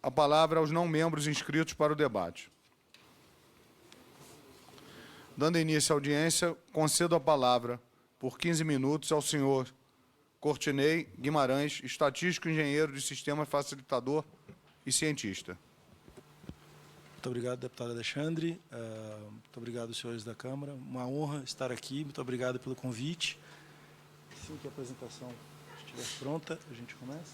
a palavra aos não membros inscritos para o debate. Dando início à audiência, concedo a palavra por 15 minutos ao senhor Cortinei Guimarães, estatístico, engenheiro de sistema, facilitador e cientista. Muito obrigado, deputado Alexandre. Muito obrigado, senhores da Câmara. Uma honra estar aqui. Muito obrigado pelo convite. Assim que a apresentação estiver pronta, a gente começa.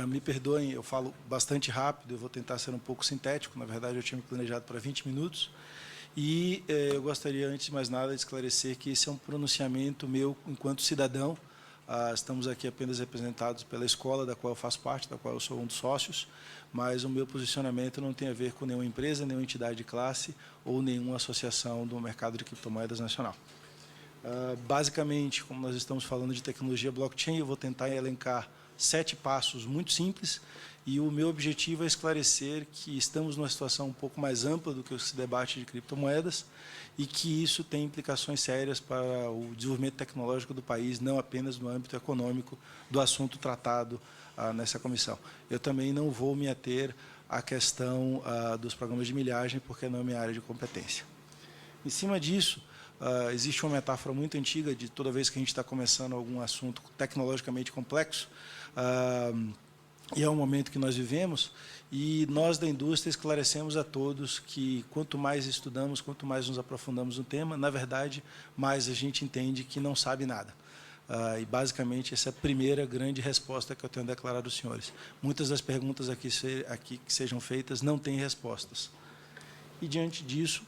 Me perdoem, eu falo bastante rápido, eu vou tentar ser um pouco sintético. Na verdade, eu tinha me planejado para 20 minutos. E eu gostaria, antes de mais nada, de esclarecer que esse é um pronunciamento meu enquanto cidadão. Estamos aqui apenas representados pela escola da qual eu faço parte, da qual eu sou um dos sócios, mas o meu posicionamento não tem a ver com nenhuma empresa, nenhuma entidade de classe ou nenhuma associação do mercado de criptomoedas nacional. Basicamente, como nós estamos falando de tecnologia blockchain, eu vou tentar elencar 7 passos muito simples, e o meu objetivo é esclarecer que estamos numa situação um pouco mais ampla do que esse debate de criptomoedas e que isso tem implicações sérias para o desenvolvimento tecnológico do país, não apenas no âmbito econômico do assunto tratado nessa comissão. Eu também não vou me ater à questão dos programas de milhagem, porque não é minha área de competência. Em cima disso, existe uma metáfora muito antiga de toda vez que a gente está começando algum assunto tecnologicamente complexo, e é o momento que nós vivemos, e nós da indústria esclarecemos a todos que quanto mais estudamos, quanto mais nos aprofundamos no tema, na verdade, mais a gente entende que não sabe nada. E, basicamente, essa é a primeira grande resposta que eu tenho a declarar aos senhores. Muitas das perguntas aqui que sejam feitas não têm respostas. E, diante disso,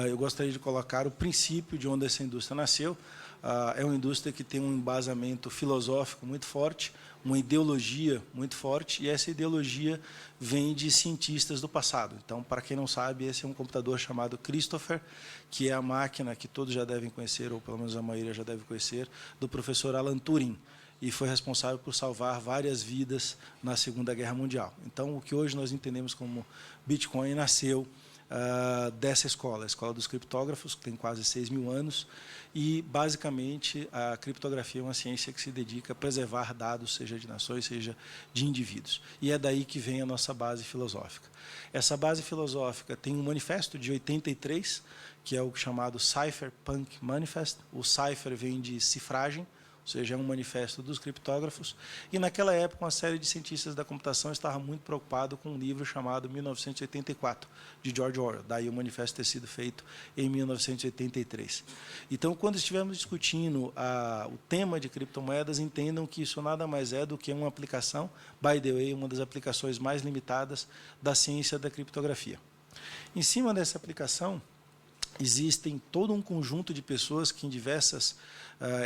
eu gostaria de colocar o princípio de onde essa indústria nasceu. É uma indústria que tem um embasamento filosófico muito forte, uma ideologia muito forte, e essa ideologia vem de cientistas do passado. Então, para quem não sabe, esse é um computador chamado Christopher, que é a máquina que todos já devem conhecer, ou pelo menos a maioria já deve conhecer, do professor Alan Turing, e foi responsável por salvar várias vidas na Segunda Guerra Mundial. Então, o que hoje nós entendemos como Bitcoin nasceu dessa escola, a escola dos criptógrafos, que tem quase 6.000 anos, e, basicamente, a criptografia é uma ciência que se dedica a preservar dados, seja de nações, seja de indivíduos. E é daí que vem a nossa base filosófica. Essa base filosófica tem um manifesto de 83, que é o chamado Cypherpunk Manifest. O cipher vem de cifragem, ou seja, é um manifesto dos criptógrafos, e naquela época uma série de cientistas da computação estava muito preocupado com um livro chamado 1984, de George Orwell, daí o manifesto ter sido feito em 1983. Então, quando estivermos discutindo o tema de criptomoedas, entendam que isso nada mais é do que uma aplicação, by the way, uma das aplicações mais limitadas da ciência da criptografia. Em cima dessa aplicação, existem todo um conjunto de pessoas que, em diversas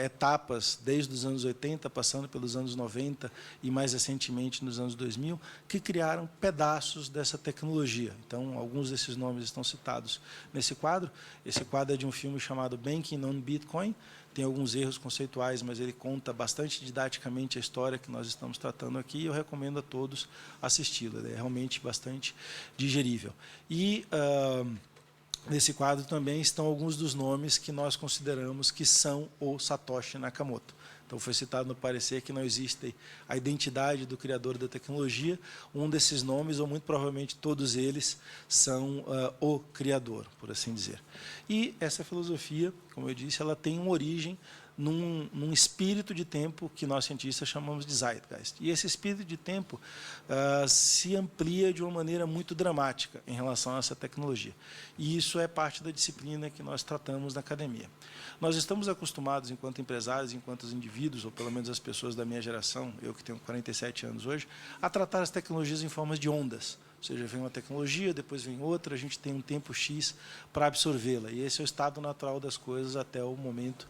etapas, desde os anos 80, passando pelos anos 90 e, mais recentemente, nos anos 2000, que criaram pedaços dessa tecnologia. Então, alguns desses nomes estão citados nesse quadro. Esse quadro é de um filme chamado Banking on Bitcoin. Tem alguns erros conceituais, mas ele conta bastante didaticamente a história que nós estamos tratando aqui, e eu recomendo a todos assisti-lo. Ele é realmente bastante digerível. E nesse quadro também estão alguns dos nomes que nós consideramos que são o Satoshi Nakamoto. Então, foi citado no parecer que não existe a identidade do criador da tecnologia. Um desses nomes, ou muito provavelmente todos eles, são o criador, por assim dizer. E essa filosofia, como eu disse, ela tem uma origem num espírito de tempo que nós cientistas chamamos de Zeitgeist. E esse espírito de tempo se amplia de uma maneira muito dramática em relação a essa tecnologia. E isso é parte da disciplina que nós tratamos na academia. Nós estamos acostumados, enquanto empresários, enquanto indivíduos, ou pelo menos as pessoas da minha geração, eu que tenho 47 anos hoje, a tratar as tecnologias em formas de ondas. Ou seja, vem uma tecnologia, depois vem outra, a gente tem um tempo X para absorvê-la. E esse é o estado natural das coisas até o momento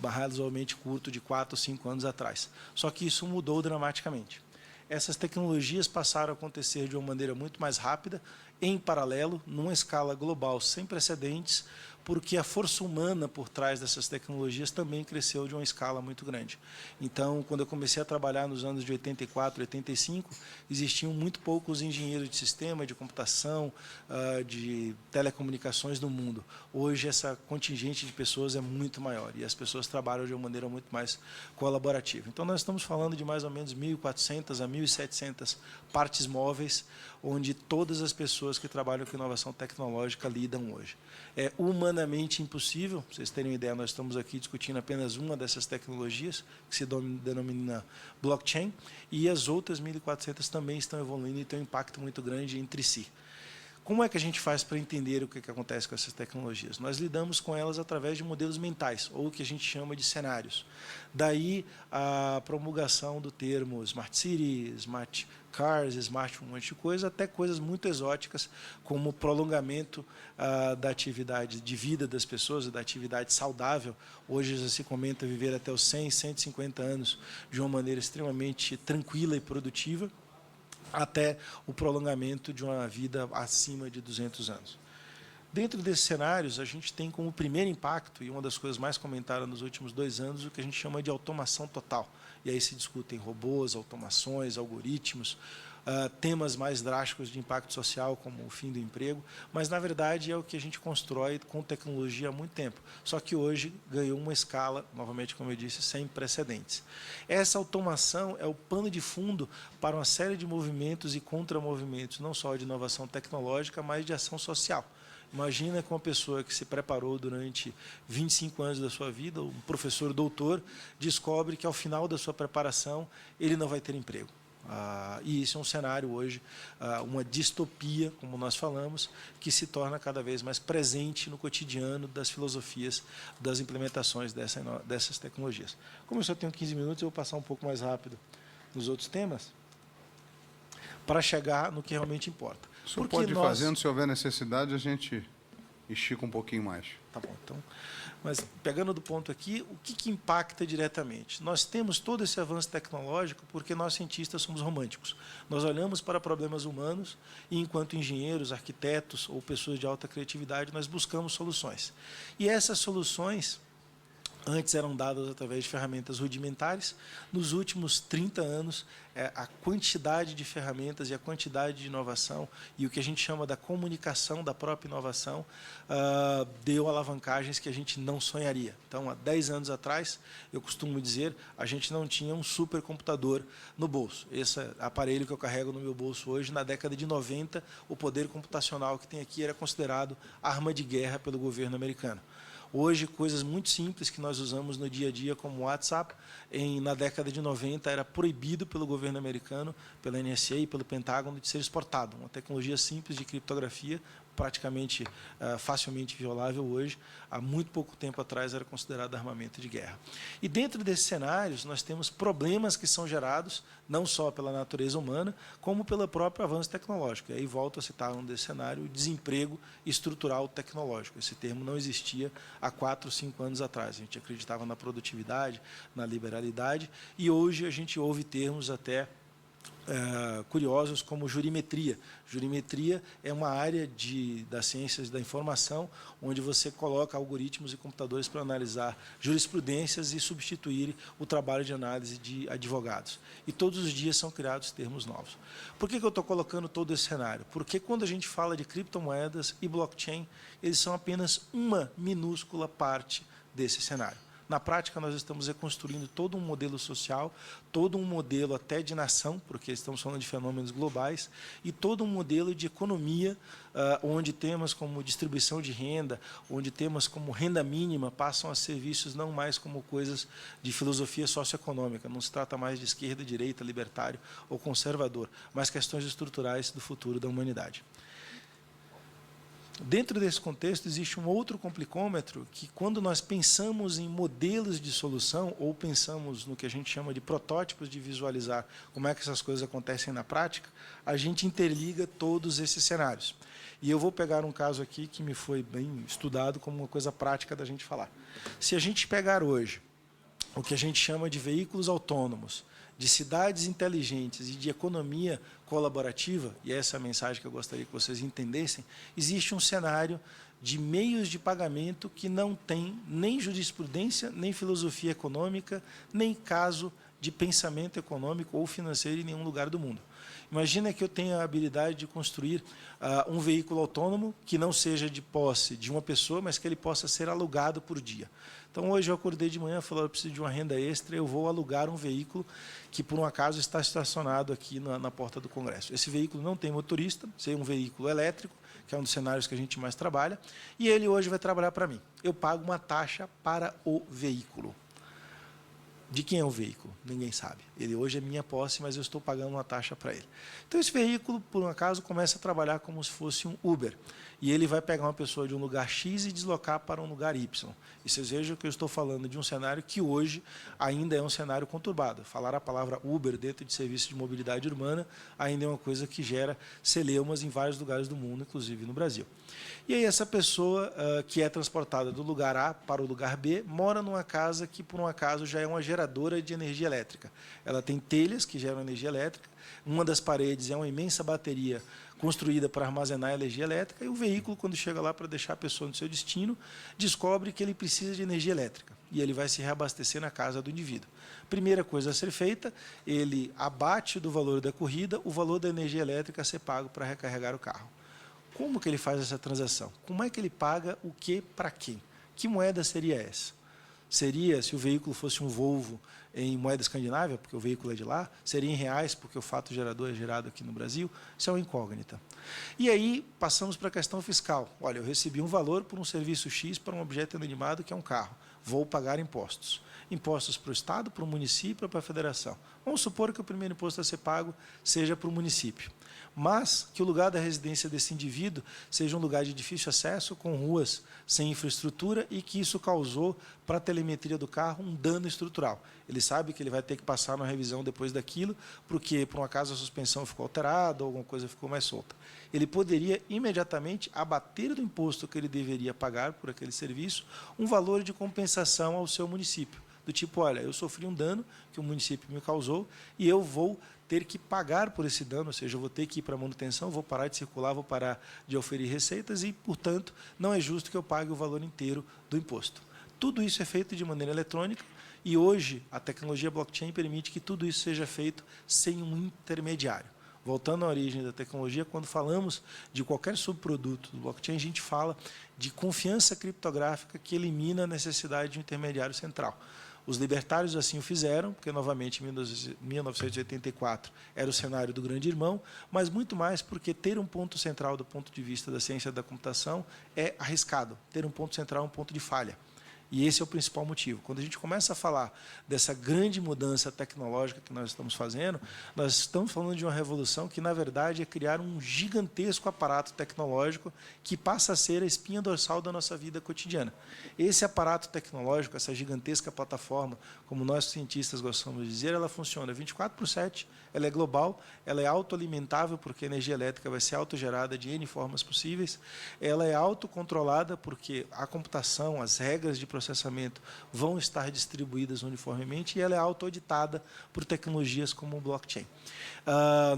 razoavelmente curto de 4 ou 5 anos atrás. Só que isso mudou dramaticamente. Essas tecnologias passaram a acontecer de uma maneira muito mais rápida, em paralelo, numa escala global sem precedentes, porque a força humana por trás dessas tecnologias também cresceu de uma escala muito grande. Então, quando eu comecei a trabalhar nos anos de 84, 85, existiam muito poucos engenheiros de sistema, de computação, de telecomunicações no mundo. Hoje, essa contingente de pessoas é muito maior e as pessoas trabalham de uma maneira muito mais colaborativa. Então, nós estamos falando de mais ou menos 1.400 a 1.700 partes móveis, onde todas as pessoas que trabalham com inovação tecnológica lidam hoje. É humanamente impossível, para vocês terem uma ideia, nós estamos aqui discutindo apenas uma dessas tecnologias, que se denomina blockchain, e as outras 1.400 também estão evoluindo e têm um impacto muito grande entre si. Como é que a gente faz para entender o que acontece com essas tecnologias? Nós lidamos com elas através de modelos mentais, ou o que a gente chama de cenários. Daí a promulgação do termo Smart City, Smart Cars, Smart um monte de coisa, até coisas muito exóticas, como o prolongamento da atividade de vida das pessoas, da atividade saudável. Hoje já se comenta viver até os 100, 150 anos de uma maneira extremamente tranquila e produtiva, até o prolongamento de uma vida acima de 200 anos. Dentro desses cenários, a gente tem como primeiro impacto, e uma das coisas mais comentadas nos últimos 2 anos, o que a gente chama de automação total. E aí se discutem robôs, automações, algoritmos, temas mais drásticos de impacto social, como o fim do emprego, mas, na verdade, é o que a gente constrói com tecnologia há muito tempo. Só que hoje ganhou uma escala, novamente, como eu disse, sem precedentes. Essa automação é o pano de fundo para uma série de movimentos e contramovimentos, não só de inovação tecnológica, mas de ação social. Imagina que uma pessoa que se preparou durante 25 anos da sua vida, um professor doutor, descobre que, ao final da sua preparação, ele não vai ter emprego. E isso é um cenário hoje, uma distopia, como nós falamos, que se torna cada vez mais presente no cotidiano das filosofias, das implementações dessas tecnologias. Como eu só tenho 15 minutos, eu vou passar um pouco mais rápido nos outros temas, para chegar no que realmente importa. O senhor pode ir fazendo, se houver necessidade, a gente estica um pouquinho mais. Tá bom, então. Mas, pegando do ponto aqui, o que impacta diretamente? Nós temos todo esse avanço tecnológico porque nós, cientistas, somos românticos. Nós olhamos para problemas humanos e, enquanto engenheiros, arquitetos ou pessoas de alta criatividade, nós buscamos soluções. E essas soluções antes eram dadas através de ferramentas rudimentares. Nos últimos 30 anos, a quantidade de ferramentas e a quantidade de inovação e o que a gente chama da comunicação da própria inovação deu alavancagens que a gente não sonharia. Então, há 10 anos atrás, eu costumo dizer, a gente não tinha um supercomputador no bolso. Esse aparelho que eu carrego no meu bolso hoje, na década de 90, o poder computacional que tem aqui era considerado arma de guerra pelo governo americano. Hoje, coisas muito simples que nós usamos no dia a dia, como o WhatsApp, na década de 90 era proibido pelo governo americano, pela NSA e pelo Pentágono, de ser exportado. Uma tecnologia simples de criptografia, praticamente facilmente violável hoje, há muito pouco tempo atrás era considerado armamento de guerra. E dentro desses cenários, nós temos problemas que são gerados, não só pela natureza humana, como pelo próprio avanço tecnológico. E aí volto a citar um desse cenário, o desemprego estrutural tecnológico. Esse termo não existia há 4, 5 anos atrás. A gente acreditava na produtividade, na liberalidade, e hoje a gente ouve termos até curiosos como jurimetria. Jurimetria é uma área das ciências da informação onde você coloca algoritmos e computadores para analisar jurisprudências e substituir o trabalho de análise de advogados. E todos os dias são criados termos novos. Por que eu estou colocando todo esse cenário? Porque quando a gente fala de criptomoedas e blockchain, eles são apenas uma minúscula parte desse cenário. Na prática, nós estamos reconstruindo todo um modelo social, todo um modelo até de nação, porque estamos falando de fenômenos globais, e todo um modelo de economia, onde temas como distribuição de renda, onde temas como renda mínima passam a ser vistos não mais como coisas de filosofia socioeconômica, não se trata mais de esquerda, direita, libertário ou conservador, mas questões estruturais do futuro da humanidade. Dentro desse contexto, existe um outro complicômetro que, quando nós pensamos em modelos de solução ou pensamos no que a gente chama de protótipos de visualizar como é que essas coisas acontecem na prática, a gente interliga todos esses cenários. E eu vou pegar um caso aqui que me foi bem estudado como uma coisa prática da gente falar. Se a gente pegar hoje o que a gente chama de veículos autônomos, de cidades inteligentes e de economia colaborativa, e essa é a mensagem que eu gostaria que vocês entendessem, existe um cenário de meios de pagamento que não tem nem jurisprudência, nem filosofia econômica, nem caso de pensamento econômico ou financeiro em nenhum lugar do mundo. Imagina que eu tenha a habilidade de construir um veículo autônomo que não seja de posse de uma pessoa, mas que ele possa ser alugado por dia. Então, hoje eu acordei de manhã e falei, eu preciso de uma renda extra, eu vou alugar um veículo que, por um acaso, está estacionado aqui na porta do Congresso. Esse veículo não tem motorista, seria um veículo elétrico, que é um dos cenários que a gente mais trabalha, e ele hoje vai trabalhar para mim. Eu pago uma taxa para o veículo. De quem é o veículo? Ninguém sabe. Ele hoje é minha posse, mas eu estou pagando uma taxa para ele. Então, esse veículo, por um acaso, começa a trabalhar como se fosse um Uber. E ele vai pegar uma pessoa de um lugar X e deslocar para um lugar Y. E vocês vejam que eu estou falando de um cenário que hoje ainda é um cenário conturbado. Falar a palavra Uber dentro de serviço de mobilidade urbana ainda é uma coisa que gera celeumas em vários lugares do mundo, inclusive no Brasil. E aí essa pessoa que é transportada do lugar A para o lugar B mora numa casa que, por um acaso, já é uma geradora de energia elétrica. Ela tem telhas que geram energia elétrica, uma das paredes é uma imensa bateria construída para armazenar energia elétrica, e o veículo, quando chega lá para deixar a pessoa no seu destino, descobre que ele precisa de energia elétrica, e ele vai se reabastecer na casa do indivíduo. Primeira coisa a ser feita, ele abate do valor da corrida o valor da energia elétrica a ser pago para recarregar o carro. Como que ele faz essa transação? Como é que ele paga o que para quem? Que moeda seria essa? Seria, se o veículo fosse um Volvo, em moeda escandinávia, porque o veículo é de lá? Seria em reais, porque o fato gerador é gerado aqui no Brasil? Isso é uma incógnita. E aí, passamos para a questão fiscal. Olha, eu recebi um valor por um serviço X para um objeto inanimado, que é um carro. Vou pagar impostos. Impostos para o Estado, para o município ou para a federação. Vamos supor que o primeiro imposto a ser pago seja para o município, mas que o lugar da residência desse indivíduo seja um lugar de difícil acesso, com ruas sem infraestrutura, e que isso causou para a telemetria do carro um dano estrutural. Ele sabe que ele vai ter que passar na revisão depois daquilo, porque, por um acaso, a suspensão ficou alterada ou alguma coisa ficou mais solta. Ele poderia imediatamente abater do imposto que ele deveria pagar por aquele serviço um valor de compensação ao seu município. Do tipo, olha, eu sofri um dano que o município me causou e eu vou ter que pagar por esse dano, ou seja, eu vou ter que ir para a manutenção, vou parar de circular, vou parar de oferir receitas e, portanto, não é justo que eu pague o valor inteiro do imposto. Tudo isso é feito de maneira eletrônica e hoje a tecnologia blockchain permite que tudo isso seja feito sem um intermediário. Voltando à origem da tecnologia, quando falamos de qualquer subproduto do blockchain, a gente fala de confiança criptográfica que elimina a necessidade de um intermediário central. Os libertários assim o fizeram, porque, novamente, em 1984 era o cenário do grande irmão, mas muito mais porque ter um ponto central do ponto de vista da ciência da computação é arriscado. Ter um ponto central é um ponto de falha. E esse é o principal motivo. Quando a gente começa a falar dessa grande mudança tecnológica que nós estamos fazendo, nós estamos falando de uma revolução que, na verdade, é criar um gigantesco aparato tecnológico que passa a ser a espinha dorsal da nossa vida cotidiana. Esse aparato tecnológico, essa gigantesca plataforma, como nós cientistas gostamos de dizer, ela funciona 24/7, ela é global, ela é autoalimentável, porque a energia elétrica vai ser autogerada de N formas possíveis, ela é autocontrolada, porque a computação, as regras de processamento vão estar distribuídas uniformemente, e ela é auto-auditada por tecnologias como o blockchain.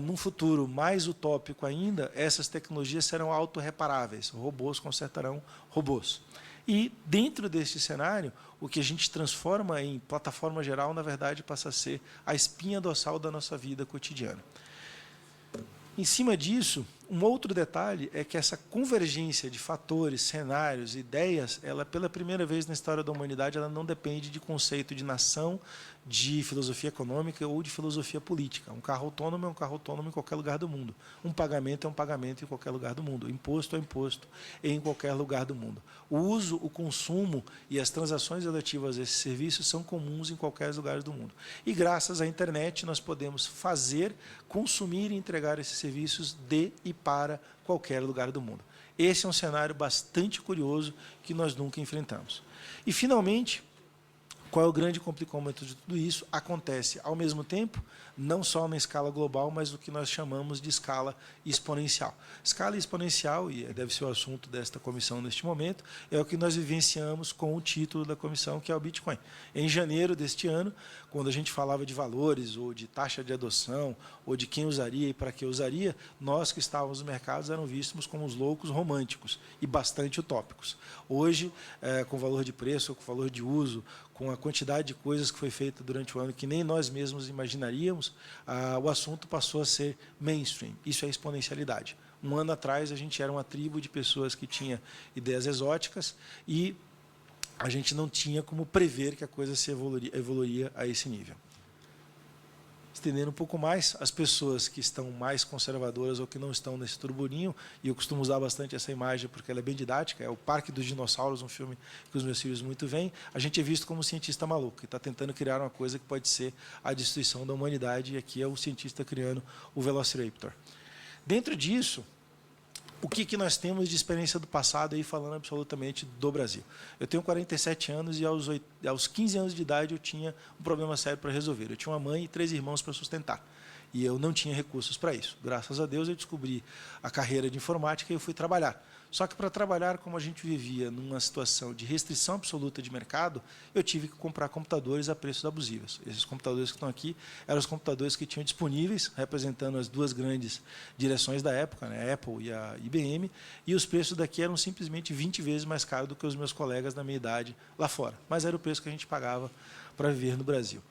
Num futuro mais utópico ainda, essas tecnologias serão autorreparáveis, robôs consertarão robôs. E, dentro deste cenário, o que a gente transforma em plataforma geral, na verdade, passa a ser a espinha dorsal da nossa vida cotidiana. Em cima disso, um outro detalhe é que essa convergência de fatores, cenários, ideias, ela, pela primeira vez na história da humanidade, ela não depende de conceito de nação, de filosofia econômica ou de filosofia política. Um carro autônomo é um carro autônomo em qualquer lugar do mundo. Um pagamento é um pagamento em qualquer lugar do mundo. Imposto é imposto em qualquer lugar do mundo. O uso, o consumo e as transações relativas a esses serviços são comuns em qualquer lugar do mundo. E, graças à internet, nós podemos fazer, consumir e entregar esses serviços de e para qualquer lugar do mundo. Esse é um cenário bastante curioso que nós nunca enfrentamos. E, finalmente, qual é o grande complicômetro de tudo isso? Acontece ao mesmo tempo, não só na escala global, mas o que nós chamamos de escala exponencial. Escala exponencial, e deve ser o assunto desta comissão neste momento, é o que nós vivenciamos com o título da comissão, que é o Bitcoin. Em janeiro deste ano, quando a gente falava de valores, ou de taxa de adoção, ou de quem usaria e para que usaria, nós que estávamos no mercado eram vistos como os loucos românticos e bastante utópicos. Hoje, com o valor de preço, com o valor de uso, com a quantidade de coisas que foi feita durante o ano que nem nós mesmos imaginaríamos, o assunto passou a ser mainstream. Isso é exponencialidade. Um ano atrás, a gente era uma tribo de pessoas que tinha ideias exóticas e a gente não tinha como prever que a coisa se evoluiria a esse nível. Estendendo um pouco mais, as pessoas que estão mais conservadoras ou que não estão nesse turburinho, e eu costumo usar bastante essa imagem porque ela é bem didática, é o Parque dos Dinossauros, um filme que os meus filhos muito veem, a gente é visto como um cientista maluco, que está tentando criar uma coisa que pode ser a destruição da humanidade, e aqui é o cientista criando o Velociraptor. Dentro disso, o que nós temos de experiência do passado, aí falando absolutamente do Brasil? Eu tenho 47 anos e aos 15 anos de idade eu tinha um problema sério para resolver. Eu tinha uma mãe e 3 irmãos para sustentar. E eu não tinha recursos para isso. Graças a Deus eu descobri a carreira de informática e eu fui trabalhar. Só que para trabalhar, como a gente vivia numa situação de restrição absoluta de mercado, eu tive que comprar computadores a preços abusivos. Esses computadores que estão aqui eram os computadores que tinham disponíveis, representando as duas grandes direções da época, né, a Apple e a IBM, e os preços daqui eram simplesmente 20 vezes mais caros do que os meus colegas da minha idade lá fora. Mas era o preço que a gente pagava para viver no Brasil.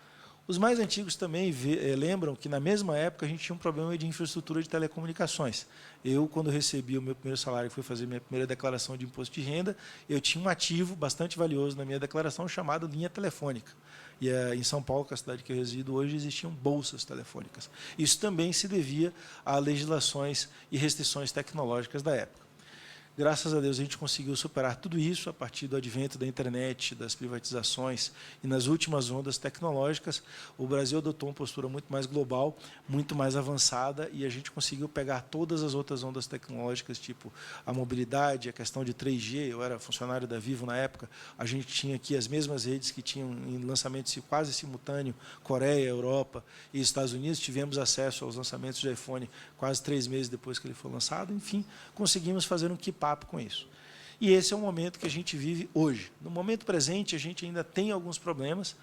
Os mais antigos também lembram que, na mesma época, a gente tinha um problema de infraestrutura de telecomunicações. Eu, quando recebi o meu primeiro salário, que fui fazer minha primeira declaração de imposto de renda, eu tinha um ativo bastante valioso na minha declaração chamado linha telefônica. E em São Paulo, que é a cidade que eu resido hoje, existiam bolsas telefônicas. Isso também se devia a legislações e restrições tecnológicas da época. Graças a Deus, a gente conseguiu superar tudo isso a partir do advento da internet, das privatizações e nas últimas ondas tecnológicas. O Brasil adotou uma postura muito mais global, muito mais avançada, e a gente conseguiu pegar todas as outras ondas tecnológicas, tipo a mobilidade, a questão de 3G. Eu era funcionário da Vivo na época, a gente tinha aqui as mesmas redes que tinham em lançamento quase simultâneo, Coreia, Europa e Estados Unidos. Tivemos acesso aos lançamentos do iPhone quase 3 meses depois que ele foi lançado. Enfim, conseguimos fazer um keep com isso. E esse é o momento que a gente vive hoje. No momento presente, a gente ainda tem alguns problemas.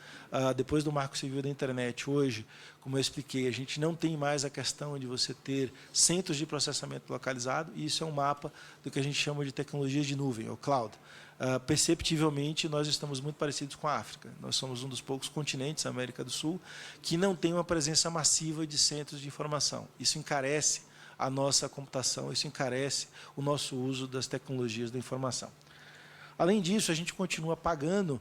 Depois do Marco Civil da Internet, hoje, como eu expliquei, a gente não tem mais a questão de você ter centros de processamento localizado, e isso é um mapa do que a gente chama de tecnologias de nuvem, ou cloud. Perceptivelmente, nós estamos muito parecidos com a África. Nós somos um dos poucos continentes, a América do Sul, que não tem uma presença massiva de centros de informação. Isso encarece a nossa computação, isso encarece o nosso uso das tecnologias da informação. Além disso, a gente continua pagando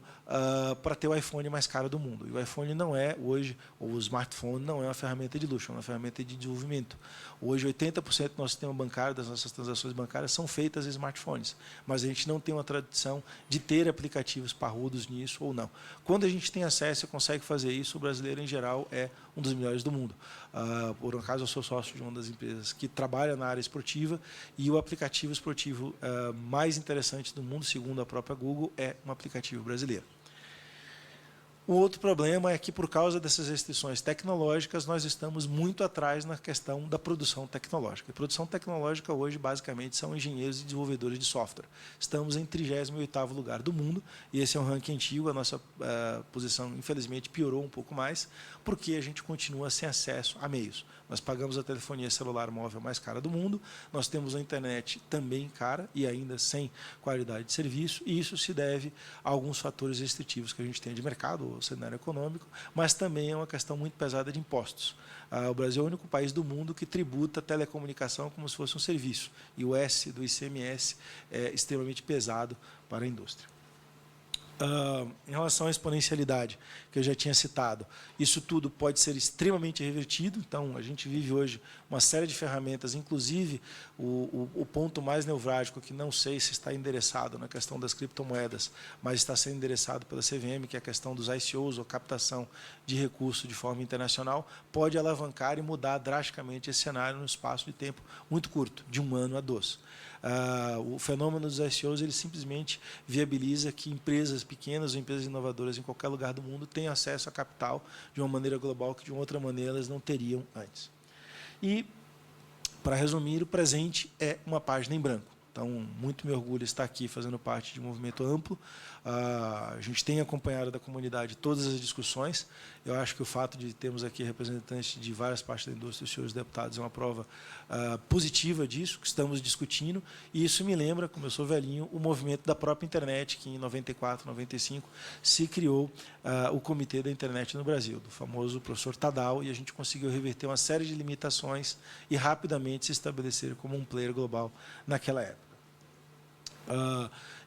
para ter o iPhone mais caro do mundo. E o iPhone não é, hoje, ou o smartphone não é uma ferramenta de luxo, é uma ferramenta de desenvolvimento. Hoje, 80% do nosso sistema bancário, das nossas transações bancárias, são feitas em smartphones. Mas a gente não tem uma tradição de ter aplicativos parrudos nisso ou não. Quando a gente tem acesso e consegue fazer isso, o brasileiro, em geral, é um dos melhores do mundo. Por um acaso, eu sou sócio de uma das empresas que trabalha na área esportiva, e o aplicativo esportivo mais interessante do mundo, segundo a própria Google, é um aplicativo brasileiro. O outro problema é que, por causa dessas restrições tecnológicas, nós estamos muito atrás na questão da produção tecnológica. A produção tecnológica hoje, basicamente, são engenheiros e desenvolvedores de software. Estamos em 38º lugar do mundo, e esse é um ranking antigo. A nossa posição, infelizmente, piorou um pouco mais, porque a gente continua sem acesso a meios. Nós pagamos a telefonia celular móvel mais cara do mundo, nós temos a internet também cara e ainda sem qualidade de serviço, e isso se deve a alguns fatores restritivos que a gente tem de mercado, o cenário econômico, mas também é uma questão muito pesada de impostos. O Brasil é o único país do mundo que tributa a telecomunicação como se fosse um serviço, e o S do ICMS é extremamente pesado para a indústria. Em relação à exponencialidade, que eu já tinha citado, isso tudo pode ser extremamente revertido. Então, a gente vive hoje uma série de ferramentas, inclusive o ponto mais nevrálgico, que não sei se está endereçado na questão das criptomoedas, mas está sendo endereçado pela CVM, que é a questão dos ICOs, ou captação de recursos de forma internacional, pode alavancar e mudar drasticamente esse cenário no espaço de tempo muito curto, de 1 ano a 2. O fenômeno dos ICOs, ele simplesmente viabiliza que empresas pequenas ou empresas inovadoras em qualquer lugar do mundo tenham acesso a capital de uma maneira global que de uma outra maneira elas não teriam antes. E, para resumir, o presente é uma página em branco. Então, muito me orgulho estar aqui fazendo parte de um movimento amplo. A gente tem acompanhado da comunidade todas as discussões. Eu acho que o fato de termos aqui representantes de várias partes da indústria, os senhores deputados, é uma prova positiva disso, que estamos discutindo. E isso me lembra, como eu sou velhinho, o movimento da própria internet, que em 94, 95, se criou o Comitê da Internet no Brasil, do famoso professor Tadal, e a gente conseguiu reverter uma série de limitações e rapidamente se estabelecer como um player global naquela época.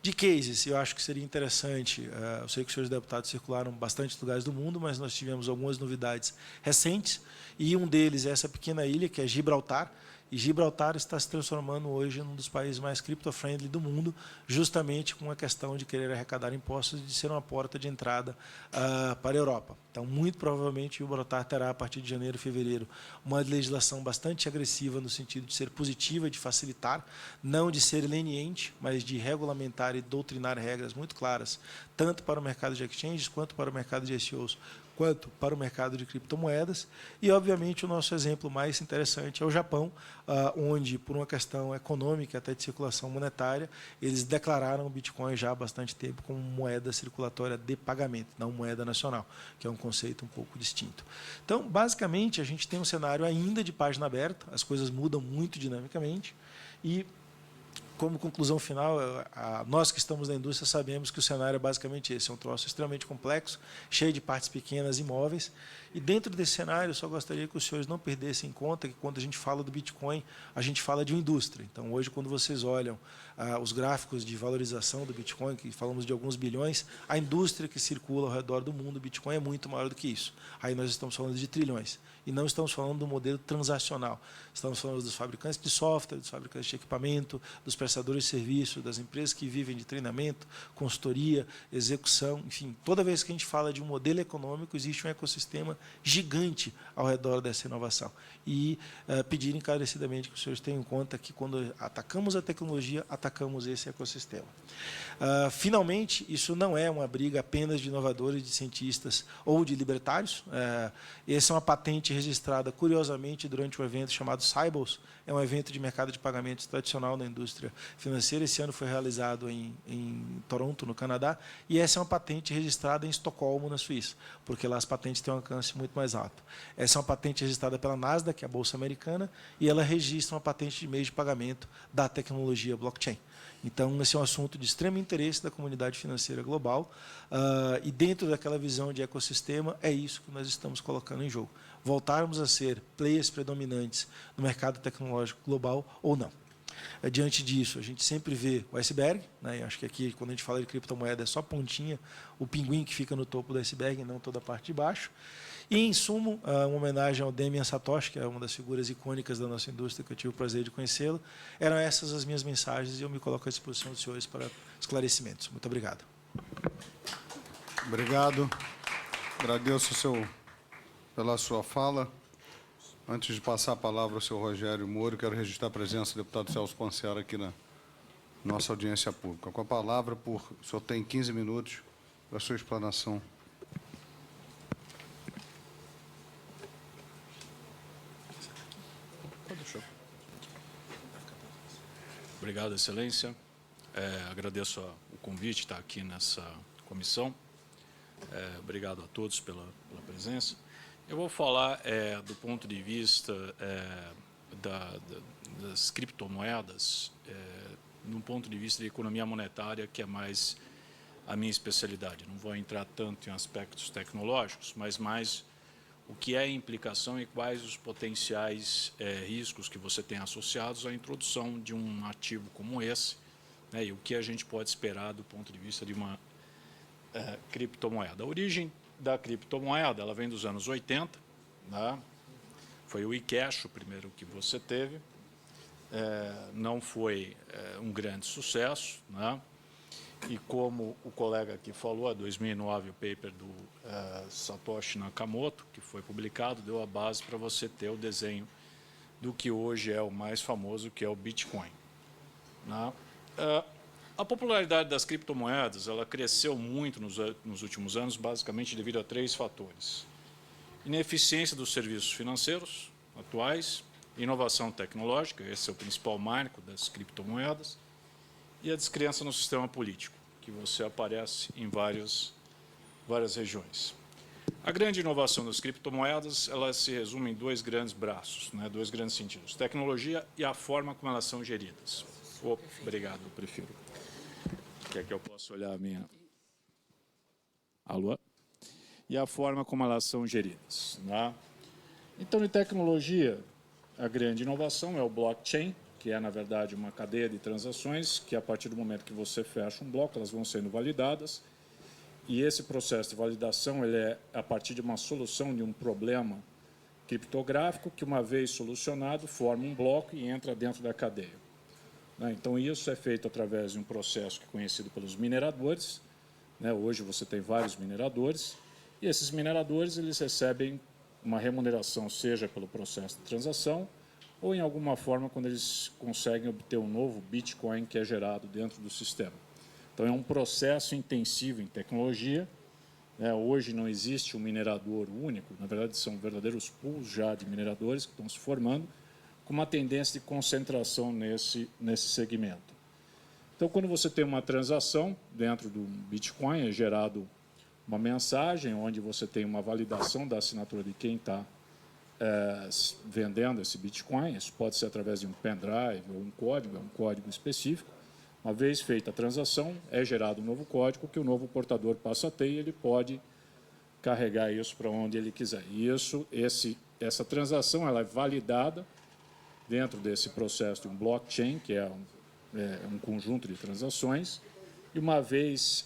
De cases, eu acho que seria interessante, eu sei que os senhores deputados circularam bastante lugares do mundo, mas nós tivemos algumas novidades recentes, e um deles é essa pequena ilha, que é Gibraltar, e Gibraltar está se transformando hoje num dos países mais crypto-friendly do mundo, justamente com a questão de querer arrecadar impostos e de ser uma porta de entrada para a Europa. Então, muito provavelmente, Gibraltar terá, a partir de janeiro, fevereiro, uma legislação bastante agressiva no sentido de ser positiva, de facilitar, não de ser leniente, mas de regulamentar e doutrinar regras muito claras, tanto para o mercado de exchanges, quanto para o mercado de ICOs, quanto para o mercado de criptomoedas. E, obviamente, o nosso exemplo mais interessante é o Japão, onde, por uma questão econômica, até de circulação monetária, eles declararam o Bitcoin já há bastante tempo como moeda circulatória de pagamento, não moeda nacional, que é um conceito um pouco distinto. Então, basicamente, a gente tem um cenário ainda de página aberta, as coisas mudam muito dinamicamente, e, como conclusão final, nós que estamos na indústria sabemos que o cenário é basicamente esse, é um troço extremamente complexo, cheio de partes pequenas e móveis, e dentro desse cenário eu só gostaria que os senhores não perdessem em conta que quando a gente fala do Bitcoin, a gente fala de uma indústria. Então, hoje, quando vocês olham os gráficos de valorização do Bitcoin, que falamos de alguns bilhões, a indústria que circula ao redor do mundo, o Bitcoin é muito maior do que isso. Aí nós estamos falando de trilhões. E não estamos falando do modelo transacional. Estamos falando dos fabricantes de software, dos fabricantes de equipamento, dos prestadores de serviço, das empresas que vivem de treinamento, consultoria, execução, enfim. Toda vez que a gente fala de um modelo econômico, existe um ecossistema gigante ao redor dessa inovação. E pedir encarecidamente que os senhores tenham em conta que, quando atacamos a tecnologia, atacamos esse ecossistema. Finalmente, isso não é uma briga apenas de inovadores, de cientistas ou de libertários. Essa é uma patente registrada, curiosamente, durante um evento chamado Sibos, é um evento de mercado de pagamentos tradicional na indústria financeira. Esse ano foi realizado em Toronto, no Canadá, e essa é uma patente registrada em Estocolmo, na Suíça, porque lá as patentes têm um alcance muito mais alto. Essa é uma patente registrada pela Nasdaq, que é a Bolsa Americana, e ela registra uma patente de meio de pagamento da tecnologia blockchain. Então, esse é um assunto de extremo interesse da comunidade financeira global, e dentro daquela visão de ecossistema, é isso que nós estamos colocando em jogo. Voltarmos a ser players predominantes no mercado tecnológico global ou não. Diante disso, a gente sempre vê o iceberg, né? Acho que aqui, quando a gente fala de criptomoeda, é só a pontinha, o pinguim que fica no topo do iceberg, não toda a parte de baixo. E, em sumo, uma homenagem ao Damian Satoshi, que é uma das figuras icônicas da nossa indústria, que eu tive o prazer de conhecê-lo. Eram essas as minhas mensagens e eu me coloco à disposição dos senhores para esclarecimentos. Muito obrigado. Obrigado. Agradeço pela sua fala. Antes de passar a palavra ao senhor Rogério Moro, quero registrar a presença do deputado Celso Panciara aqui na nossa audiência pública. Com a palavra, o senhor tem 15 minutos para a sua explanação. Obrigado, Excelência. Agradeço o convite de estar aqui nessa comissão. Obrigado a todos pela presença. Eu vou falar do ponto de vista das criptomoedas, no ponto de vista de economia monetária, que é mais a minha especialidade. Não vou entrar tanto em aspectos tecnológicos, mas mais o que é a implicação e quais os potenciais riscos que você tem associados à introdução de um ativo como esse, né, e o que a gente pode esperar do ponto de vista de uma criptomoeda. A origem da criptomoeda, ela vem dos anos 80, né? Foi o eCash o primeiro que você teve, não foi um grande sucesso, né? E como o colega aqui falou, em 2009 o paper do Satoshi Nakamoto, que foi publicado, deu a base para você ter o desenho do que hoje é o mais famoso, que é o Bitcoin, né? A popularidade das criptomoedas, ela cresceu muito nos últimos anos, basicamente devido a 3 fatores. Ineficiência dos serviços financeiros atuais, inovação tecnológica, esse é o principal marco das criptomoedas, e a descrença no sistema político, que você aparece em várias regiões. A grande inovação das criptomoedas, ela se resume em dois grandes braços, né, dois grandes sentidos, tecnologia e a forma como elas são geridas. Obrigado, eu prefiro. Quer que eu possa olhar a minha... Alô? E a forma como elas são geridas. Né? Então, em tecnologia, a grande inovação é o blockchain, que é, na verdade, uma cadeia de transações, que a partir do momento que você fecha um bloco, elas vão sendo validadas, e esse processo de validação ele é a partir de uma solução de um problema criptográfico, que, uma vez solucionado, forma um bloco e entra dentro da cadeia. Né? Então, isso é feito através de um processo que é conhecido pelos mineradores. Né? Hoje, você tem vários mineradores, e esses mineradores eles recebem uma remuneração, seja pelo processo de transação, ou, em alguma forma, quando eles conseguem obter um novo Bitcoin que é gerado dentro do sistema. Então, é um processo intensivo em tecnologia. Né? Hoje não existe um minerador único, na verdade, são verdadeiros pools já de mineradores que estão se formando, com uma tendência de concentração nesse segmento. Então, quando você tem uma transação dentro do Bitcoin, é gerado uma mensagem onde você tem uma validação da assinatura de quem está vendendo esse Bitcoin. Isso pode ser através de um pendrive ou um código específico. Uma vez feita a transação, é gerado um novo código que o novo portador passa a ter e ele pode carregar isso para onde ele quiser. E essa transação ela é validada dentro desse processo de um blockchain, que é um conjunto de transações, e uma vez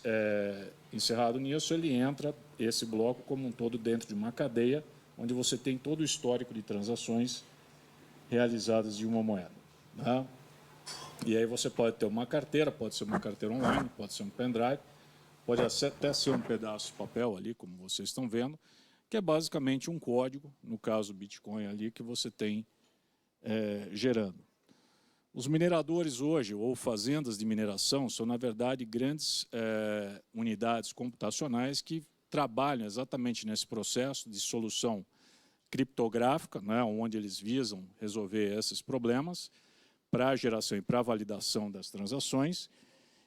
encerrado nisso, ele entra, esse bloco como um todo, dentro de uma cadeia, onde você tem todo o histórico de transações realizadas de uma moeda. Né? E aí você pode ter uma carteira, pode ser uma carteira online, pode ser um pendrive, pode até ser um pedaço de papel ali, como vocês estão vendo, que é basicamente um código, no caso Bitcoin ali, que você tem gerando. Os mineradores hoje, ou fazendas de mineração, são, na verdade, grandes unidades computacionais que trabalham exatamente nesse processo de solução criptográfica, né, onde eles visam resolver esses problemas para a geração e para a validação das transações,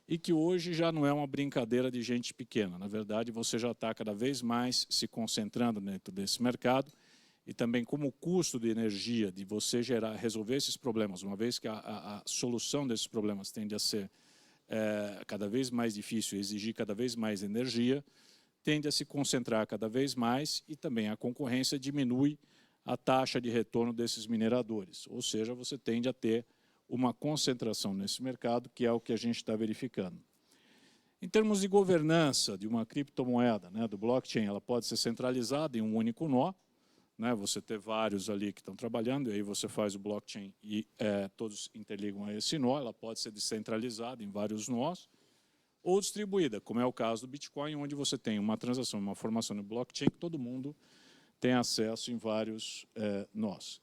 e que hoje já não é uma brincadeira de gente pequena. Na verdade, você já está cada vez mais se concentrando dentro desse mercado, e também como o custo de energia de você resolver esses problemas, uma vez que a solução desses problemas tende a ser cada vez mais difícil, exigir cada vez mais energia, tende a se concentrar cada vez mais, e também a concorrência diminui a taxa de retorno desses mineradores. Ou seja, você tende a ter uma concentração nesse mercado, que é o que a gente está verificando. Em termos de governança de uma criptomoeda, né, do blockchain, ela pode ser centralizada em um único nó, né, você ter vários ali que estão trabalhando, e aí você faz o blockchain e todos interligam a esse nó. Ela pode ser descentralizada em vários nós, ou distribuída, como é o caso do Bitcoin, onde você tem uma transação, uma formação no blockchain, que todo mundo tem acesso em vários nós.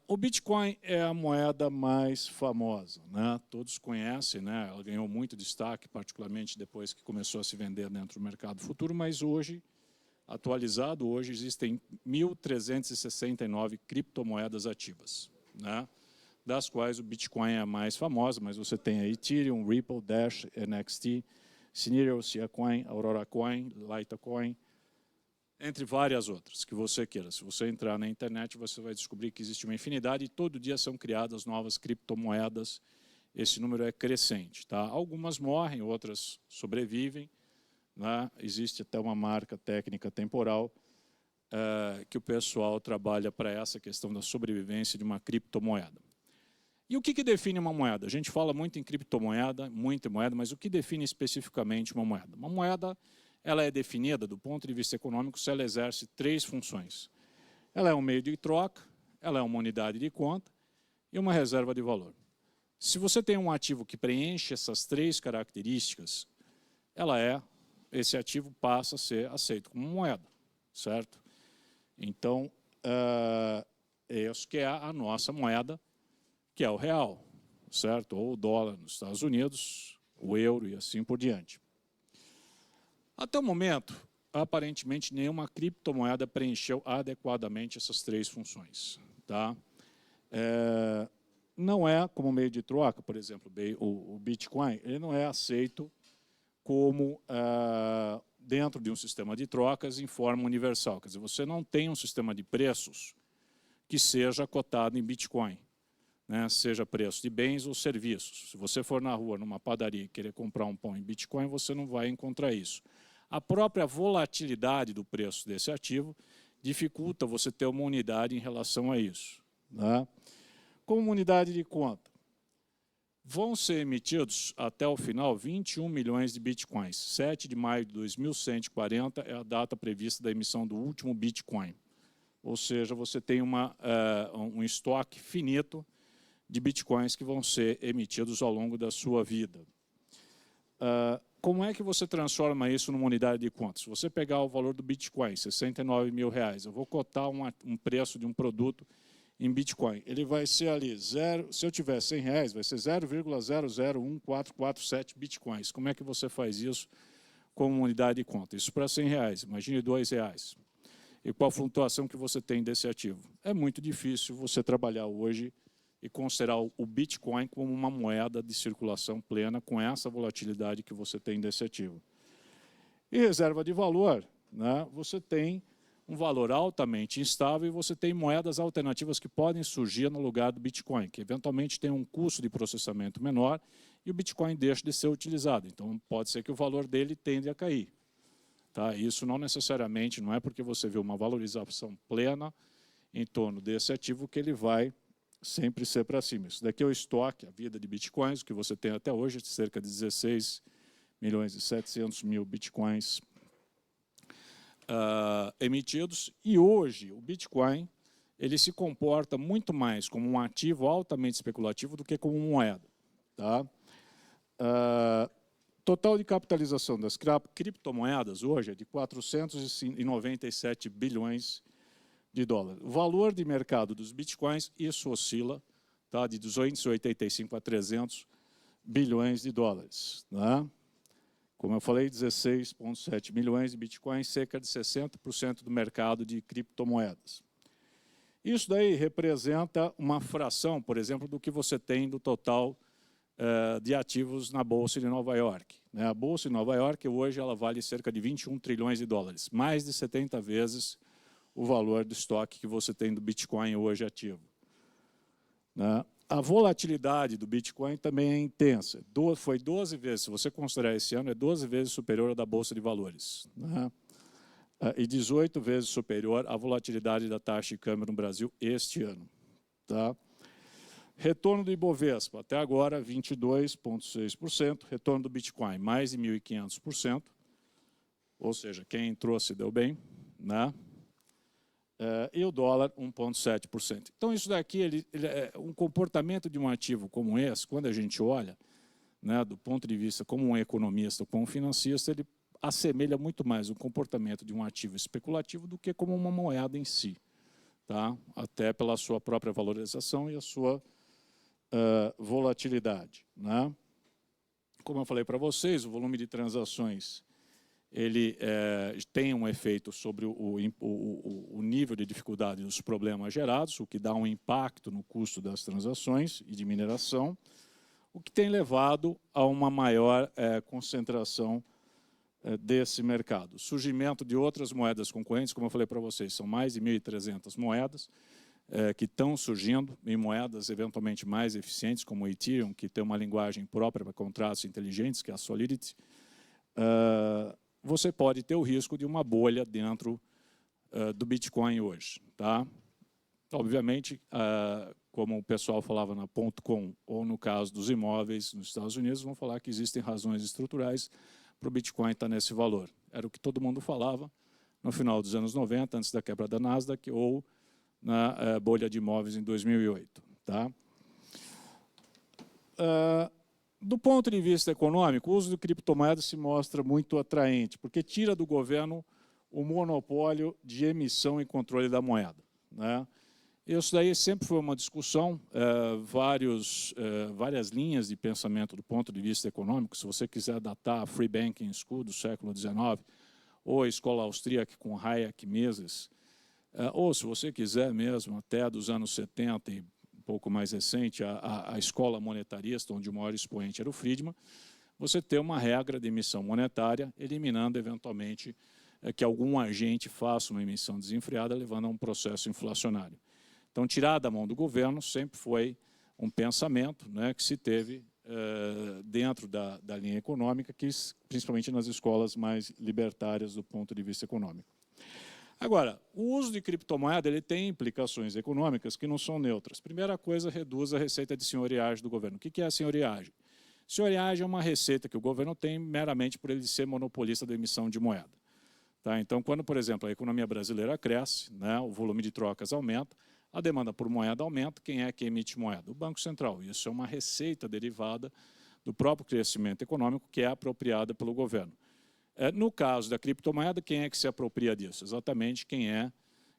O Bitcoin é a moeda mais famosa, né? Todos conhecem, né? Ela ganhou muito destaque, particularmente depois que começou a se vender dentro do mercado futuro, mas hoje, atualizado, hoje existem 1.369 criptomoedas ativas, né? Das quais o Bitcoin é a mais famosa, mas você tem a Ethereum, Ripple, Dash, NXT, Cinereal, Siacoin, Aurora Coin, Litecoin, entre várias outras que você queira. Se você entrar na internet, você vai descobrir que existe uma infinidade, e todo dia são criadas novas criptomoedas. Esse número é crescente. Tá? Algumas morrem, outras sobrevivem. Né? Existe até uma marca técnica temporal que o pessoal trabalha para essa questão da sobrevivência de uma criptomoeda. E o que define uma moeda? A gente fala muito em criptomoeda, muita moeda, mas o que define especificamente uma moeda? Uma moeda, ela é definida, do ponto de vista econômico, se ela exerce três funções. Ela é um meio de troca, ela é uma unidade de conta e uma reserva de valor. Se você tem um ativo que preenche essas três características, esse ativo passa a ser aceito como moeda, certo? Então, isso que é a nossa moeda, que é o real, certo? Ou o dólar nos Estados Unidos, o euro e assim por diante. Até o momento, aparentemente, nenhuma criptomoeda preencheu adequadamente essas três funções. Tá? não é como meio de troca, por exemplo, o Bitcoin, ele não é aceito como dentro de um sistema de trocas em forma universal. Quer dizer, você não tem um sistema de preços que seja cotado em Bitcoin, né? Seja preço de bens ou serviços. Se você for na rua, numa padaria, e querer comprar um pão em Bitcoin, você não vai encontrar isso. A própria volatilidade do preço desse ativo dificulta você ter uma unidade em relação a isso, né? Como unidade de conta, vão ser emitidos até o final 21 milhões de bitcoins. 7 de maio de 2140 é a data prevista da emissão do último bitcoin. Ou seja, você tem um estoque finito de bitcoins que vão ser emitidos ao longo da sua vida. Como é que você transforma isso numa unidade de conta? Se você pegar o valor do bitcoin, 69 mil reais, eu vou cotar um preço de um produto em Bitcoin. Ele vai ser ali, se eu tiver 100 reais, vai ser 0,001447 Bitcoins. Como é que você faz isso como unidade de conta? Isso para 100 reais, imagine 2 reais. E qual a flutuação que você tem desse ativo? É muito difícil você trabalhar hoje e considerar o Bitcoin como uma moeda de circulação plena com essa volatilidade que você tem desse ativo. E reserva de valor, né? Você tem um valor altamente instável e você tem moedas alternativas que podem surgir no lugar do Bitcoin, que eventualmente tem um custo de processamento menor e o Bitcoin deixa de ser utilizado. Então, pode ser que o valor dele tende a cair. Tá? Isso não necessariamente, não é porque você vê uma valorização plena em torno desse ativo que ele vai sempre ser para cima. Isso daqui é o estoque, a vida de Bitcoins, que você tem até hoje, cerca de 16 milhões e 700 mil Bitcoins emitidos, e hoje o Bitcoin ele se comporta muito mais como um ativo altamente especulativo do que como moeda. Tá? Total de capitalização das criptomoedas hoje é de 497 bilhões de dólares. O valor de mercado dos Bitcoins, isso oscila, tá? De 285 a 300 bilhões de dólares. Tá? Como eu falei, 16,7 milhões de bitcoins, cerca de 60% do mercado de criptomoedas. Isso daí representa uma fração, por exemplo, do que você tem do total de ativos na Bolsa de Nova York. Né? A Bolsa de Nova York, hoje, ela vale cerca de 21 trilhões de dólares, mais de 70 vezes o valor do estoque que você tem do Bitcoin hoje ativo. Né? A volatilidade do Bitcoin também é intensa. Foi 12 vezes, se você considerar esse ano, é 12 vezes superior à da Bolsa de Valores. Né? E 18 vezes superior à volatilidade da taxa de câmbio no Brasil este ano. Tá? Retorno do Ibovespa, até agora, 22,6%. Retorno do Bitcoin, mais de 1.500%. Ou seja, quem entrou se deu bem. Né? E o dólar 1,7%. Então, isso daqui, ele é um comportamento de um ativo como esse, quando a gente olha, né, do ponto de vista como um economista, como um financista, ele assemelha muito mais o comportamento de um ativo especulativo do que como uma moeda em si, tá? Até pela sua própria valorização e a sua volatilidade. Né? Como eu falei para vocês, o volume de transações ele tem um efeito sobre o nível de dificuldade dos problemas gerados, o que dá um impacto no custo das transações e de mineração, o que tem levado a uma maior concentração desse mercado. O surgimento de outras moedas concorrentes, como eu falei para vocês, são mais de 1.300 moedas que estão surgindo em moedas eventualmente mais eficientes, como o Ethereum, que tem uma linguagem própria para contratos inteligentes, que é a Solidity. Você pode ter o risco de uma bolha dentro do Bitcoin hoje. Tá? Obviamente, como o pessoal falava na .com, ou no caso dos imóveis nos Estados Unidos, vão falar que existem razões estruturais para o Bitcoin estar nesse valor. Era o que todo mundo falava no final dos anos 90, antes da quebra da Nasdaq, ou na bolha de imóveis em 2008. Tá? Do ponto de vista econômico, o uso de criptomoedas se mostra muito atraente, porque tira do governo o monopólio de emissão e controle da moeda. Né? Isso daí sempre foi uma discussão, várias linhas de pensamento do ponto de vista econômico. Se você quiser datar a Free Banking School do século XIX, ou a escola austríaca com Hayek e Mises, ou se você quiser mesmo até dos anos 70 e pouco mais recente, a escola monetarista, onde o maior expoente era o Friedman, você ter uma regra de emissão monetária, eliminando, eventualmente, que algum agente faça uma emissão desenfreada, levando a um processo inflacionário. Então, tirar da mão do governo sempre foi um pensamento, né, que se teve dentro da linha econômica, principalmente nas escolas mais libertárias do ponto de vista econômico. Agora, o uso de criptomoeda ele tem implicações econômicas que não são neutras. Primeira coisa, reduz a receita de senhoriagem do governo. O que é a senhoriagem? Senhoriagem é uma receita que o governo tem meramente por ele ser monopolista da emissão de moeda. Tá? Então, quando, por exemplo, a economia brasileira cresce, né, o volume de trocas aumenta, a demanda por moeda aumenta, quem é que emite moeda? O Banco Central. Isso é uma receita derivada do próprio crescimento econômico que é apropriada pelo governo. No caso da criptomoeda, quem é que se apropria disso? Exatamente quem é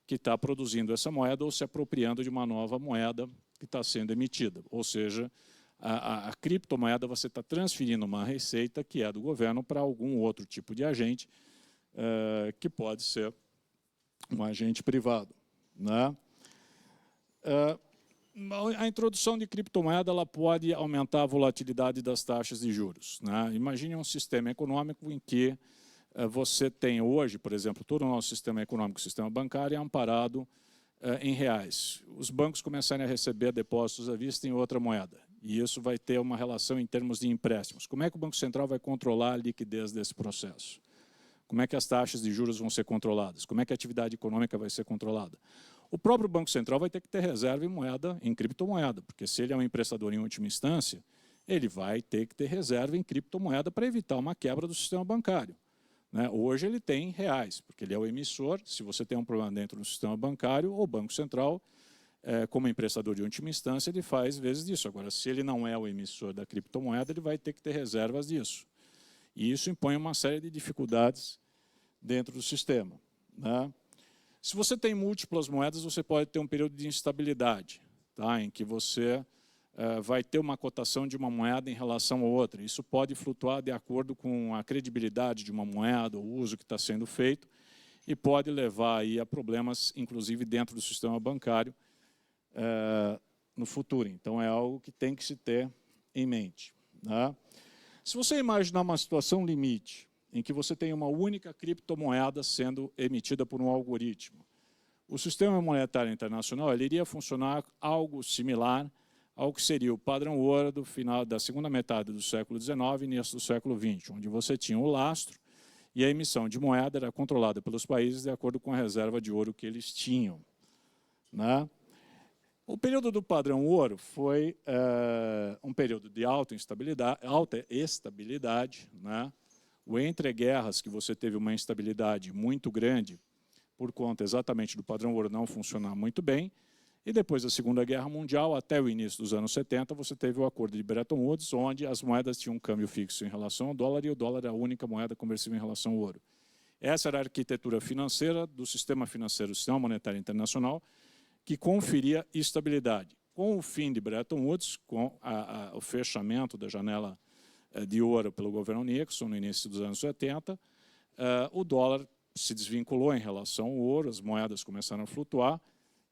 que está produzindo essa moeda ou se apropriando de uma nova moeda que está sendo emitida. Ou seja, a criptomoeda você está transferindo uma receita que é do governo para algum outro tipo de agente, que pode ser um agente privado, né? A introdução de criptomoeda ela pode aumentar a volatilidade das taxas de juros, né? Imagine um sistema econômico em que você tem hoje, por exemplo, todo o nosso sistema econômico, o sistema bancário, é amparado em reais. Os bancos começarem a receber depósitos à vista em outra moeda. E isso vai ter uma relação em termos de empréstimos. Como é que o Banco Central vai controlar a liquidez desse processo? Como é que as taxas de juros vão ser controladas? Como é que a atividade econômica vai ser controlada? O próprio Banco Central vai ter que ter reserva em moeda, em criptomoeda, porque se ele é um emprestador em última instância, ele vai ter que ter reserva em criptomoeda para evitar uma quebra do sistema bancário, né? Hoje ele tem reais, porque ele é o emissor. Se você tem um problema dentro do sistema bancário, o Banco Central, como emprestador de última instância, ele faz vezes disso. Agora, se ele não é o emissor da criptomoeda, ele vai ter que ter reservas disso. E isso impõe uma série de dificuldades dentro do sistema, né? Se você tem múltiplas moedas, você pode ter um período de instabilidade, tá? Em que você vai ter uma cotação de uma moeda em relação a outra. Isso pode flutuar de acordo com a credibilidade de uma moeda, o uso que está sendo feito, e pode levar aí a problemas, inclusive dentro do sistema bancário, no futuro. Então, é algo que tem que se ter em mente, né? Se você imaginar uma situação limite, em que você tem uma única criptomoeda sendo emitida por um algoritmo, o sistema monetário internacional ele iria funcionar algo similar ao que seria o padrão ouro do final da segunda metade do século XIX e início do século XX, onde você tinha o lastro e a emissão de moeda era controlada pelos países de acordo com a reserva de ouro que eles tinham, né? O período do padrão ouro foi um período de alta estabilidade, né? O entre-guerras, que você teve uma instabilidade muito grande por conta exatamente do padrão ouro não funcionar muito bem, e depois da Segunda Guerra Mundial, até o início dos anos 70, você teve o acordo de Bretton Woods, onde as moedas tinham um câmbio fixo em relação ao dólar, e o dólar era a única moeda conversível em relação ao ouro. Essa era a arquitetura financeira do sistema financeiro, do sistema monetário internacional, que conferia estabilidade. Com o fim de Bretton Woods, com o fechamento da janela de ouro pelo governo Nixon no início dos anos 70, o dólar se desvinculou em relação ao ouro, as moedas começaram a flutuar,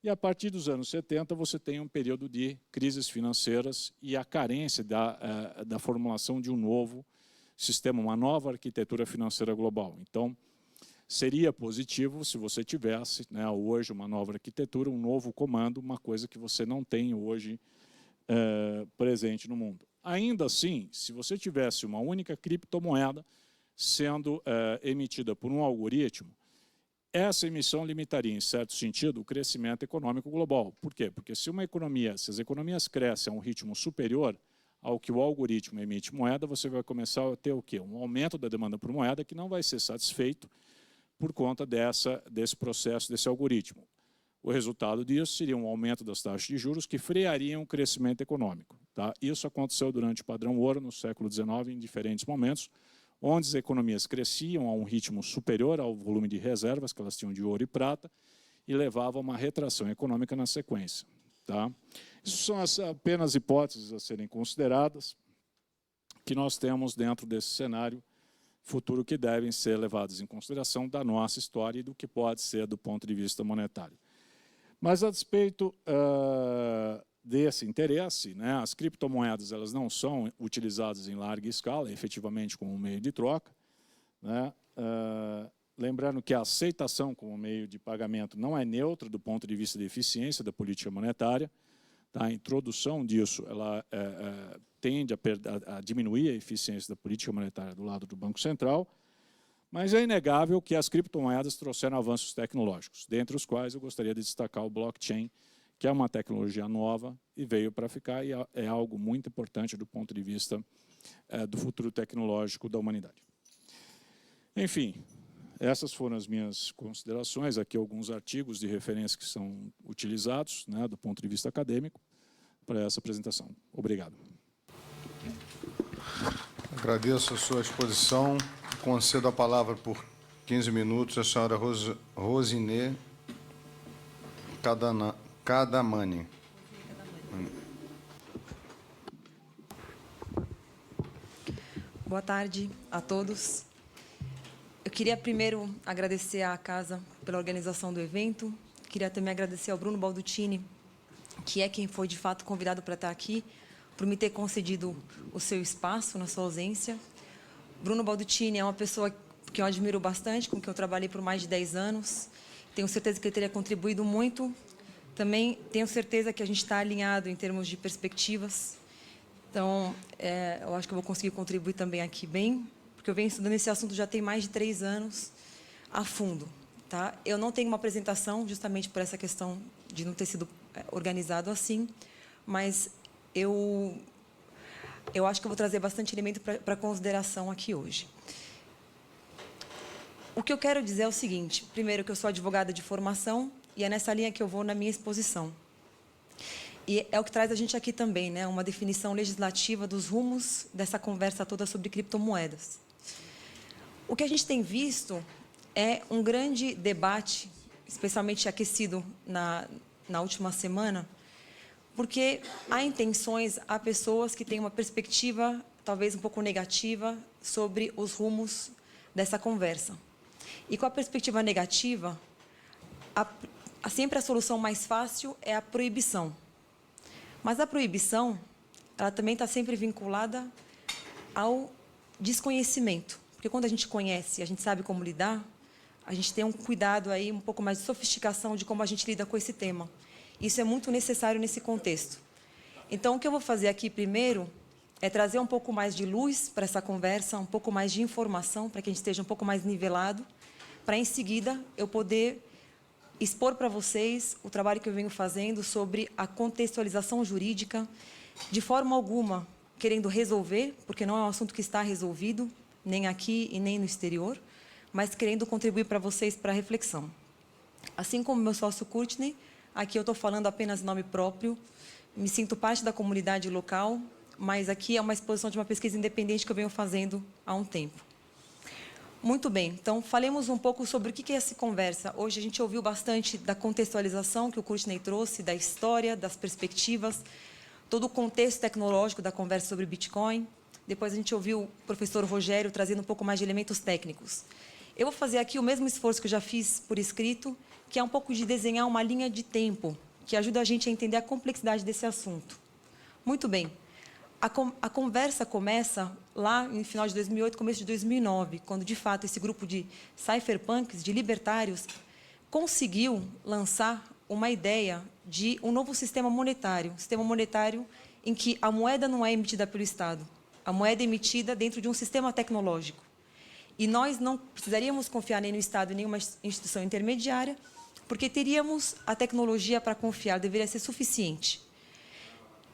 e a partir dos anos 70 você tem um período de crises financeiras e a carência da formulação de um novo sistema, uma nova arquitetura financeira global. Então, seria positivo se você tivesse, né, hoje uma nova arquitetura, um novo comando, uma coisa que você não tem hoje presente no mundo. Ainda assim, se você tivesse uma única criptomoeda sendo emitida por um algoritmo, essa emissão limitaria, em certo sentido, o crescimento econômico global. Por quê? Porque se as economias crescem a um ritmo superior ao que o algoritmo emite moeda, você vai começar a ter o quê? Um aumento da demanda por moeda que não vai ser satisfeito por conta desse processo, desse algoritmo. O resultado disso seria um aumento das taxas de juros que freariam o crescimento econômico, tá? Isso aconteceu durante o padrão ouro no século XIX em diferentes momentos, onde as economias cresciam a um ritmo superior ao volume de reservas que elas tinham de ouro e prata e levava a uma retração econômica na sequência, tá? Isso são apenas hipóteses a serem consideradas que nós temos dentro desse cenário futuro que devem ser levadas em consideração da nossa história e do que pode ser do ponto de vista monetário. Mas, a despeito desse interesse, né, as criptomoedas elas não são utilizadas em larga escala, efetivamente como meio de troca, né? Lembrando que a aceitação como meio de pagamento não é neutra do ponto de vista de eficiência da política monetária. Tá? A introdução disso ela, tende a diminuir a eficiência da política monetária do lado do Banco Central, mas é inegável que as criptomoedas trouxeram avanços tecnológicos, dentre os quais eu gostaria de destacar o blockchain, que é uma tecnologia nova e veio para ficar e é algo muito importante do ponto de vista do futuro tecnológico da humanidade. Enfim, essas foram as minhas considerações, aqui alguns artigos de referência que são utilizados, né, do ponto de vista acadêmico, para essa apresentação. Obrigado. Agradeço a sua exposição. Concedo a palavra por 15 minutos à senhora Rosinê Cadamani. Boa tarde a todos. Eu queria primeiro agradecer à Casa pela organização do evento. Queria também agradecer ao Bruno Baldutini, que é quem foi de fato convidado para estar aqui, por me ter concedido o seu espaço na sua ausência. Bruno Baldutini é uma pessoa que eu admiro bastante, com quem eu trabalhei por mais de 10 anos. Tenho certeza que ele teria contribuído muito. Também tenho certeza que a gente está alinhado em termos de perspectivas. Então, eu acho que eu vou conseguir contribuir também aqui bem, porque eu venho estudando esse assunto já tem mais de 3 anos a fundo. Tá? Eu não tenho uma apresentação, justamente por essa questão de não ter sido organizado assim, mas eu acho que eu vou trazer bastante elemento para consideração aqui hoje. O que eu quero dizer é o seguinte: primeiro, que eu sou advogada de formação, e é nessa linha que eu vou na minha exposição. E é o que traz a gente aqui também, né? Uma definição legislativa dos rumos dessa conversa toda sobre criptomoedas. O que a gente tem visto é um grande debate, especialmente aquecido na última semana, porque há intenções, há pessoas que têm uma perspectiva talvez um pouco negativa sobre os rumos dessa conversa. E com a perspectiva negativa, sempre a solução mais fácil é a proibição. Mas a proibição, ela também está sempre vinculada ao desconhecimento. Porque quando a gente conhece, a gente sabe como lidar, a gente tem um cuidado aí, um pouco mais de sofisticação de como a gente lida com esse tema. Isso é muito necessário nesse contexto. Então, o que eu vou fazer aqui primeiro é trazer um pouco mais de luz para essa conversa, um pouco mais de informação, para que a gente esteja um pouco mais nivelado, para, em seguida, eu poder expor para vocês o trabalho que eu venho fazendo sobre a contextualização jurídica, de forma alguma querendo resolver, porque não é um assunto que está resolvido, nem aqui e nem no exterior, mas querendo contribuir para vocês para a reflexão. Assim como meu sócio Courtney, aqui eu estou falando apenas em nome próprio, me sinto parte da comunidade local, mas aqui é uma exposição de uma pesquisa independente que eu venho fazendo há um tempo. Muito bem, então falemos um pouco sobre o que é essa conversa. Hoje a gente ouviu bastante da contextualização que o Courtney trouxe, da história, das perspectivas, todo o contexto tecnológico da conversa sobre Bitcoin. Depois a gente ouviu o professor Rogério trazendo um pouco mais de elementos técnicos. Eu vou fazer aqui o mesmo esforço que eu já fiz por escrito, que é um pouco de desenhar uma linha de tempo, que ajuda a gente a entender a complexidade desse assunto. Muito bem. A conversa começa lá no final de 2008, começo de 2009, quando, de fato, esse grupo de cypherpunks, de libertários, conseguiu lançar uma ideia de um novo sistema monetário em que a moeda não é emitida pelo Estado, a moeda é emitida dentro de um sistema tecnológico. E nós não precisaríamos confiar nem no Estado, nem em nenhuma instituição intermediária, porque teríamos a tecnologia para confiar, deveria ser suficiente.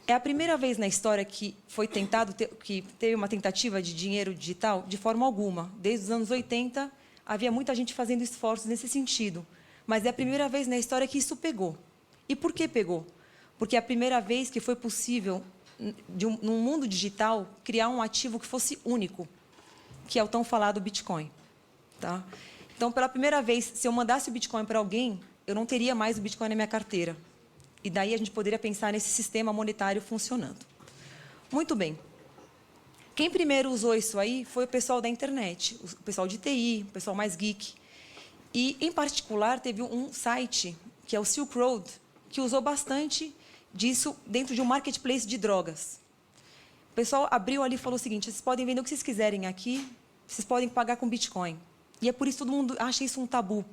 É a primeira vez na história que foi tentado, que teve uma tentativa de dinheiro digital? De forma alguma. Desde os anos 80, havia muita gente fazendo esforços nesse sentido. Mas é a primeira vez na história que isso pegou. E por que pegou? Porque é a primeira vez que foi possível, num mundo digital, criar um ativo que fosse único, que é o tão falado Bitcoin. Tá? Então, pela primeira vez, se eu mandasse o Bitcoin para alguém, eu não teria mais o Bitcoin na minha carteira. E daí a gente poderia pensar nesse sistema monetário funcionando. Muito bem. Quem primeiro usou isso aí foi o pessoal da internet, o pessoal de TI, o pessoal mais geek. E, em particular, teve um site, que é o Silk Road, que usou bastante disso dentro de um marketplace de drogas. O pessoal abriu ali e falou o seguinte: vocês podem vender o que vocês quiserem aqui, vocês podem pagar com Bitcoin. E é por isso que todo mundo acha isso um tabu.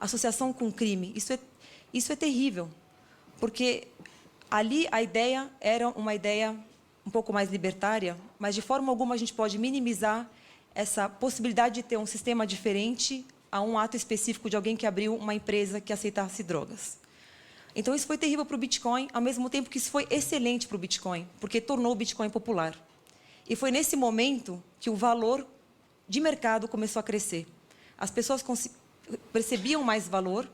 Associação com crime. Isso é terrível, porque ali a ideia era uma ideia um pouco mais libertária, mas de forma alguma a gente pode minimizar essa possibilidade de ter um sistema diferente a um ato específico de alguém que abriu uma empresa que aceitasse drogas. Então, isso foi terrível para o Bitcoin, ao mesmo tempo que isso foi excelente para o Bitcoin, porque tornou o Bitcoin popular. E foi nesse momento que o valor de mercado começou a crescer. As pessoas percebiam mais valor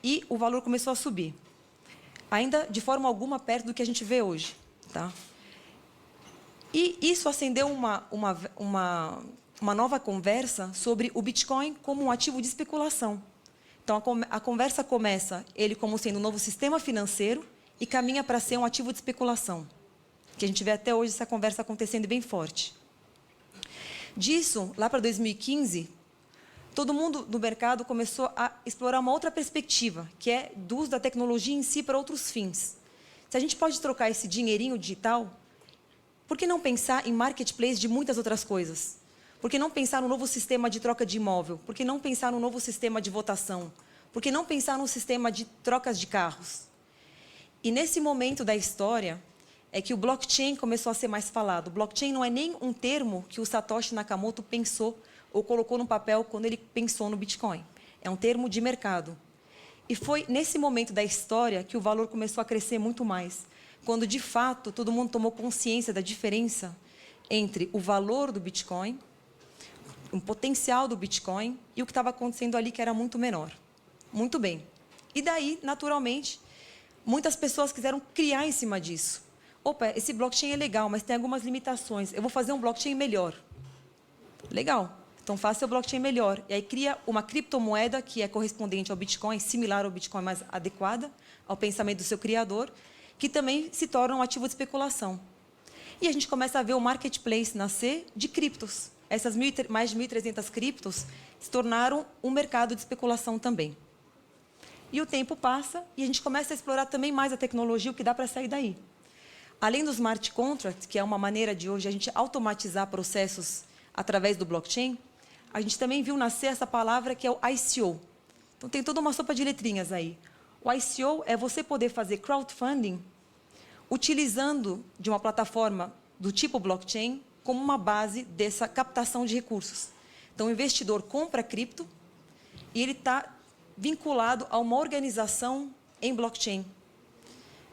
e o valor começou a subir. Ainda de forma alguma perto do que a gente vê hoje. Tá? E isso acendeu uma nova conversa sobre o Bitcoin como um ativo de especulação. Então, a conversa começa ele como sendo um novo sistema financeiro e caminha para ser um ativo de especulação. Que a gente vê até hoje essa conversa acontecendo bem forte. Disso, lá para 2015, todo mundo do mercado começou a explorar uma outra perspectiva, que é do uso da tecnologia em si para outros fins. Se a gente pode trocar esse dinheirinho digital, por que não pensar em marketplace de muitas outras coisas? Por que não pensar no novo sistema de troca de imóvel? Por que não pensar no novo sistema de votação? Por que não pensar no sistema de trocas de carros? E nesse momento da história é que o blockchain começou a ser mais falado. O blockchain não é nem um termo que o Satoshi Nakamoto pensou ou colocou no papel quando ele pensou no Bitcoin. É um termo de mercado. E foi nesse momento da história que o valor começou a crescer muito mais, quando, de fato, todo mundo tomou consciência da diferença entre o valor do Bitcoin, o potencial do Bitcoin e o que estava acontecendo ali, que era muito menor. Muito bem. E daí, naturalmente, muitas pessoas quiseram criar em cima disso. Opa, esse blockchain é legal, mas tem algumas limitações. Eu vou fazer um blockchain melhor. Legal. Então, faça o blockchain melhor. E aí, cria uma criptomoeda que é correspondente ao Bitcoin, similar ao Bitcoin, mas adequada ao pensamento do seu criador, que também se torna um ativo de especulação. E a gente começa a ver o marketplace nascer de criptos. Essas mais de 1.300 criptos se tornaram um mercado de especulação também. E o tempo passa e a gente começa a explorar também mais a tecnologia, o que dá para sair daí. Além dos smart contracts, que é uma maneira de hoje a gente automatizar processos através do blockchain, a gente também viu nascer essa palavra que é o ICO. Então, tem toda uma sopa de letrinhas aí. O ICO é você poder fazer crowdfunding utilizando de uma plataforma do tipo blockchain como uma base dessa captação de recursos. Então, o investidor compra cripto e ele está vinculado a uma organização em blockchain.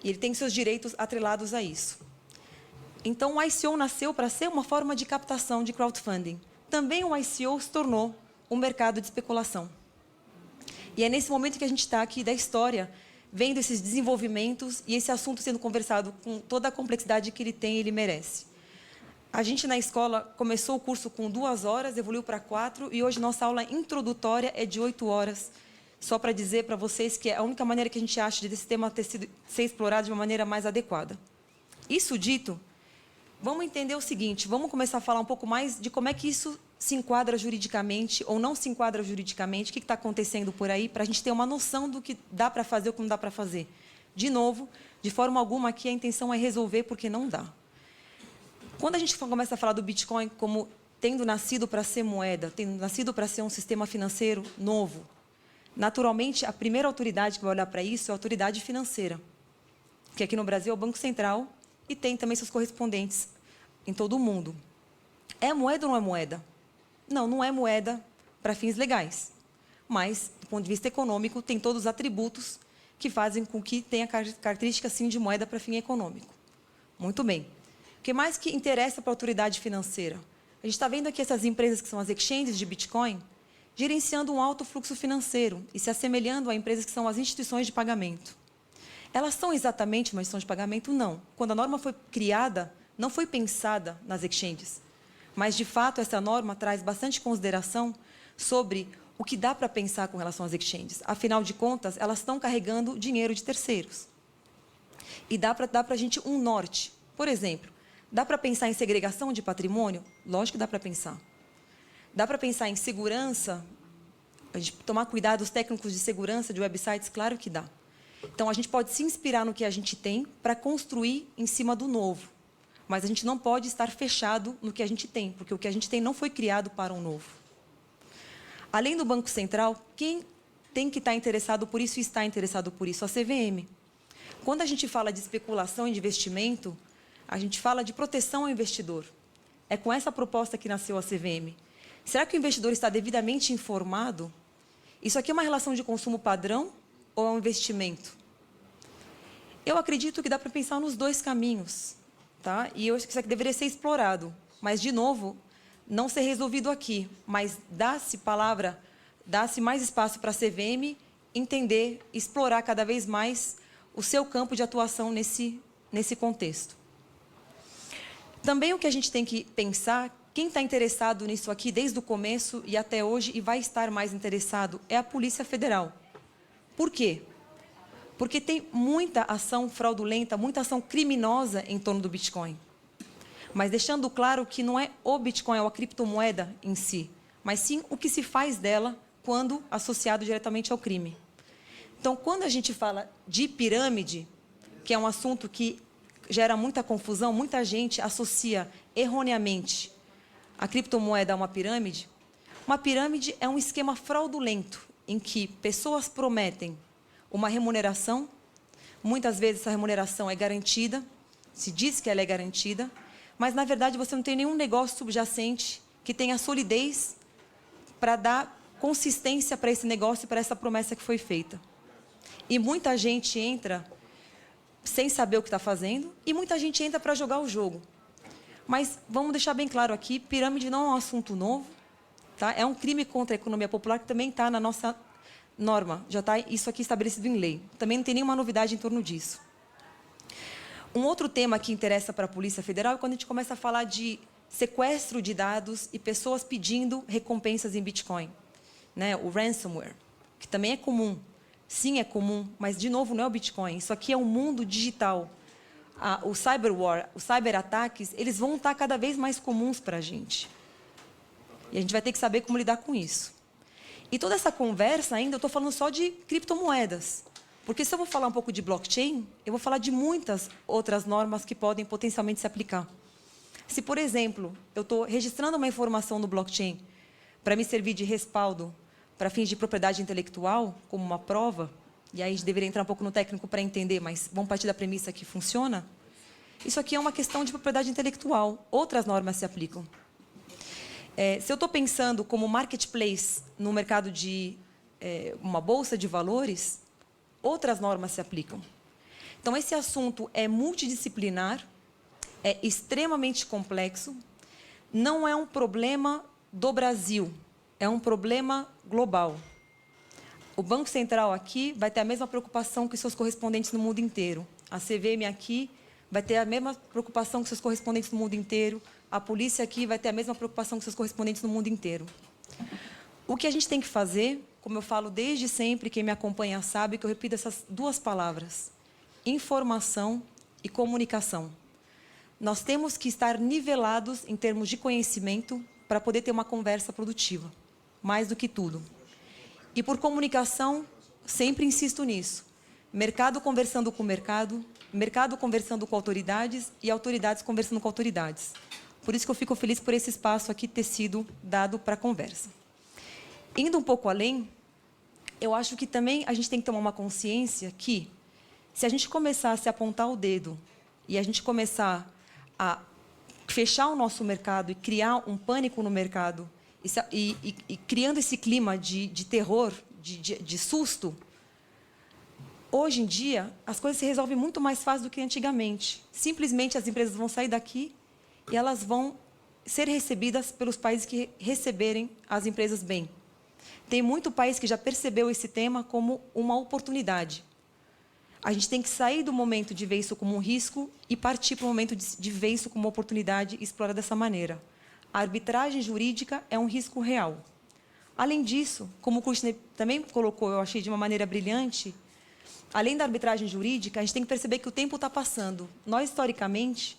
E ele tem seus direitos atrelados a isso. Então, o ICO nasceu para ser uma forma de captação de crowdfunding. Também o ICO se tornou um mercado de especulação. E é nesse momento que a gente está aqui da história, vendo esses desenvolvimentos e esse assunto sendo conversado com toda a complexidade que ele tem e ele merece. A gente, na escola, começou o curso com 2 horas, evoluiu para 4, e hoje nossa aula introdutória é de 8 horas. Só para dizer para vocês que é a única maneira que a gente acha desse tema ser explorado de uma maneira mais adequada. Isso dito, vamos entender o seguinte, vamos começar a falar um pouco mais de como é que isso se enquadra juridicamente ou não se enquadra juridicamente, o que está acontecendo por aí, para a gente ter uma noção do que dá para fazer ou o que não dá para fazer. De novo, de forma alguma aqui a intenção é resolver porque não dá. Quando a gente começa a falar do Bitcoin como tendo nascido para ser moeda, tendo nascido para ser um sistema financeiro novo, naturalmente, a primeira autoridade que vai olhar para isso é a autoridade financeira, que aqui no Brasil é o Banco Central e tem também seus correspondentes em todo o mundo. É moeda ou não é moeda? Não, não é moeda para fins legais, mas, do ponto de vista econômico, tem todos os atributos que fazem com que tenha característica, sim, de moeda para fim econômico. Muito bem. O que mais que interessa para a autoridade financeira? A gente está vendo aqui essas empresas que são as exchanges de Bitcoin, gerenciando um alto fluxo financeiro e se assemelhando a empresas que são as instituições de pagamento. Elas são exatamente uma instituição de pagamento? Não. Quando a norma foi criada, não foi pensada nas exchanges. Mas, de fato, essa norma traz bastante consideração sobre o que dá para pensar com relação às exchanges. Afinal de contas, elas estão carregando dinheiro de terceiros. E dá para a gente um norte. Por exemplo, dá para pensar em segregação de patrimônio? Lógico que dá para pensar. Dá para pensar em segurança, a gente tomar cuidado, os técnicos de segurança de websites? Claro que dá. Então, a gente pode se inspirar no que a gente tem para construir em cima do novo. Mas a gente não pode estar fechado no que a gente tem, porque o que a gente tem não foi criado para um novo. Além do Banco Central, quem tem que estar interessado por isso e está interessado por isso? A CVM. Quando a gente fala de especulação e de investimento, a gente fala de proteção ao investidor. É com essa proposta que nasceu a CVM. Será que o investidor está devidamente informado? Isso aqui é uma relação de consumo padrão ou é um investimento? Eu acredito que dá para pensar nos dois caminhos, tá? E eu acho que isso aqui deveria ser explorado. Mas, de novo, não ser resolvido aqui, mas dá-se mais espaço para a CVM entender, explorar cada vez mais o seu campo de atuação nesse contexto. Também o que a gente tem que pensar, quem está interessado nisso aqui desde o começo e até hoje e vai estar mais interessado é a Polícia Federal. Por quê? Porque tem muita ação fraudulenta, muita ação criminosa em torno do Bitcoin. Mas deixando claro que não é o Bitcoin ou a criptomoeda em si, mas sim o que se faz dela quando associado diretamente ao crime. Então, quando a gente fala de pirâmide, que é um assunto que gera muita confusão, muita gente associa erroneamente a criptomoeda a uma pirâmide é um esquema fraudulento em que pessoas prometem uma remuneração, muitas vezes essa remuneração é garantida, se diz que ela é garantida, mas, na verdade, você não tem nenhum negócio subjacente que tenha solidez para dar consistência para esse negócio e para essa promessa que foi feita. E muita gente entra sem saber o que está fazendo e muita gente entra para jogar o jogo. Mas vamos deixar bem claro aqui, pirâmide não é um assunto novo, tá? É um crime contra a economia popular que também está na nossa norma, já está isso aqui estabelecido em lei. Também não tem nenhuma novidade em torno disso. Um outro tema que interessa para a Polícia Federal é quando a gente começa a falar de sequestro de dados e pessoas pedindo recompensas em Bitcoin, né? O ransomware, que também é comum. Sim, é comum, mas, de novo, não é o Bitcoin. Isso aqui é um mundo digital. O cyberwar, os cyberataques, eles vão estar cada vez mais comuns para a gente. E a gente vai ter que saber como lidar com isso. E toda essa conversa ainda, eu estou falando só de criptomoedas. Porque se eu vou falar um pouco de blockchain, eu vou falar de muitas outras normas que podem potencialmente se aplicar. Se, por exemplo, eu estou registrando uma informação no blockchain para me servir de respaldo para fins de propriedade intelectual, como uma prova, e aí a gente deveria entrar um pouco no técnico para entender, mas vamos partir da premissa que funciona, isso aqui é uma questão de propriedade intelectual. Outras normas se aplicam. Se eu estou pensando como marketplace no mercado de uma bolsa de valores, outras normas se aplicam. Então, esse assunto é multidisciplinar, é extremamente complexo, não é um problema do Brasil, é um problema global. O Banco Central aqui vai ter a mesma preocupação que seus correspondentes no mundo inteiro. A CVM aqui vai ter a mesma preocupação que seus correspondentes no mundo inteiro. A polícia aqui vai ter a mesma preocupação que seus correspondentes no mundo inteiro. O que a gente tem que fazer, como eu falo desde sempre, quem me acompanha sabe que eu repito essas duas palavras: informação e comunicação. Nós temos que estar nivelados em termos de conhecimento para poder ter uma conversa produtiva, mais do que tudo. E por comunicação, sempre insisto nisso. Mercado conversando com o mercado conversando com autoridades e autoridades conversando com autoridades. Por isso que eu fico feliz por esse espaço aqui ter sido dado para a conversa. Indo um pouco além, eu acho que também a gente tem que tomar uma consciência que, se a gente começar a se apontar o dedo e a gente começar a fechar o nosso mercado e criar um pânico no mercado, e criando esse clima de terror, de susto, hoje em dia, as coisas se resolvem muito mais fácil do que antigamente. Simplesmente as empresas vão sair daqui e elas vão ser recebidas pelos países que receberem as empresas bem. Tem muito país que já percebeu esse tema como uma oportunidade. A gente tem que sair do momento de ver isso como um risco e partir para o momento de ver isso como uma oportunidade e explorar dessa maneira. A arbitragem jurídica é um risco real. Além disso, como o Kouchner também colocou, eu achei de uma maneira brilhante, além da arbitragem jurídica, a gente tem que perceber que o tempo está passando. Nós, historicamente,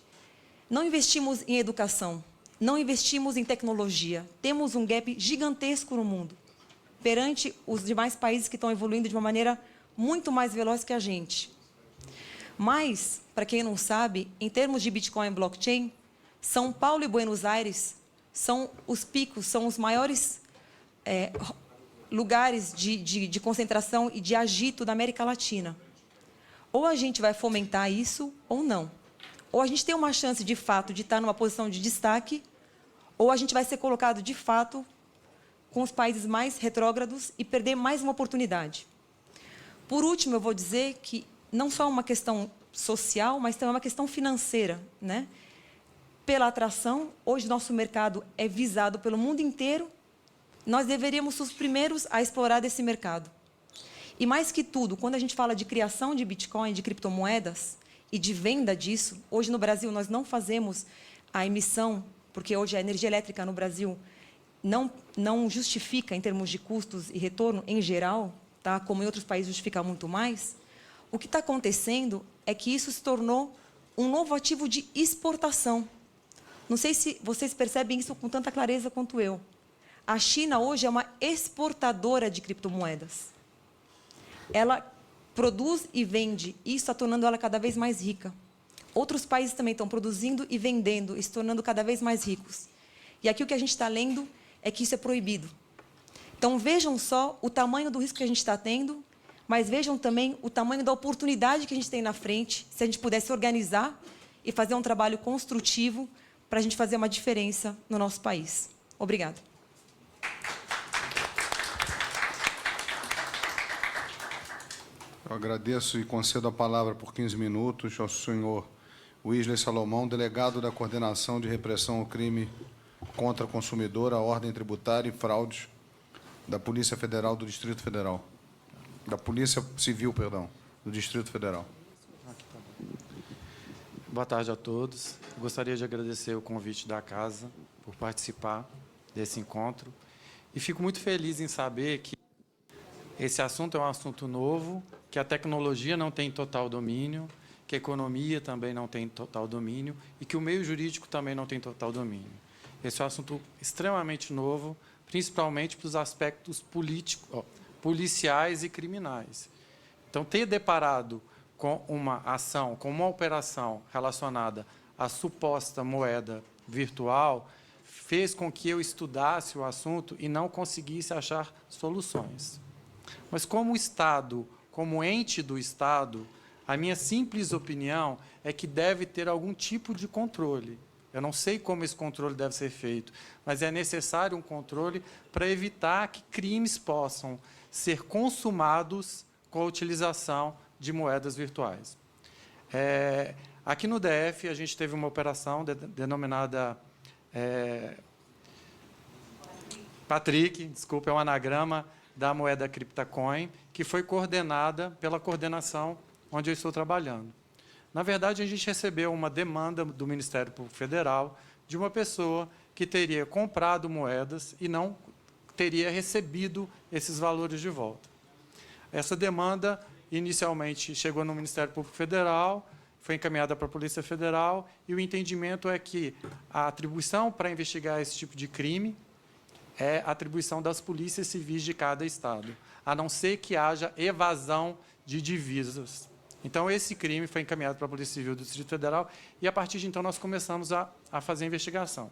não investimos em educação, não investimos em tecnologia. Temos um gap gigantesco no mundo, perante os demais países que estão evoluindo de uma maneira muito mais veloz que a gente. Mas, para quem não sabe, em termos de Bitcoin e blockchain, São Paulo e Buenos Aires são os picos, são os maiores lugares de concentração e de agito da América Latina. Ou a gente vai fomentar isso, ou não. Ou a gente tem uma chance, de fato, de estar numa posição de destaque, ou a gente vai ser colocado, de fato, com os países mais retrógrados e perder mais uma oportunidade. Por último, eu vou dizer que não só uma questão social, mas também uma questão financeira, né? Pela atração, hoje nosso mercado é visado pelo mundo inteiro, nós deveríamos ser os primeiros a explorar desse mercado. E mais que tudo, quando a gente fala de criação de Bitcoin, de criptomoedas e de venda disso, hoje no Brasil nós não fazemos a emissão, porque hoje a energia elétrica no Brasil não justifica em termos de custos e retorno em geral, tá? Como em outros países justifica muito mais. O que está acontecendo é que isso se tornou um novo ativo de exportação. Não sei se vocês percebem isso com tanta clareza quanto eu. A China hoje é uma exportadora de criptomoedas. Ela produz e vende, e isso está tornando ela cada vez mais rica. Outros países também estão produzindo e vendendo, e se tornando cada vez mais ricos. E aqui o que a gente está lendo é que isso é proibido. Então, vejam só o tamanho do risco que a gente está tendo, mas vejam também o tamanho da oportunidade que a gente tem na frente, se a gente pudesse organizar e fazer um trabalho construtivo para a gente fazer uma diferença no nosso país. Obrigada. Eu agradeço e concedo a palavra por 15 minutos ao senhor Wisley Salomão, delegado da Coordenação de Repressão ao Crime contra o Consumidor, a Ordem Tributária e Fraudes da Polícia Federal do Distrito Federal. Da Polícia Civil, perdão, do Distrito Federal. Boa tarde a todos. Gostaria de agradecer o convite da casa por participar desse encontro. E fico muito feliz em saber que esse assunto é um assunto novo, que a tecnologia não tem total domínio, que a economia também não tem total domínio e que o meio jurídico também não tem total domínio. Esse é um assunto extremamente novo, principalmente para os aspectos policiais e criminais. Então, ter deparado com uma ação, com uma operação relacionada à suposta moeda virtual, fez com que eu estudasse o assunto e não conseguisse achar soluções. Mas, como Estado, como ente do Estado, a minha simples opinião é que deve ter algum tipo de controle. Eu não sei como esse controle deve ser feito, mas é necessário um controle para evitar que crimes possam ser consumados com a utilização de moedas virtuais. Aqui no DF, a gente teve uma operação denominada Patrick, desculpa, é um anagrama da moeda CryptoCoin, que foi coordenada pela coordenação onde eu estou trabalhando. Na verdade, a gente recebeu uma demanda do Ministério Público Federal de uma pessoa que teria comprado moedas e não teria recebido esses valores de volta. Essa demanda, inicialmente, chegou no Ministério Público Federal, foi encaminhada para a Polícia Federal, e o entendimento é que a atribuição para investigar esse tipo de crime é a atribuição das polícias civis de cada estado, a não ser que haja evasão de divisas. Então, esse crime foi encaminhado para a Polícia Civil do Distrito Federal e, a partir de então, nós começamos a fazer a investigação.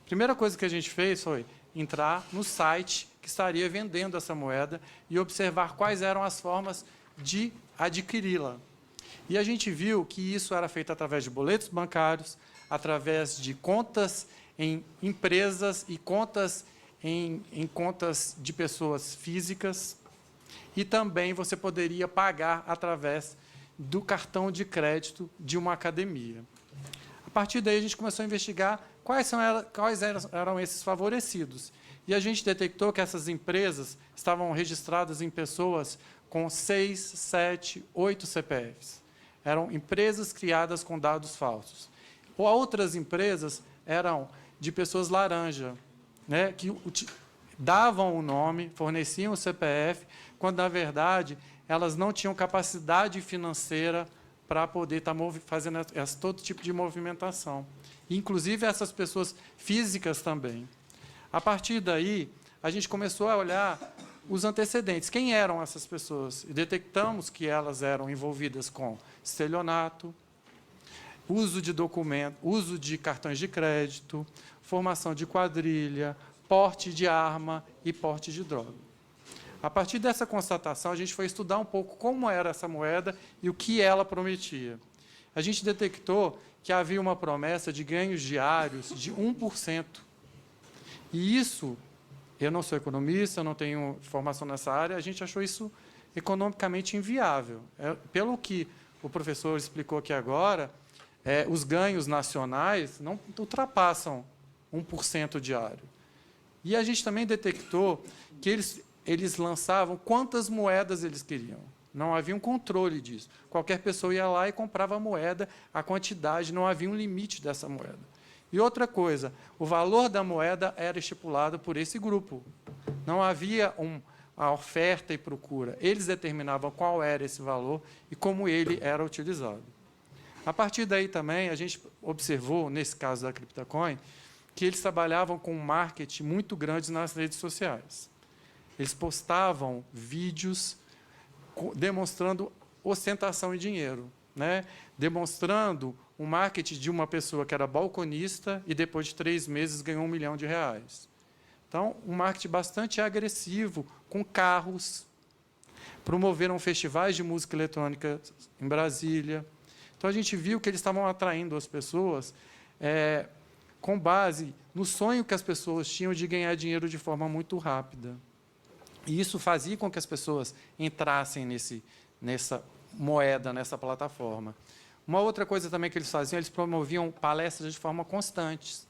A primeira coisa que a gente fez foi entrar no site que estaria vendendo essa moeda e observar quais eram as formas de adquiri-la. E a gente viu que isso era feito através de boletos bancários, através de contas em empresas e contas em contas de pessoas físicas, e também você poderia pagar através do cartão de crédito de uma academia. A partir daí, a gente começou a investigar quais eram esses favorecidos. E a gente detectou que essas empresas estavam registradas em pessoas com 6, 7, 8 CPFs. Eram empresas criadas com dados falsos. Ou outras empresas eram de pessoas laranja, né, que davam o nome, forneciam o CPF, quando, na verdade, elas não tinham capacidade financeira para poder estar fazendo todo tipo de movimentação. Inclusive, essas pessoas físicas também. A partir daí, a gente começou a olhar os antecedentes. Quem eram essas pessoas? E detectamos que elas eram envolvidas com estelionato, uso de documento, uso de cartões de crédito, formação de quadrilha, porte de arma e porte de droga. A partir dessa constatação, a gente foi estudar um pouco como era essa moeda e o que ela prometia. A gente detectou que havia uma promessa de ganhos diários de 1%. E isso, eu não sou economista, eu não tenho formação nessa área, a gente achou isso economicamente inviável. Pelo que o professor explicou aqui agora, os ganhos nacionais não ultrapassam 1% diário. E a gente também detectou que eles lançavam quantas moedas eles queriam. Não havia um controle disso. Qualquer pessoa ia lá e comprava a moeda, a quantidade, não havia um limite dessa moeda. E outra coisa, o valor da moeda era estipulado por esse grupo. Não havia a oferta e procura. Eles determinavam qual era esse valor e como ele era utilizado. A partir daí também, a gente observou, nesse caso da CryptoCoin, que eles trabalhavam com um marketing muito grande nas redes sociais. Eles postavam vídeos demonstrando ostentação e dinheiro, né? Demonstrando um marketing de uma pessoa que era balconista e depois de 3 meses ganhou R$1 milhão. Então, um marketing bastante agressivo, com carros, promoveram festivais de música eletrônica em Brasília. Então, a gente viu que eles estavam atraindo as pessoas com base no sonho que as pessoas tinham de ganhar dinheiro de forma muito rápida. E isso fazia com que as pessoas entrassem nessa moeda, nessa plataforma. Uma outra coisa também que eles faziam, eles promoviam palestras de forma constante.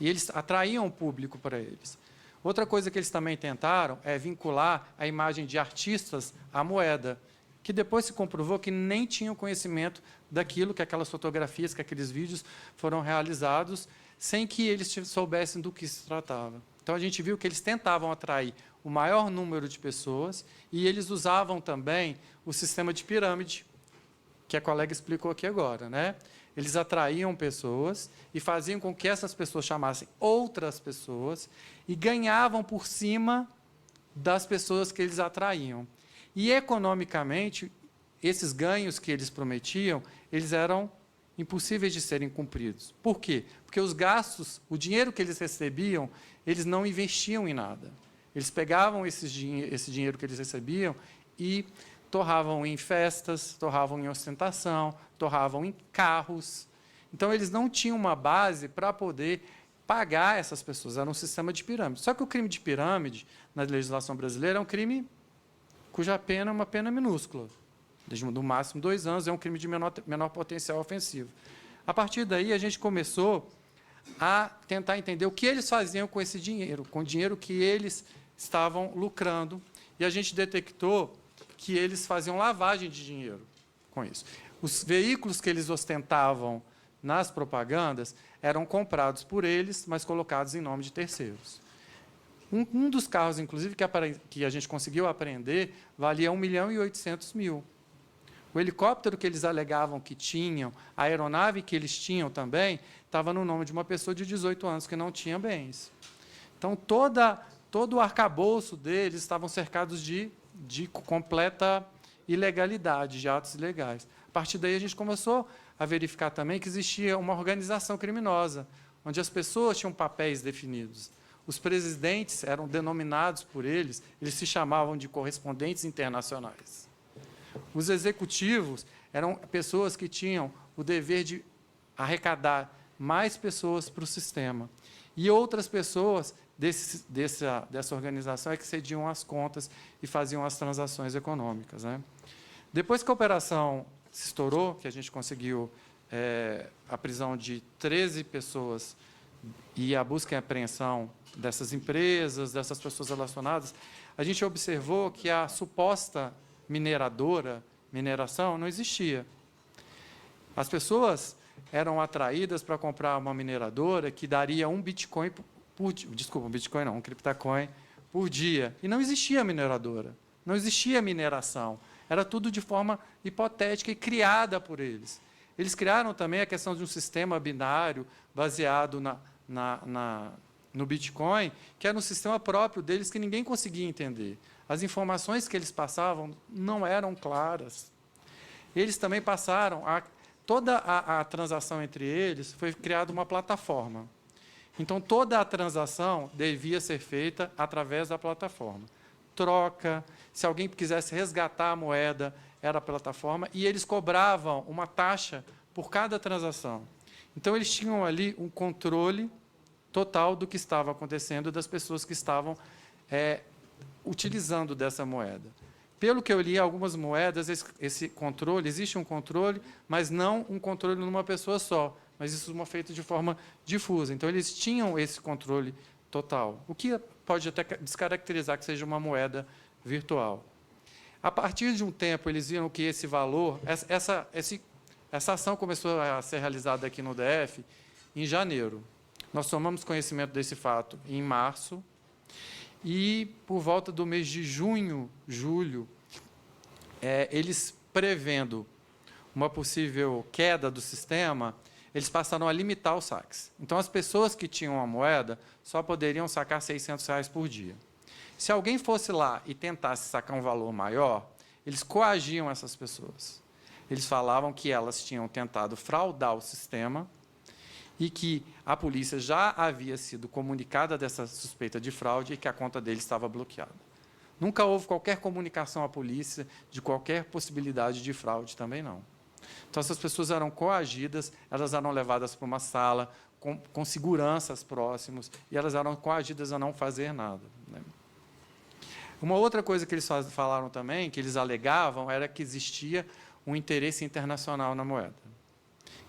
E eles atraíam o público para eles. Outra coisa que eles também tentaram é vincular a imagem de artistas à moeda, que depois se comprovou que nem tinham conhecimento daquilo, que aquelas fotografias, que aqueles vídeos foram realizados, sem que eles soubessem do que se tratava. Então, a gente viu que eles tentavam atrair o maior número de pessoas e eles usavam também o sistema de pirâmide, que a colega explicou aqui agora, né? Eles atraíam pessoas e faziam com que essas pessoas chamassem outras pessoas e ganhavam por cima das pessoas que eles atraíam. E, economicamente, esses ganhos que eles prometiam, eles eram impossíveis de serem cumpridos. Por quê? Porque os gastos, o dinheiro que eles recebiam, eles não investiam em nada. Eles pegavam esse dinheiro que eles recebiam e torravam em festas, torravam em ostentação, torravam em carros. Então, eles não tinham uma base para poder pagar essas pessoas. Era um sistema de pirâmide. Só que o crime de pirâmide, na legislação brasileira, é um crime cuja pena é uma pena minúscula. No máximo 2 anos, é um crime de menor potencial ofensivo. A partir daí, a gente começou a tentar entender o que eles faziam com esse dinheiro, com o dinheiro que eles estavam lucrando, e a gente detectou que eles faziam lavagem de dinheiro com isso. Os veículos que eles ostentavam nas propagandas eram comprados por eles, mas colocados em nome de terceiros. Um dos carros, inclusive, que a gente conseguiu apreender, valia R$1.800.000. O helicóptero que eles alegavam que tinham, a aeronave que eles tinham também, estava no nome de uma pessoa de 18 anos que não tinha bens. Então, todo o arcabouço deles estavam cercados de completa ilegalidade, de atos ilegais. A partir daí, a gente começou a verificar também que existia uma organização criminosa, onde as pessoas tinham papéis definidos. Os presidentes eram denominados por eles se chamavam de correspondentes internacionais. Os executivos eram pessoas que tinham o dever de arrecadar mais pessoas para o sistema. E outras pessoas dessa organização é que cediam as contas e faziam as transações econômicas, né? Depois que a operação se estourou, que a gente conseguiu a prisão de 13 pessoas e a busca e apreensão dessas empresas, dessas pessoas relacionadas, a gente observou que a suposta mineração, não existia. As pessoas eram atraídas para comprar uma mineradora que daria um Bitcoin um CryptoCoin por dia. E não existia mineradora, não existia mineração. Era tudo de forma hipotética e criada por eles. Eles criaram também a questão de um sistema binário baseado no Bitcoin, que era um sistema próprio deles que ninguém conseguia entender. As informações que eles passavam não eram claras. Eles também passaram, toda a transação entre eles foi criada uma plataforma. Então, toda a transação devia ser feita através da plataforma. Troca, se alguém quisesse resgatar a moeda, era a plataforma, e eles cobravam uma taxa por cada transação. Então, eles tinham ali um controle total do que estava acontecendo, das pessoas que estavam utilizando dessa moeda. Pelo que eu li, algumas moedas, esse controle, existe um controle, mas não um controle numa pessoa só, mas isso é feito de forma difusa. Então, eles tinham esse controle total, o que pode até descaracterizar que seja uma moeda virtual. A partir de um tempo, eles viram que esse valor, essa ação começou a ser realizada aqui no DF em janeiro. Nós tomamos conhecimento desse fato em março, e, por volta do mês de junho, julho, eles prevendo uma possível queda do sistema, eles passaram a limitar os saques. Então, as pessoas que tinham a moeda só poderiam sacar R$600 por dia. Se alguém fosse lá e tentasse sacar um valor maior, eles coagiam essas pessoas. Eles falavam que elas tinham tentado fraudar o sistema e que a polícia já havia sido comunicada dessa suspeita de fraude e que a conta dele estava bloqueada. Nunca houve qualquer comunicação à polícia de qualquer possibilidade de fraude, também não. Então, essas pessoas eram coagidas, elas eram levadas para uma sala com seguranças próximos e elas eram coagidas a não fazer nada, né? Uma outra coisa que eles falaram também, que eles alegavam, era que existia um interesse internacional na moeda,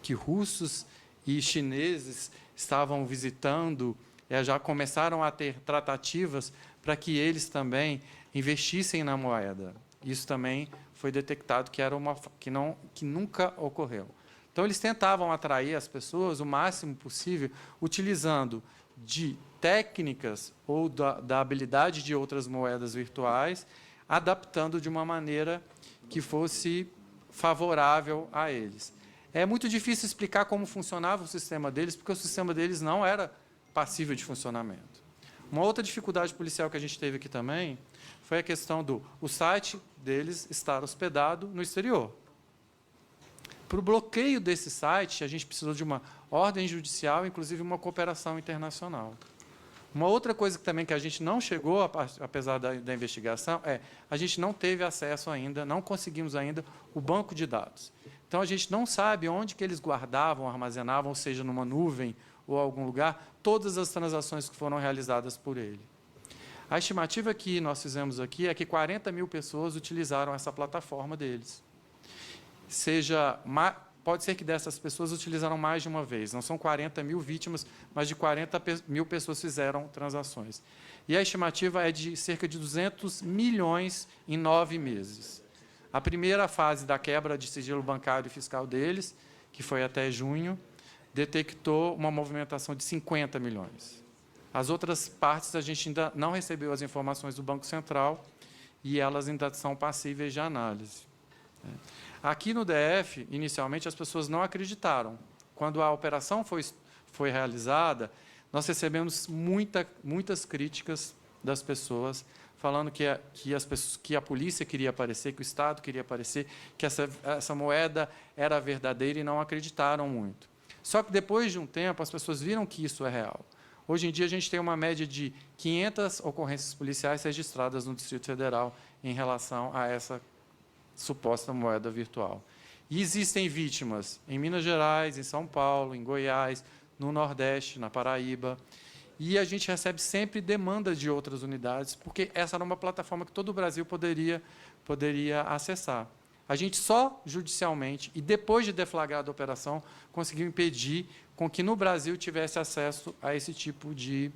que russos e chineses estavam visitando, já começaram a ter tratativas para que eles também investissem na moeda. Isso também foi detectado que nunca ocorreu. Então, eles tentavam atrair as pessoas o máximo possível, utilizando de técnicas ou da habilidade de outras moedas virtuais, adaptando de uma maneira que fosse favorável a eles. É muito difícil explicar como funcionava o sistema deles, porque o sistema deles não era passível de funcionamento. Uma outra dificuldade policial que a gente teve aqui também foi a questão o site deles estar hospedado no exterior. Para o bloqueio desse site, a gente precisou de uma ordem judicial, inclusive uma cooperação internacional. Uma outra coisa também que a gente não chegou, apesar da investigação, a gente não teve acesso ainda, não conseguimos ainda o banco de dados. Então, a gente não sabe onde que eles guardavam, armazenavam, ou seja, numa nuvem ou algum lugar, todas as transações que foram realizadas por ele. A estimativa que nós fizemos aqui é que 40 mil pessoas utilizaram essa plataforma deles. Pode ser que dessas pessoas utilizaram mais de uma vez. Não são 40 mil vítimas, mas de 40 mil pessoas fizeram transações. E a estimativa é de cerca de 200 milhões em 9 meses. A primeira fase da quebra de sigilo bancário e fiscal deles, que foi até junho, detectou uma movimentação de 50 milhões. As outras partes, a gente ainda não recebeu as informações do Banco Central e elas ainda são passíveis de análise. Aqui no DF, inicialmente, as pessoas não acreditaram. Quando a operação foi realizada, nós recebemos muitas críticas das pessoas, falando que a polícia queria aparecer, que o Estado queria aparecer, que essa moeda era verdadeira e não acreditaram muito. Só que, depois de um tempo, as pessoas viram que isso é real. Hoje em dia, a gente tem uma média de 500 ocorrências policiais registradas no Distrito Federal em relação a essa suposta moeda virtual. E existem vítimas em Minas Gerais, em São Paulo, em Goiás, no Nordeste, na Paraíba. E a gente recebe sempre demanda de outras unidades, porque essa era uma plataforma que todo o Brasil poderia acessar. A gente só judicialmente, e depois de deflagrada a operação, conseguiu impedir com que no Brasil tivesse acesso a esse tipo de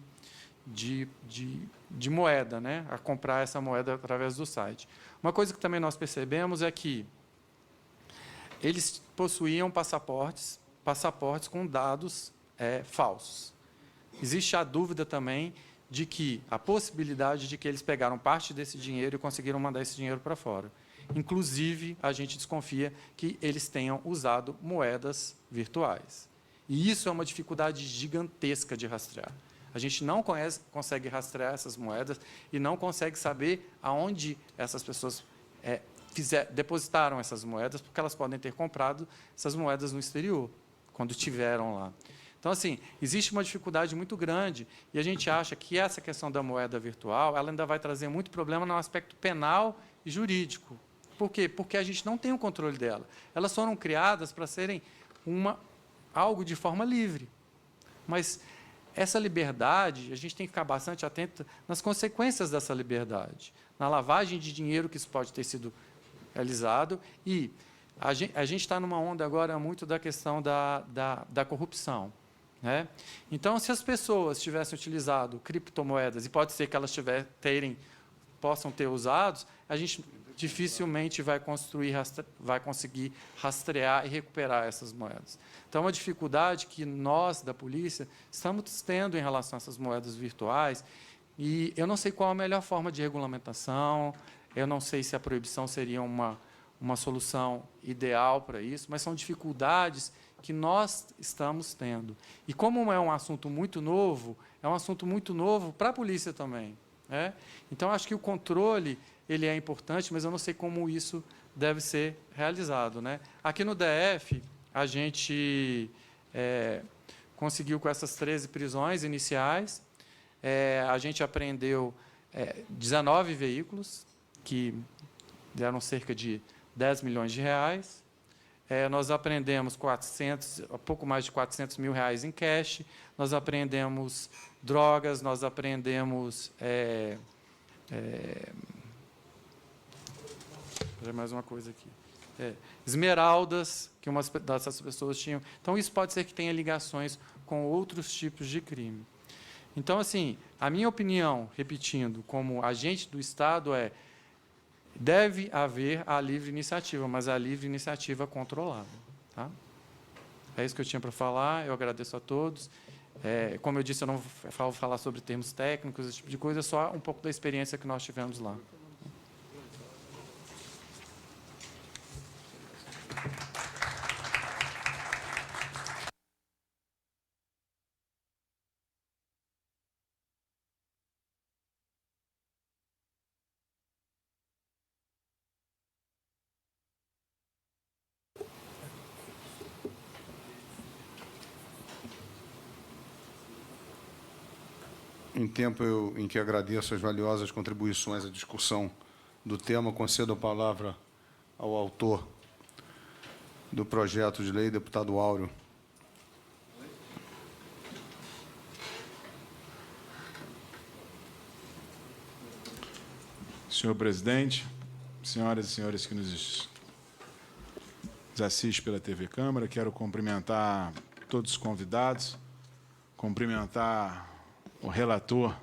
moeda, né? A comprar essa moeda através do site. Uma coisa que também nós percebemos é que eles possuíam passaportes com dados falsos. Existe a dúvida também de que a possibilidade de que eles pegaram parte desse dinheiro e conseguiram mandar esse dinheiro para fora. Inclusive, a gente desconfia que eles tenham usado moedas virtuais. E isso é uma dificuldade gigantesca de rastrear. A gente não consegue rastrear essas moedas e não consegue saber aonde essas pessoas depositaram essas moedas, porque elas podem ter comprado essas moedas no exterior, quando estiveram lá. Então, assim, existe uma dificuldade muito grande e a gente acha que essa questão da moeda virtual ela ainda vai trazer muito problema no aspecto penal e jurídico. Por quê? Porque a gente não tem o controle dela. Elas foram criadas para serem algo de forma livre. Mas essa liberdade, a gente tem que ficar bastante atento nas consequências dessa liberdade, na lavagem de dinheiro que isso pode ter sido realizado. E a gente está numa onda agora muito da questão da corrupção. Né? Então, se as pessoas tivessem utilizado criptomoedas, e pode ser que elas possam ter usado, a gente dificilmente vai conseguir rastrear e recuperar essas moedas. Então, é uma dificuldade que nós, da polícia, estamos tendo em relação a essas moedas virtuais, e eu não sei qual a melhor forma de regulamentação, eu não sei se a proibição seria uma solução ideal para isso, mas são dificuldades que nós estamos tendo. E como é um assunto muito novo, é um assunto muito novo para a polícia também. Né? Então, acho que o controle ele é importante, mas eu não sei como isso deve ser realizado. Né? Aqui no DF, a gente conseguiu, com essas 13 prisões iniciais, a gente apreendeu 19 veículos, que deram cerca de 10 milhões de reais. Nós apreendemos pouco mais de 400 mil reais em cash, nós apreendemos drogas, nós apreendemos mais uma coisa aqui. Esmeraldas, que umas dessas pessoas tinham. Então, isso pode ser que tenha ligações com outros tipos de crime. Então, assim, a minha opinião, repetindo, como agente do Estado, deve haver a livre iniciativa, mas a livre iniciativa controlada. Tá? É isso que eu tinha para falar, eu agradeço a todos. Como eu disse, eu não vou falar sobre termos técnicos, esse tipo de coisa, só um pouco da experiência que nós tivemos lá. Em tempo em que agradeço as valiosas contribuições à discussão do tema, concedo a palavra ao autor do projeto de lei, deputado Áureo. Senhor presidente, senhoras e senhores que nos assistem pela TV Câmara, quero cumprimentar todos os convidados, cumprimentar o relator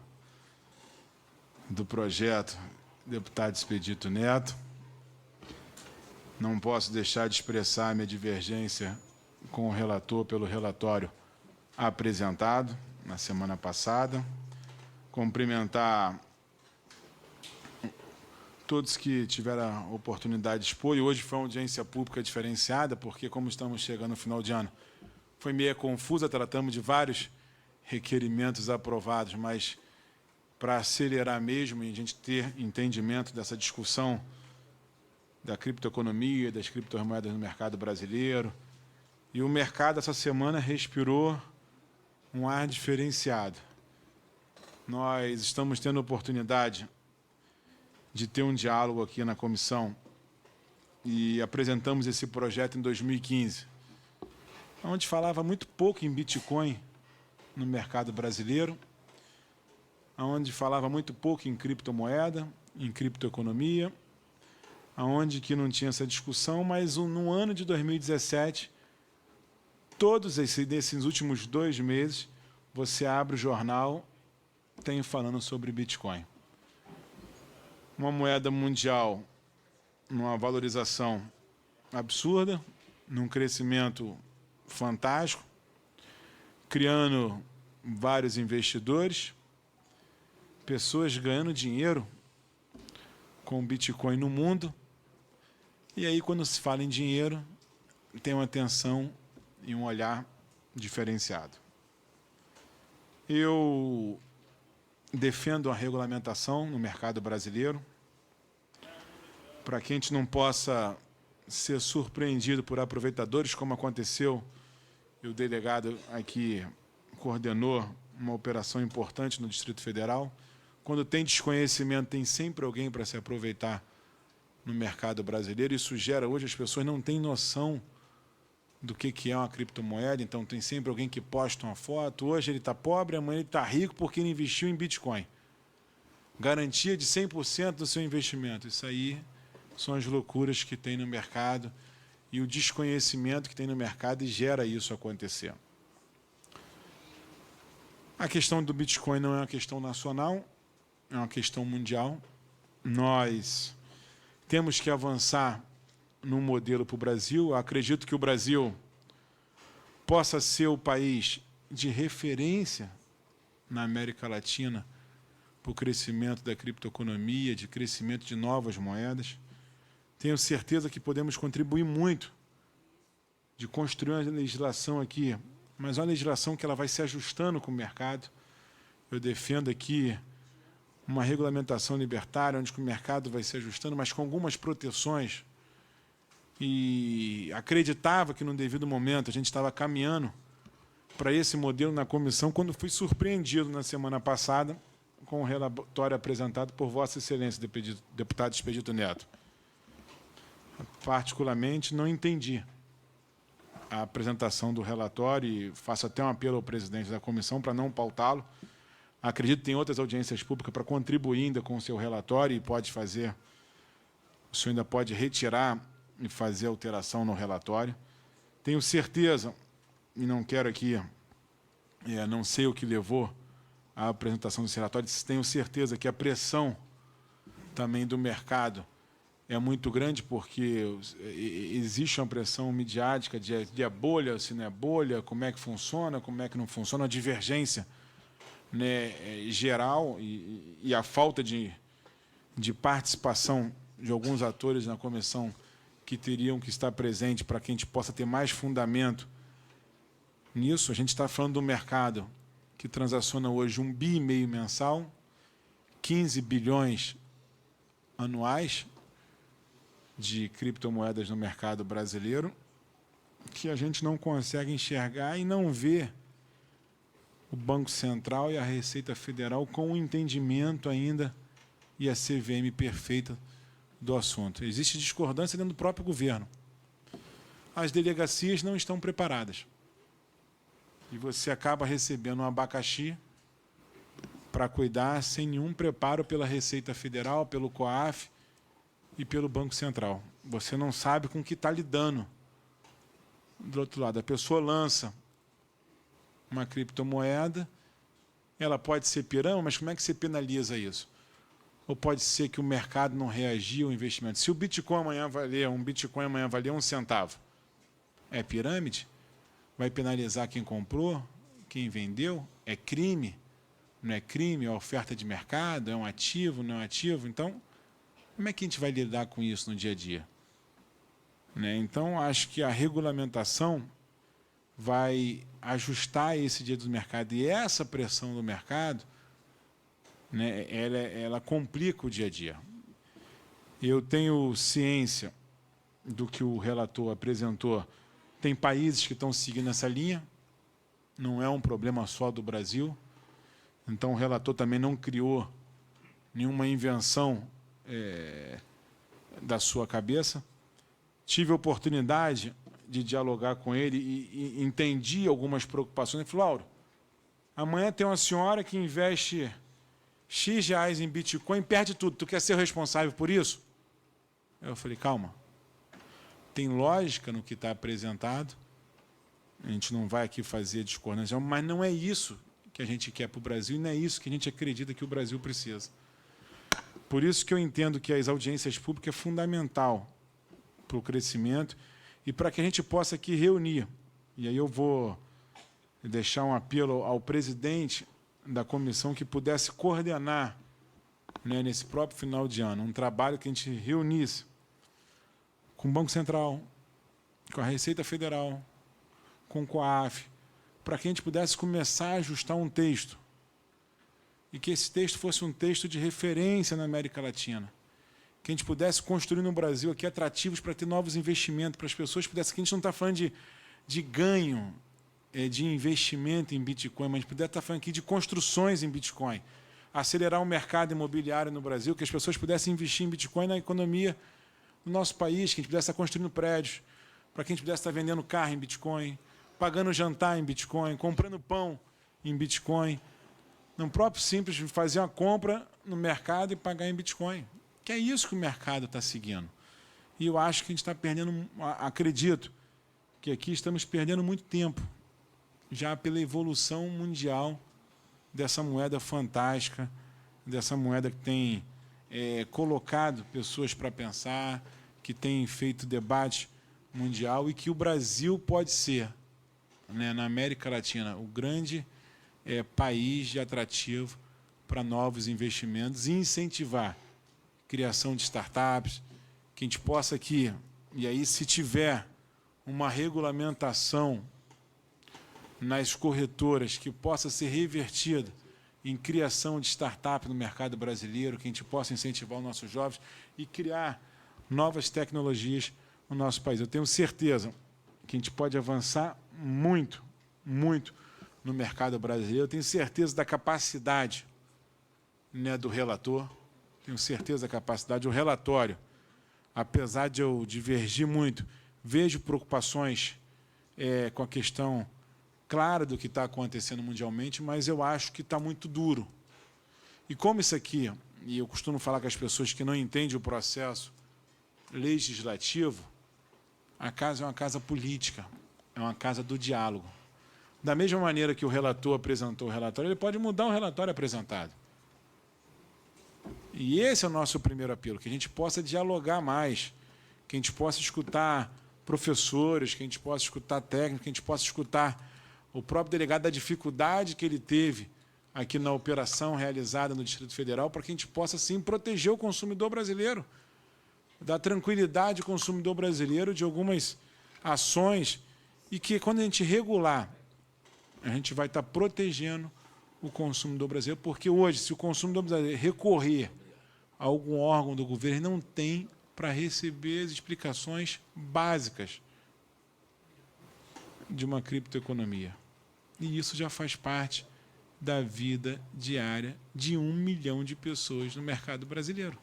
do projeto, deputado Expedito Neto. Não posso deixar de expressar minha divergência com o relator pelo relatório apresentado na semana passada. Cumprimentar todos que tiveram a oportunidade de expor, e hoje foi uma audiência pública diferenciada, porque, como estamos chegando no final de ano, foi meio confusa, tratamos de vários requerimentos aprovados, mas para acelerar mesmo e a gente ter entendimento dessa discussão da criptoeconomia, das criptomoedas no mercado brasileiro. E o mercado, essa semana, respirou um ar diferenciado. Nós estamos tendo a oportunidade de ter um diálogo aqui na comissão e apresentamos esse projeto em 2015, onde falava muito pouco em Bitcoin no mercado brasileiro, onde falava muito pouco em criptomoeda, em criptoeconomia, onde que não tinha essa discussão, mas no ano de 2017, todos desses últimos 2 meses, você abre o jornal, tem falando sobre Bitcoin. Uma moeda mundial, numa valorização absurda, num crescimento fantástico, criando vários investidores, pessoas ganhando dinheiro com Bitcoin no mundo. E aí, quando se fala em dinheiro, tem uma atenção e um olhar diferenciado. Eu defendo a regulamentação no mercado brasileiro, para que a gente não possa ser surpreendido por aproveitadores, como aconteceu, e o delegado aqui coordenou uma operação importante no Distrito Federal. Quando tem desconhecimento, tem sempre alguém para se aproveitar no mercado brasileiro. Isso gera, hoje as pessoas não têm noção do que é uma criptomoeda, então tem sempre alguém que posta uma foto. Hoje ele está pobre, amanhã ele está rico porque ele investiu em Bitcoin. Garantia de 100% do seu investimento. Isso aí são as loucuras que tem no mercado e o desconhecimento que tem no mercado e gera isso acontecer. A questão do Bitcoin não é uma questão nacional, é uma questão mundial. Nós temos que avançar num modelo para o Brasil. Eu acredito que o Brasil possa ser o país de referência na América Latina para o crescimento da criptoeconomia, de crescimento de novas moedas. Tenho certeza que podemos contribuir muito de construir uma legislação aqui, mas uma legislação que ela vai se ajustando com o mercado. Eu defendo aqui uma regulamentação libertária, onde o mercado vai se ajustando, mas com algumas proteções. E acreditava que, num devido momento, a gente estava caminhando para esse modelo na comissão, quando fui surpreendido na semana passada com o relatório apresentado por Vossa Excelência, deputado Expedito Neto. Particularmente, não entendi a apresentação do relatório e faço até um apelo ao presidente da comissão para não pautá-lo. Acredito que tem outras audiências públicas para contribuir ainda com o seu relatório e pode fazer, o senhor ainda pode retirar e fazer alteração no relatório. Tenho certeza, e não quero aqui, não sei o que levou à apresentação desse relatório, tenho certeza que a pressão também do mercado é muito grande, porque existe uma pressão midiática de é bolha, se não é bolha, como é que funciona, como é que não funciona, uma divergência, né, geral e a falta de participação de alguns atores na comissão que teriam que estar presentes para que a gente possa ter mais fundamento nisso. A gente está falando do mercado que transaciona hoje 1,5 bi mensal, 15 bilhões anuais de criptomoedas no mercado brasileiro, que a gente não consegue enxergar e não vê o Banco Central e a Receita Federal com o entendimento ainda e a CVM perfeita do assunto. Existe discordância dentro do próprio governo. As delegacias não estão preparadas. E você acaba recebendo um abacaxi para cuidar sem nenhum preparo pela Receita Federal, pelo COAF e pelo Banco Central. Você não sabe com o que está lidando. Do outro lado, a pessoa lança uma criptomoeda, ela pode ser pirâmide, mas como é que você penaliza isso? Ou pode ser que o mercado não reagiu ao investimento. Se o Bitcoin amanhã valer, um centavo, é pirâmide? Vai penalizar quem comprou, quem vendeu? É crime? Não é crime? É oferta de mercado? É um ativo? Não é um ativo? Então, como é que a gente vai lidar com isso no dia a dia? Né? Então, acho que a regulamentação vai ajustar esse dia do mercado. E essa pressão do mercado, né, ela complica o dia a dia. Eu tenho ciência do que o relator apresentou. Tem países que estão seguindo essa linha, não é um problema só do Brasil. Então, o relator também não criou nenhuma invenção da sua cabeça. Tive a oportunidade de dialogar com ele e entendi algumas preocupações. Ele falou: Lauro, amanhã tem uma senhora que investe X reais em Bitcoin e perde tudo. Tu quer ser o responsável por isso? Eu falei: calma. Tem lógica no que está apresentado. A gente não vai aqui fazer discordância, mas não é isso que a gente quer para o Brasil e não é isso que a gente acredita que o Brasil precisa. Por isso que eu entendo que as audiências públicas é fundamental para o crescimento e para que a gente possa aqui reunir. E aí eu vou deixar um apelo ao presidente da comissão que pudesse coordenar, né, nesse próprio final de ano, um trabalho que a gente reunisse com o Banco Central, com a Receita Federal, com o COAF, para que a gente pudesse começar a ajustar um texto. E que esse texto fosse um texto de referência na América Latina. Que a gente pudesse construir no Brasil aqui atrativos para ter novos investimentos, para as pessoas pudessem... Que a gente não está falando de ganho de investimento em Bitcoin, mas a gente pudesse estar falando aqui de construções em Bitcoin. Acelerar o mercado imobiliário no Brasil, que as pessoas pudessem investir em Bitcoin na economia do nosso país, que a gente pudesse estar construindo prédios, para que a gente pudesse estar vendendo carro em Bitcoin, pagando jantar em Bitcoin, comprando pão em Bitcoin. No próprio simples, fazer uma compra no mercado e pagar em Bitcoin. Que é isso que o mercado está seguindo. E eu acho que a gente está perdendo, acredito, que aqui estamos perdendo muito tempo, já pela evolução mundial dessa moeda fantástica, dessa moeda que tem colocado pessoas para pensar, que tem feito debate mundial e que o Brasil pode ser, né, na América Latina, o grande país de atrativo para novos investimentos e incentivar a criação de startups, que a gente possa aqui, e aí se tiver uma regulamentação nas corretoras que possa ser revertida em criação de startup no mercado brasileiro, que a gente possa incentivar os nossos jovens e criar novas tecnologias no nosso país. Eu tenho certeza que a gente pode avançar muito, muito no mercado brasileiro. Eu tenho certeza da capacidade, né, do relator, tenho certeza da capacidade. O relatório, apesar de eu divergir muito, vejo preocupações com a questão clara do que está acontecendo mundialmente, mas eu acho que está muito duro. E como isso aqui, e eu costumo falar com as pessoas que não entendem o processo legislativo, a casa é uma casa política, é uma casa do diálogo. Da mesma maneira que o relator apresentou o relatório, ele pode mudar o relatório apresentado. E esse é o nosso primeiro apelo, que a gente possa dialogar mais, que a gente possa escutar professores, que a gente possa escutar técnicos, que a gente possa escutar o próprio delegado da dificuldade que ele teve aqui na operação realizada no Distrito Federal, para que a gente possa, sim, proteger o consumidor brasileiro, dar tranquilidade ao consumidor brasileiro de algumas ações, e que, quando a gente regular, a gente vai estar protegendo o consumidor brasileiro, porque hoje, se o consumidor brasileiro recorrer a algum órgão do governo, ele não tem para receber as explicações básicas de uma criptoeconomia. E isso já faz parte da vida diária de 1 milhão de pessoas no mercado brasileiro.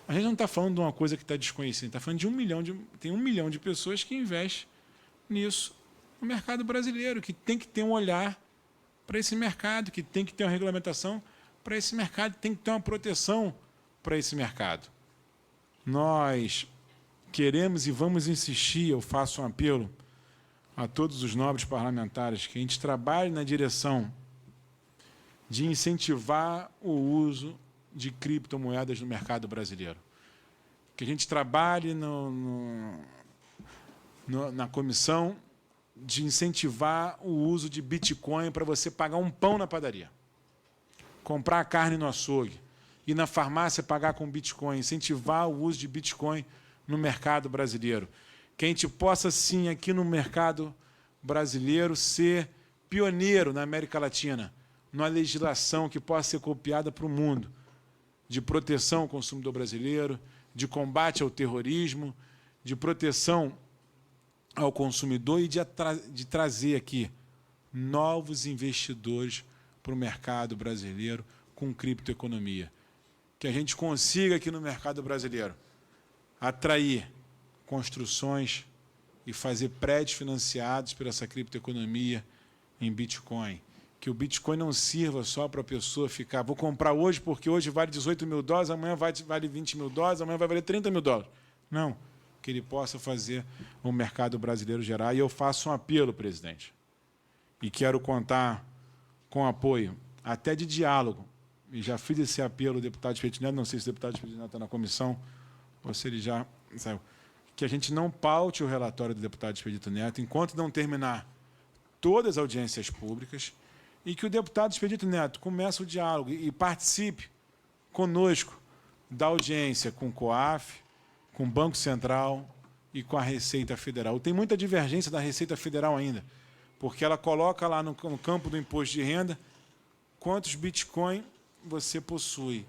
A gente não está falando de uma coisa que está desconhecida, está falando de 1 milhão tem 1 milhão de pessoas que investem nisso no mercado brasileiro, que tem que ter um olhar para esse mercado, que tem que ter uma regulamentação para esse mercado, tem que ter uma proteção para esse mercado. Nós queremos e vamos insistir, eu faço um apelo a todos os nobres parlamentares, que a gente trabalhe na direção de incentivar o uso de criptomoedas no mercado brasileiro. Que a gente trabalhe na comissão de incentivar o uso de Bitcoin para você pagar um pão na padaria, comprar carne no açougue, ir na farmácia pagar com Bitcoin, incentivar o uso de Bitcoin no mercado brasileiro. Que a gente possa, sim, aqui no mercado brasileiro, ser pioneiro na América Latina, numa legislação que possa ser copiada para o mundo, de proteção ao consumidor brasileiro, de combate ao terrorismo, de proteção ao consumidor e de trazer aqui novos investidores para o mercado brasileiro com criptoeconomia. Que a gente consiga aqui no mercado brasileiro atrair construções e fazer prédios financiados por essa criptoeconomia em Bitcoin. Que o Bitcoin não sirva só para a pessoa ficar, vou comprar hoje porque hoje vale 18 mil dólares, amanhã vale 20 mil dólares, amanhã vai valer 30 mil dólares. Não, que ele possa fazer o mercado brasileiro gerar. E eu faço um apelo, presidente, e quero contar com apoio, até de diálogo, e já fiz esse apelo ao deputado Expedito Neto, não sei se o deputado Expedito Neto está na comissão, ou se ele já saiu, que a gente não paute o relatório do deputado Expedito Neto enquanto não terminar todas as audiências públicas, e que o deputado Expedito Neto comece o diálogo e participe conosco da audiência com o COAF, com o Banco Central e com a Receita Federal. Tem muita divergência da Receita Federal ainda, porque ela coloca lá no campo do imposto de renda quantos Bitcoin você possui,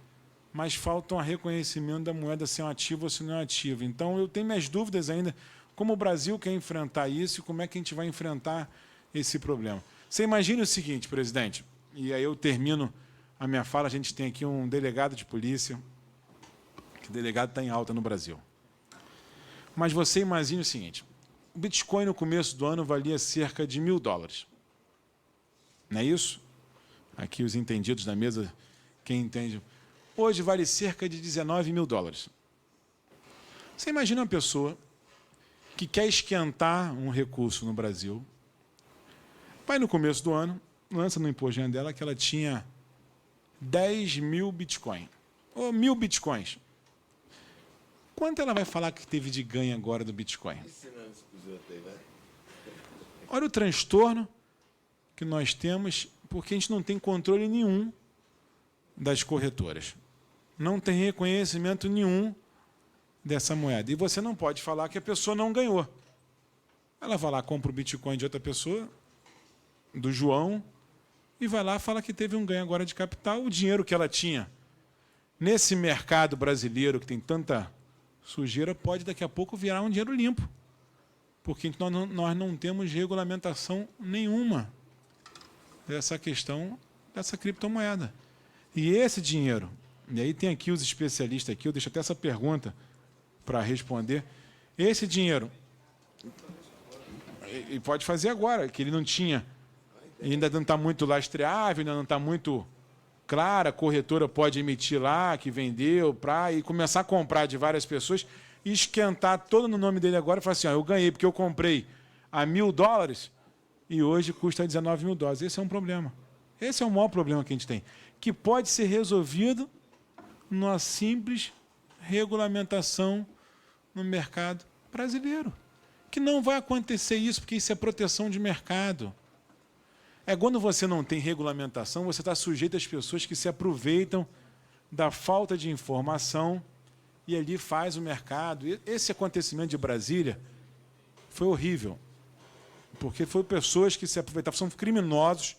mas falta um reconhecimento da moeda se é um ativo ou se não é um ativo. Então, eu tenho minhas dúvidas ainda como o Brasil quer enfrentar isso e como é que a gente vai enfrentar esse problema. Você imagine o seguinte, presidente, e aí eu termino a minha fala, a gente tem aqui um delegado de polícia, que o delegado está em alta no Brasil. Mas você imagine o seguinte, o Bitcoin no começo do ano valia cerca de $1.000. Não é isso? Aqui os entendidos da mesa, quem entende. Hoje vale cerca de $19.000. Você imagina uma pessoa que quer esquentar um recurso no Brasil, vai no começo do ano, lança no imposto de renda dela que ela tinha 10.000 Bitcoin, ou 1.000 Bitcoins. Quanto ela vai falar que teve de ganho agora do Bitcoin? Olha o transtorno que nós temos, porque a gente não tem controle nenhum das corretoras. Não tem reconhecimento nenhum dessa moeda. E você não pode falar que a pessoa não ganhou. Ela vai lá, compra o Bitcoin de outra pessoa, do João, e vai lá e fala que teve um ganho agora de capital. O dinheiro que ela tinha nesse mercado brasileiro, que tem tanta sujeira, pode daqui a pouco virar um dinheiro limpo. Porque nós não temos regulamentação nenhuma dessa questão dessa criptomoeda. E esse dinheiro, e aí tem aqui os especialistas aqui, eu deixo até essa pergunta para responder. Esse dinheiro, e pode fazer agora, que ele não tinha, ainda não está muito lastreável, ainda não está muito clara, a corretora pode emitir lá, que vendeu, e começar a comprar de várias pessoas, e esquentar todo no nome dele agora e falar assim, ó, eu ganhei porque eu comprei a $1.000 e hoje custa $19.000. Esse é um problema. Esse é o maior problema que a gente tem, que pode ser resolvido numa simples regulamentação no mercado brasileiro. Que não vai acontecer isso, porque isso é proteção de mercado. É quando você não tem regulamentação, você está sujeito às pessoas que se aproveitam da falta de informação e ali faz o mercado. E esse acontecimento de Brasília foi horrível, porque foram pessoas que se aproveitaram, são criminosos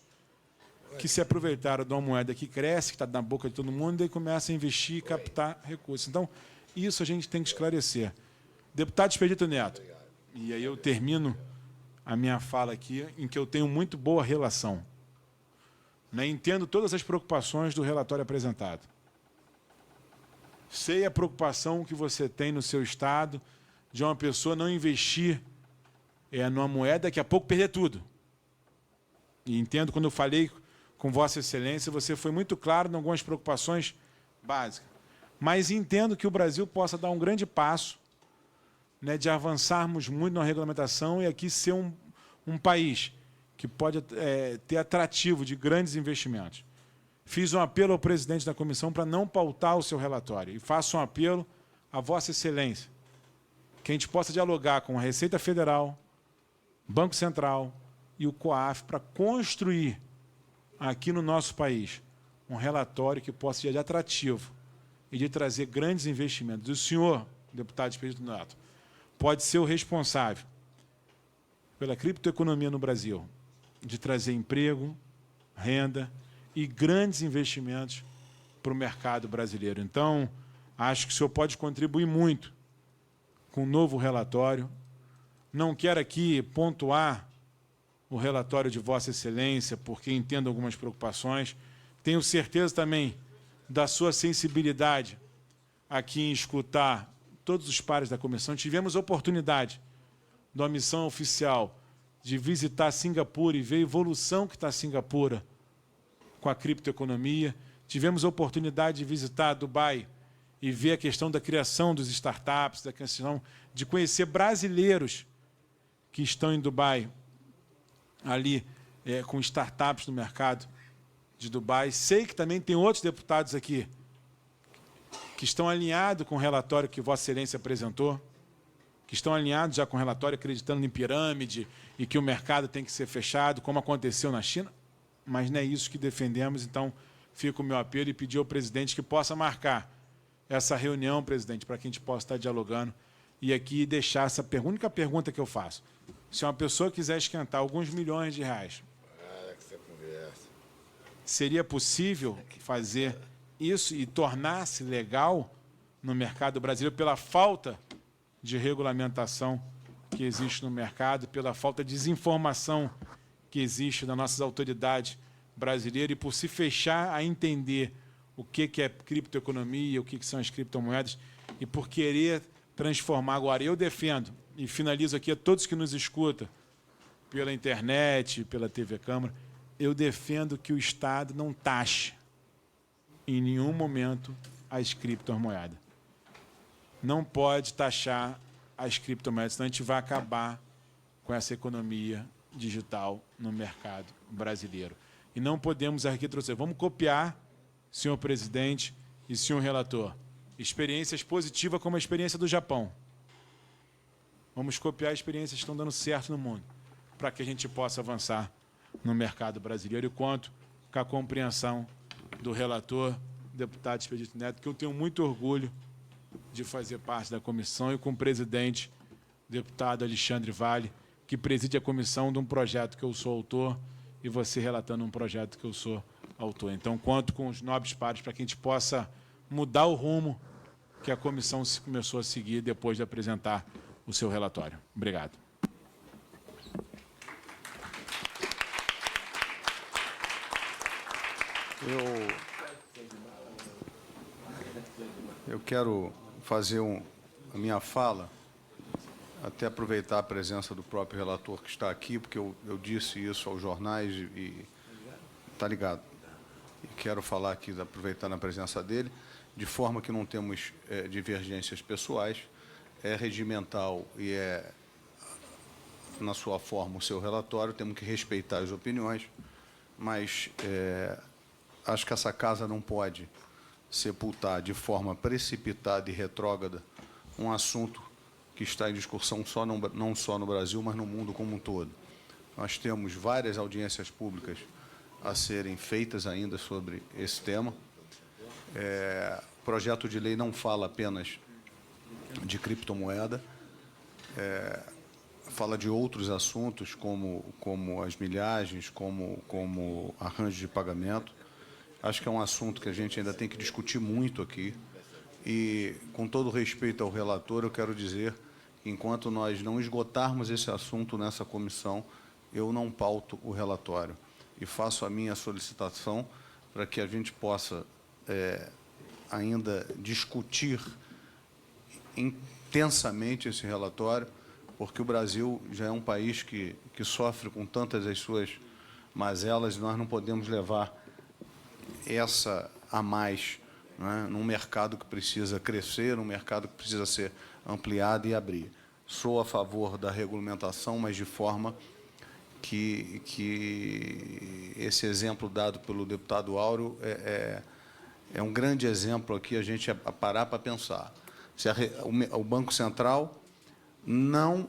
que se aproveitaram de uma moeda que cresce, que está na boca de todo mundo, e começam a investir e captar recursos. Então, isso a gente tem que esclarecer. Deputado Expedito Neto, e aí eu termino a minha fala aqui, em que eu tenho muito boa relação. Né? Entendo todas as preocupações do relatório apresentado. Sei a preocupação que você tem no seu Estado de uma pessoa não investir numa moeda, daqui a pouco perder tudo. E entendo, quando eu falei com Vossa Excelência, você foi muito claro em algumas preocupações básicas. Mas entendo que o Brasil possa dar um grande passo, né, de avançarmos muito na regulamentação e aqui ser um país que pode ter atrativo de grandes investimentos. Fiz um apelo ao presidente da comissão para não pautar o seu relatório e faço um apelo a Vossa Excelência, que a gente possa dialogar com a Receita Federal, Banco Central e o COAF para construir aqui no nosso país um relatório que possa ser de atrativo e de trazer grandes investimentos. E o senhor, deputado Expedito Neto, pode ser o responsável pela criptoeconomia no Brasil, de trazer emprego, renda e grandes investimentos para o mercado brasileiro. Então, acho que o senhor pode contribuir muito com o novo relatório. Não quero aqui pontuar o relatório de Vossa Excelência, porque entendo algumas preocupações. Tenho certeza também da sua sensibilidade aqui em escutar todos os pares da comissão. Tivemos oportunidade de uma missão oficial de visitar Singapura e ver a evolução que está Singapura com a criptoeconomia. Tivemos a oportunidade de visitar Dubai e ver a questão da criação dos startups, da questão de conhecer brasileiros que estão em Dubai, ali com startups no mercado de Dubai. Sei que também tem outros deputados aqui que estão alinhados com o relatório que Vossa Excelência apresentou, que estão alinhados já com o relatório acreditando em pirâmide e que o mercado tem que ser fechado, como aconteceu na China, mas não é isso que defendemos. Então, fica o meu apelo e pedir ao presidente que possa marcar essa reunião, presidente, para que a gente possa estar dialogando e aqui deixar essa única pergunta que eu faço. Se uma pessoa quiser esquentar alguns milhões de reais, seria possível fazer isso e tornar-se legal no mercado brasileiro pela falta de regulamentação que existe no mercado, pela falta de desinformação que existe das nossas autoridades brasileiras e por se fechar a entender o que é criptoeconomia, o que são as criptomoedas e por querer transformar. Agora, eu defendo, e finalizo aqui a todos que nos escutam, pela internet, pela TV Câmara, eu defendo que o Estado não taxe em nenhum momento as criptomoedas. Não pode taxar as criptomoedas, senão a gente vai acabar com essa economia digital no mercado brasileiro. E não podemos retroceder. Vamos copiar, senhor presidente e senhor relator, experiências positivas como a experiência do Japão. Vamos copiar experiências que estão dando certo no mundo, para que a gente possa avançar no mercado brasileiro, e quanto com a compreensão do relator, deputado Expedito Neto, que eu tenho muito orgulho de fazer parte da comissão, e com o presidente, deputado Alexandre Vale, que preside a comissão de um projeto que eu sou autor, e você relatando um projeto que eu sou autor. Então, conto com os nobres pares para que a gente possa mudar o rumo que a comissão começou a seguir depois de apresentar o seu relatório. Obrigado. Eu quero fazer a minha fala, até aproveitar a presença do próprio relator que está aqui, porque eu disse isso aos jornais e está ligado. E quero falar aqui, aproveitando a presença dele, de forma que não temos divergências pessoais, é regimental e é, na sua forma, o seu relatório, temos que respeitar as opiniões, mas acho que essa casa não pode sepultar de forma precipitada e retrógrada um assunto que está em discussão não só no Brasil, mas no mundo como um todo. Nós temos várias audiências públicas a serem feitas ainda sobre esse tema. O projeto de lei não fala apenas de criptomoeda, fala de outros assuntos, como as milhagens, como arranjo de pagamento. Acho que é um assunto que a gente ainda tem que discutir muito aqui. E, com todo respeito ao relator, eu quero dizer que, enquanto nós não esgotarmos esse assunto nessa comissão, eu não pauto o relatório. E faço a minha solicitação para que a gente possa ainda discutir intensamente esse relatório, porque o Brasil já é um país que sofre com tantas as suas mazelas, e nós não podemos levar essa a mais, né, num mercado que precisa crescer, num mercado que precisa ser ampliado e abrir. Sou a favor da regulamentação, mas de forma que esse exemplo dado pelo deputado Áureo é um grande exemplo aqui, a gente parar para pensar. Se o Banco Central não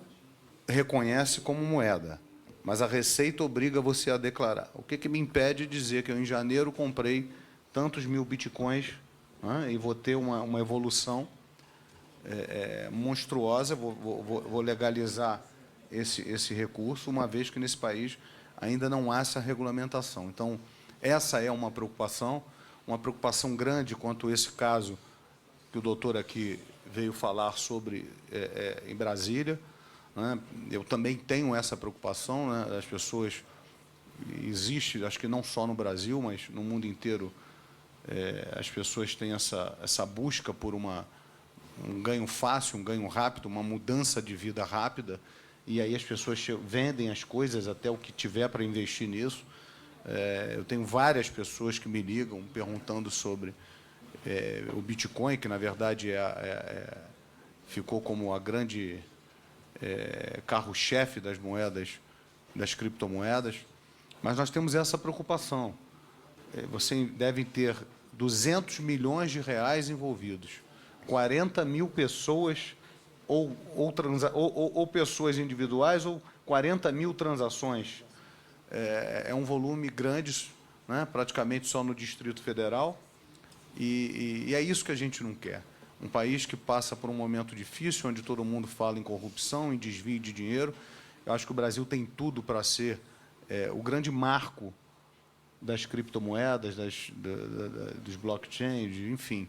reconhece como moeda, mas a Receita obriga você a declarar. O que me impede de dizer que eu, em janeiro, comprei tantos mil bitcoins, né, e vou ter uma evolução monstruosa, vou legalizar esse recurso, uma vez que nesse país ainda não há essa regulamentação. Então, essa é uma preocupação grande quanto a esse caso que o doutor aqui veio falar sobre em Brasília. Né? Eu também tenho essa preocupação, né? As pessoas, existe, acho que não só no Brasil, mas no mundo inteiro, as pessoas têm essa busca por um ganho fácil, um ganho rápido, uma mudança de vida rápida, e aí as pessoas vendem as coisas, até o que tiver para investir nisso. Eu tenho várias pessoas que me ligam perguntando sobre o Bitcoin, que, na verdade, ficou como a grande carro-chefe das moedas, das criptomoedas, mas nós temos essa preocupação. Você deve ter 200 milhões de reais envolvidos, 40 mil pessoas, ou pessoas individuais, ou 40 mil transações. É um volume grande, né, praticamente só no Distrito Federal, e é isso que a gente não quer. Um país que passa por um momento difícil, onde todo mundo fala em corrupção, em desvio de dinheiro, Eu acho que o Brasil tem tudo para ser o grande marco das criptomoedas, dos blockchains, enfim.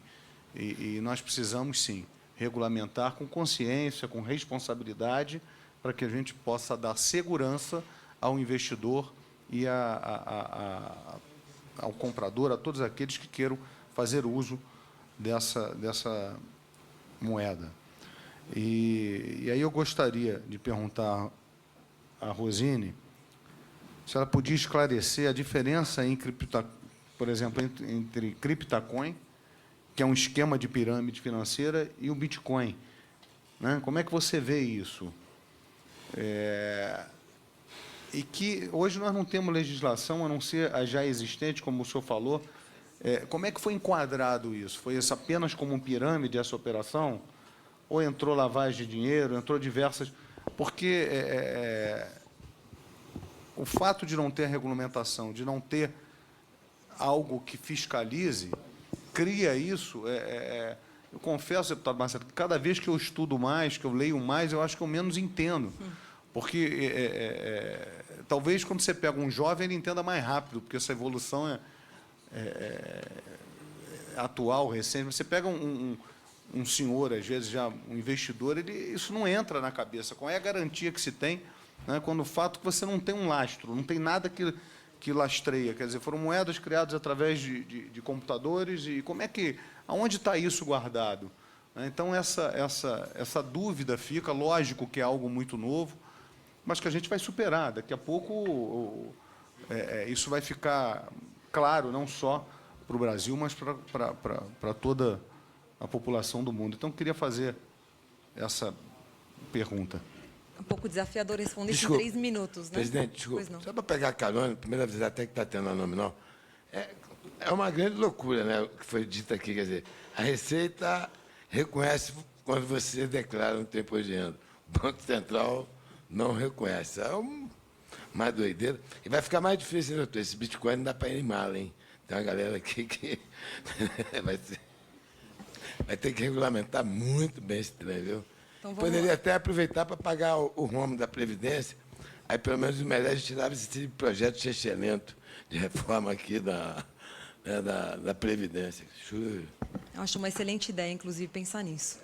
E nós precisamos, sim, regulamentar com consciência, com responsabilidade, para que a gente possa dar segurança ao investidor e ao comprador, a todos aqueles que queiram fazer uso dessa moeda. E aí eu gostaria de perguntar à Rosine se ela podia esclarecer a diferença, por exemplo, entre CryptaCoin, que é um esquema de pirâmide financeira, e o Bitcoin. Né? Como é que você vê isso? E que hoje nós não temos legislação, a não ser a já existente, como o senhor falou. Como é que foi enquadrado isso? Foi isso apenas como um pirâmide, essa operação? Ou entrou lavagem de dinheiro, entrou diversas... Porque o fato de não ter regulamentação, de não ter algo que fiscalize, cria isso. Eu confesso, deputado Marcelo, que cada vez que eu estudo mais, que eu leio mais, eu acho que eu menos entendo. Porque talvez quando você pega um jovem, ele entenda mais rápido, porque essa evolução atual, recente. Você pega um senhor, às vezes já um investidor, isso não entra na cabeça. Qual é a garantia que se tem, né, quando o fato que você não tem um lastro, não tem nada que lastreia? Quer dizer, foram moedas criadas através de computadores, e aonde está isso guardado? Então, essa dúvida fica, lógico que é algo muito novo, mas que a gente vai superar. Daqui a pouco isso vai ficar claro, não só para o Brasil, mas para toda a população do mundo. Então, eu queria fazer essa pergunta. Um pouco desafiador responder isso em Desculpa, 3 minutos, né? Presidente, desculpa. Pois não. Só para pegar carona, primeira vez até que está tendo a nominal, é uma grande loucura, né, o que foi dito aqui. Quer dizer, a Receita reconhece quando você declara um imposto de renda. O Banco Central não reconhece. É uma doideira. E vai ficar mais difícil, doutor. Esse Bitcoin não dá para ir em mala, hein? Tem uma galera aqui que vai ter que regulamentar muito bem esse trem, viu? Então, vamos Poderia lá. até aproveitar para pagar o rombo da Previdência, aí pelo menos o Meirelles tirava esse tipo de projeto excelente de reforma aqui da Previdência. Eu acho uma excelente ideia, inclusive, pensar nisso.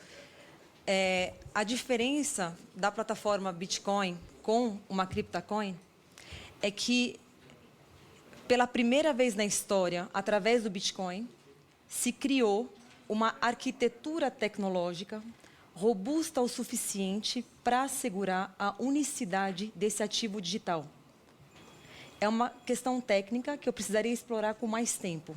A diferença da plataforma Bitcoin com uma CryptaCoin é que, pela primeira vez na história, através do Bitcoin, se criou uma arquitetura tecnológica robusta o suficiente para assegurar a unicidade desse ativo digital. É uma questão técnica que eu precisaria explorar com mais tempo.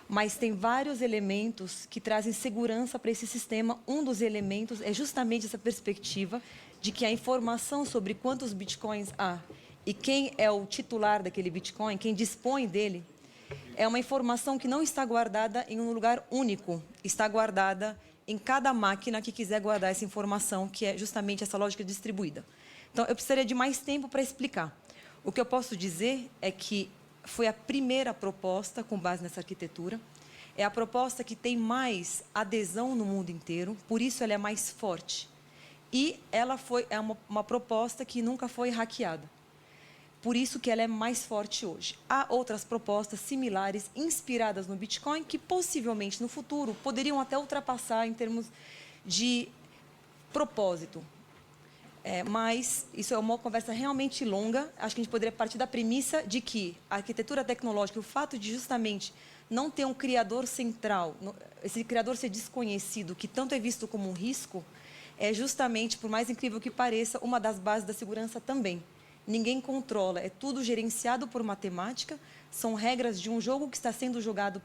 Mas tem vários elementos que trazem segurança para esse sistema. Um dos elementos é justamente essa perspectiva de que a informação sobre quantos bitcoins há e quem é o titular daquele bitcoin, quem dispõe dele, é uma informação que não está guardada em um lugar único, está guardada em cada máquina que quiser guardar essa informação, que é justamente essa lógica distribuída. Então, eu precisaria de mais tempo para explicar. O que eu posso dizer é que foi a primeira proposta com base nessa arquitetura, é a proposta que tem mais adesão no mundo inteiro, por isso ela é mais forte. E ela é uma proposta que nunca foi hackeada. Por isso que ela é mais forte hoje. Há outras propostas similares, inspiradas no Bitcoin, que possivelmente no futuro poderiam até ultrapassar em termos de propósito. Mas isso é uma conversa realmente longa. Acho que a gente poderia partir da premissa de que a arquitetura tecnológica, o fato de justamente não ter um criador central, esse criador ser desconhecido, que tanto é visto como um risco, é justamente, por mais incrível que pareça, uma das bases da segurança também. Ninguém controla, é tudo gerenciado por matemática, são regras de um jogo que está sendo jogado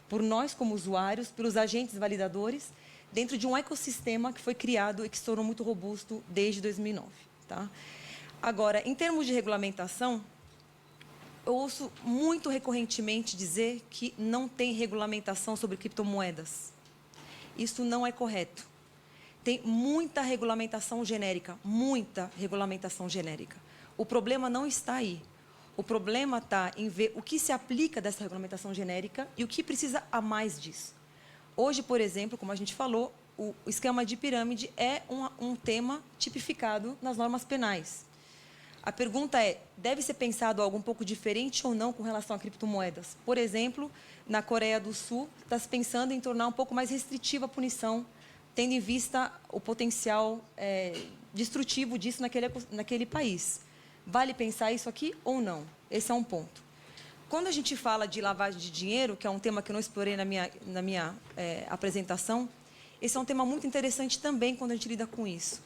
por nós como usuários, pelos agentes validadores, dentro de um ecossistema que foi criado e que se tornou muito robusto desde 2009. Tá? Agora, em termos de regulamentação, eu ouço muito recorrentemente dizer que não tem regulamentação sobre criptomoedas. Isso não é correto. Tem muita regulamentação genérica, muita regulamentação genérica. O problema não está aí. O problema está em ver o que se aplica dessa regulamentação genérica e o que precisa a mais disso. Hoje, por exemplo, como a gente falou, o esquema de pirâmide é um tema tipificado nas normas penais. A pergunta é, deve ser pensado algo um pouco diferente ou não com relação a criptomoedas? Por exemplo, na Coreia do Sul, está se pensando em tornar um pouco mais restritiva a punição, tendo em vista o potencial destrutivo disso naquele país. Vale pensar isso aqui ou não? Esse é um ponto. Quando a gente fala de lavagem de dinheiro, que é um tema que eu não explorei na minha apresentação, esse é um tema muito interessante também quando a gente lida com isso.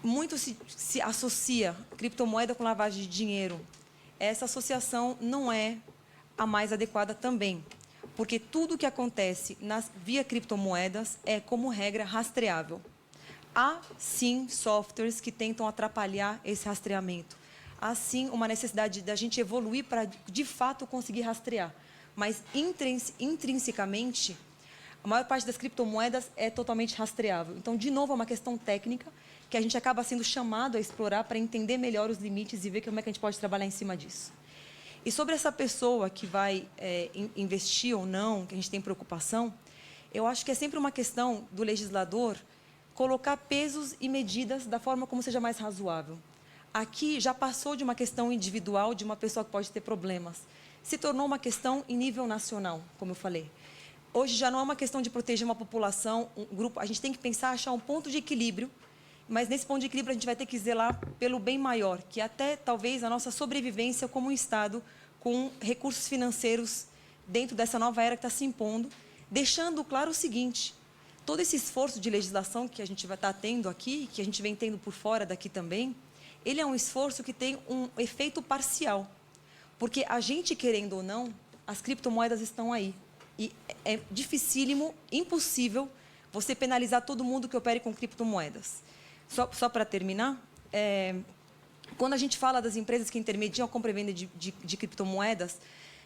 Muito se associa criptomoeda com lavagem de dinheiro. Essa associação não é a mais adequada também, porque tudo que acontece via criptomoedas é, como regra, rastreável. Há, sim, softwares que tentam atrapalhar esse rastreamento. Há, sim, uma necessidade da gente evoluir para, de fato, conseguir rastrear. Mas, intrinsecamente, a maior parte das criptomoedas é totalmente rastreável. Então, de novo, é uma questão técnica que a gente acaba sendo chamado a explorar para entender melhor os limites e ver como é que a gente pode trabalhar em cima disso. E sobre essa pessoa que vai investir ou não, que a gente tem preocupação, eu acho que é sempre uma questão do legislador colocar pesos e medidas da forma como seja mais razoável. Aqui já passou de uma questão individual de uma pessoa que pode ter problemas. Se tornou uma questão em nível nacional, como eu falei. Hoje já não é uma questão de proteger uma população, um grupo. A gente tem que pensar, achar um ponto de equilíbrio, mas nesse ponto de equilíbrio a gente vai ter que zelar pelo bem maior, que até talvez a nossa sobrevivência como um Estado com recursos financeiros dentro dessa nova era que está se impondo, deixando claro o seguinte: todo esse esforço de legislação que a gente vai estar tendo aqui, que a gente vem tendo por fora daqui também, ele é um esforço que tem um efeito parcial, porque a gente, querendo ou não, as criptomoedas estão aí. E é dificílimo, impossível, você penalizar todo mundo que opere com criptomoedas. Só para terminar, quando a gente fala das empresas que intermediam a compra e venda de criptomoedas,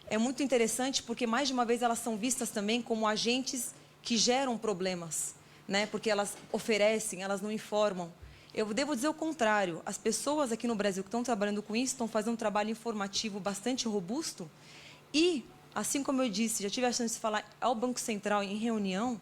é muito interessante porque, mais de uma vez, elas são vistas também como agentes que geram problemas, né? Porque elas oferecem, elas não informam. Eu devo dizer o contrário. As pessoas aqui no Brasil que estão trabalhando com isso estão fazendo um trabalho informativo bastante robusto e, assim como eu disse, já tive a chance de falar ao Banco Central em reunião,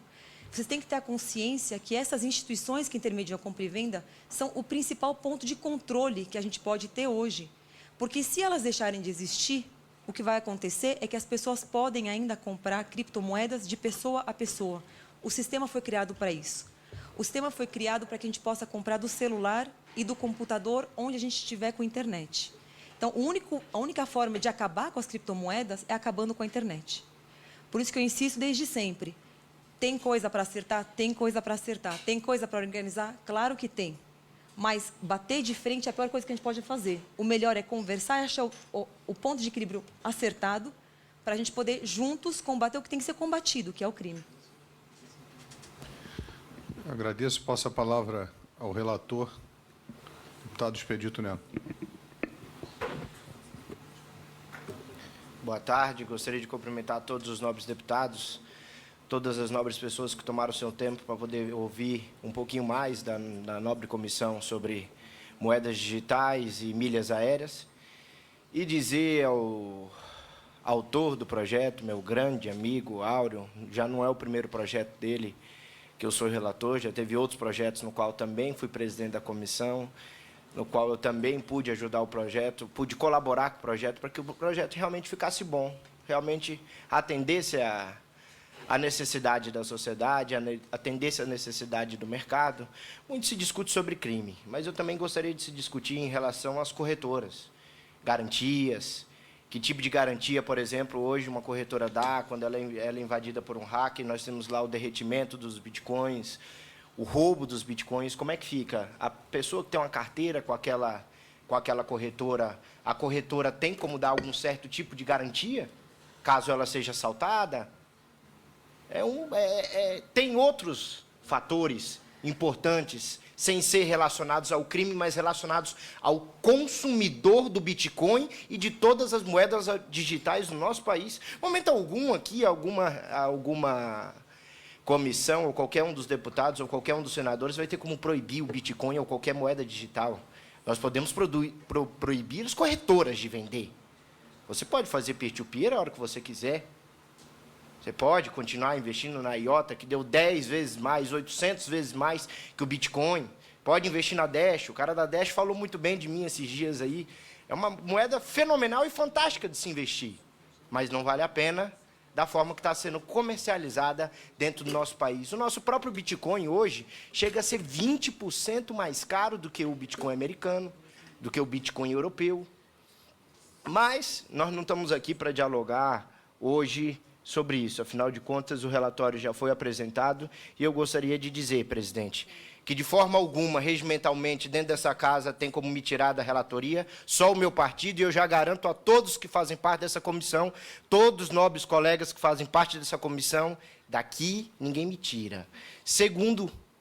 vocês têm que ter a consciência que essas instituições que intermediam a compra e venda são o principal ponto de controle que a gente pode ter hoje. Porque se elas deixarem de existir, o que vai acontecer é que as pessoas podem ainda comprar criptomoedas de pessoa a pessoa. O sistema foi criado para isso. O sistema foi criado para que a gente possa comprar do celular e do computador onde a gente estiver com a internet. Então, a única forma de acabar com as criptomoedas é acabando com a internet. Por isso que eu insisto desde sempre. Tem coisa para acertar? Tem coisa para acertar. Tem coisa para organizar? Claro que tem. Mas bater de frente é a pior coisa que a gente pode fazer. O melhor é conversar e achar o ponto de equilíbrio acertado para a gente poder, juntos, combater o que tem que ser combatido, que é o crime. Eu agradeço. Passo a palavra ao relator, deputado Expedito Neto. Boa tarde. Gostaria de cumprimentar todos os nobres deputados, todas as nobres pessoas que tomaram o seu tempo para poder ouvir um pouquinho mais da nobre comissão sobre moedas digitais e milhas aéreas, e dizer ao autor do projeto, meu grande amigo Áureo, já não é o primeiro projeto dele que eu sou relator, já teve outros projetos no qual também fui presidente da comissão, no qual eu também pude ajudar o projeto, pude colaborar com o projeto para que o projeto realmente ficasse bom, realmente atendesse a necessidade da sociedade, atendesse a necessidade do mercado. Muito se discute sobre crime, mas eu também gostaria de se discutir em relação às corretoras, garantias, que tipo de garantia, por exemplo, hoje uma corretora dá quando ela é invadida por um hacker. Nós temos lá o derretimento dos bitcoins, o roubo dos bitcoins. Como é que fica? A pessoa que tem uma carteira com aquela corretora, a corretora tem como dar algum certo tipo de garantia, caso ela seja assaltada? Tem outros fatores importantes, sem ser relacionados ao crime, mas relacionados ao consumidor do Bitcoin e de todas as moedas digitais do nosso país. Momento algum aqui, alguma comissão, ou qualquer um dos deputados, ou qualquer um dos senadores vai ter como proibir o Bitcoin ou qualquer moeda digital. Nós podemos proibir as corretoras de vender. Você pode fazer peer-to-peer a hora que você quiser. Você pode continuar investindo na IOTA, que deu 10 vezes mais, 800 vezes mais que o Bitcoin. Pode investir na Dash. O cara da Dash falou muito bem de mim esses dias aí. É uma moeda fenomenal e fantástica de se investir. Mas não vale a pena da forma que está sendo comercializada dentro do nosso país. O nosso próprio Bitcoin hoje chega a ser 20% mais caro do que o Bitcoin americano, do que o Bitcoin europeu. Mas nós não estamos aqui para dialogar hoje sobre isso. Afinal de contas, o relatório já foi apresentado e eu gostaria de dizer, presidente, que de forma alguma, regimentalmente, dentro dessa casa, tem como me tirar da relatoria, só o meu partido, e eu já garanto a todos que fazem parte dessa comissão, todos os nobres colegas que fazem parte dessa comissão, daqui ninguém me tira.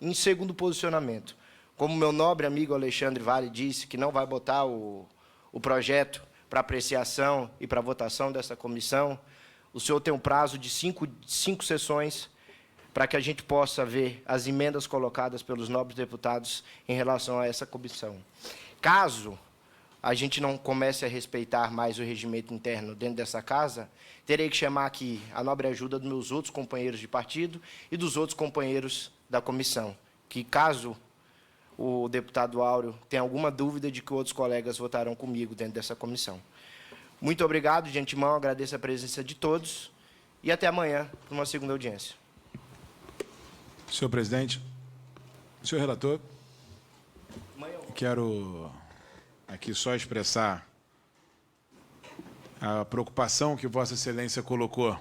Em segundo posicionamento, como meu nobre amigo Alexandre Vale disse, que não vai botar o projeto para apreciação e para votação dessa comissão, o senhor tem um prazo de cinco sessões para que a gente possa ver as emendas colocadas pelos nobres deputados em relação a essa comissão. Caso a gente não comece a respeitar mais o regimento interno dentro dessa casa, terei que chamar aqui a nobre ajuda dos meus outros companheiros de partido e dos outros companheiros da comissão, que caso o deputado Áureo tenha alguma dúvida de que outros colegas votarão comigo dentro dessa comissão. Muito obrigado, de antemão, agradeço a presença de todos e até amanhã para uma segunda audiência. Senhor presidente, senhor relator, quero aqui só expressar a preocupação que Vossa Excelência colocou.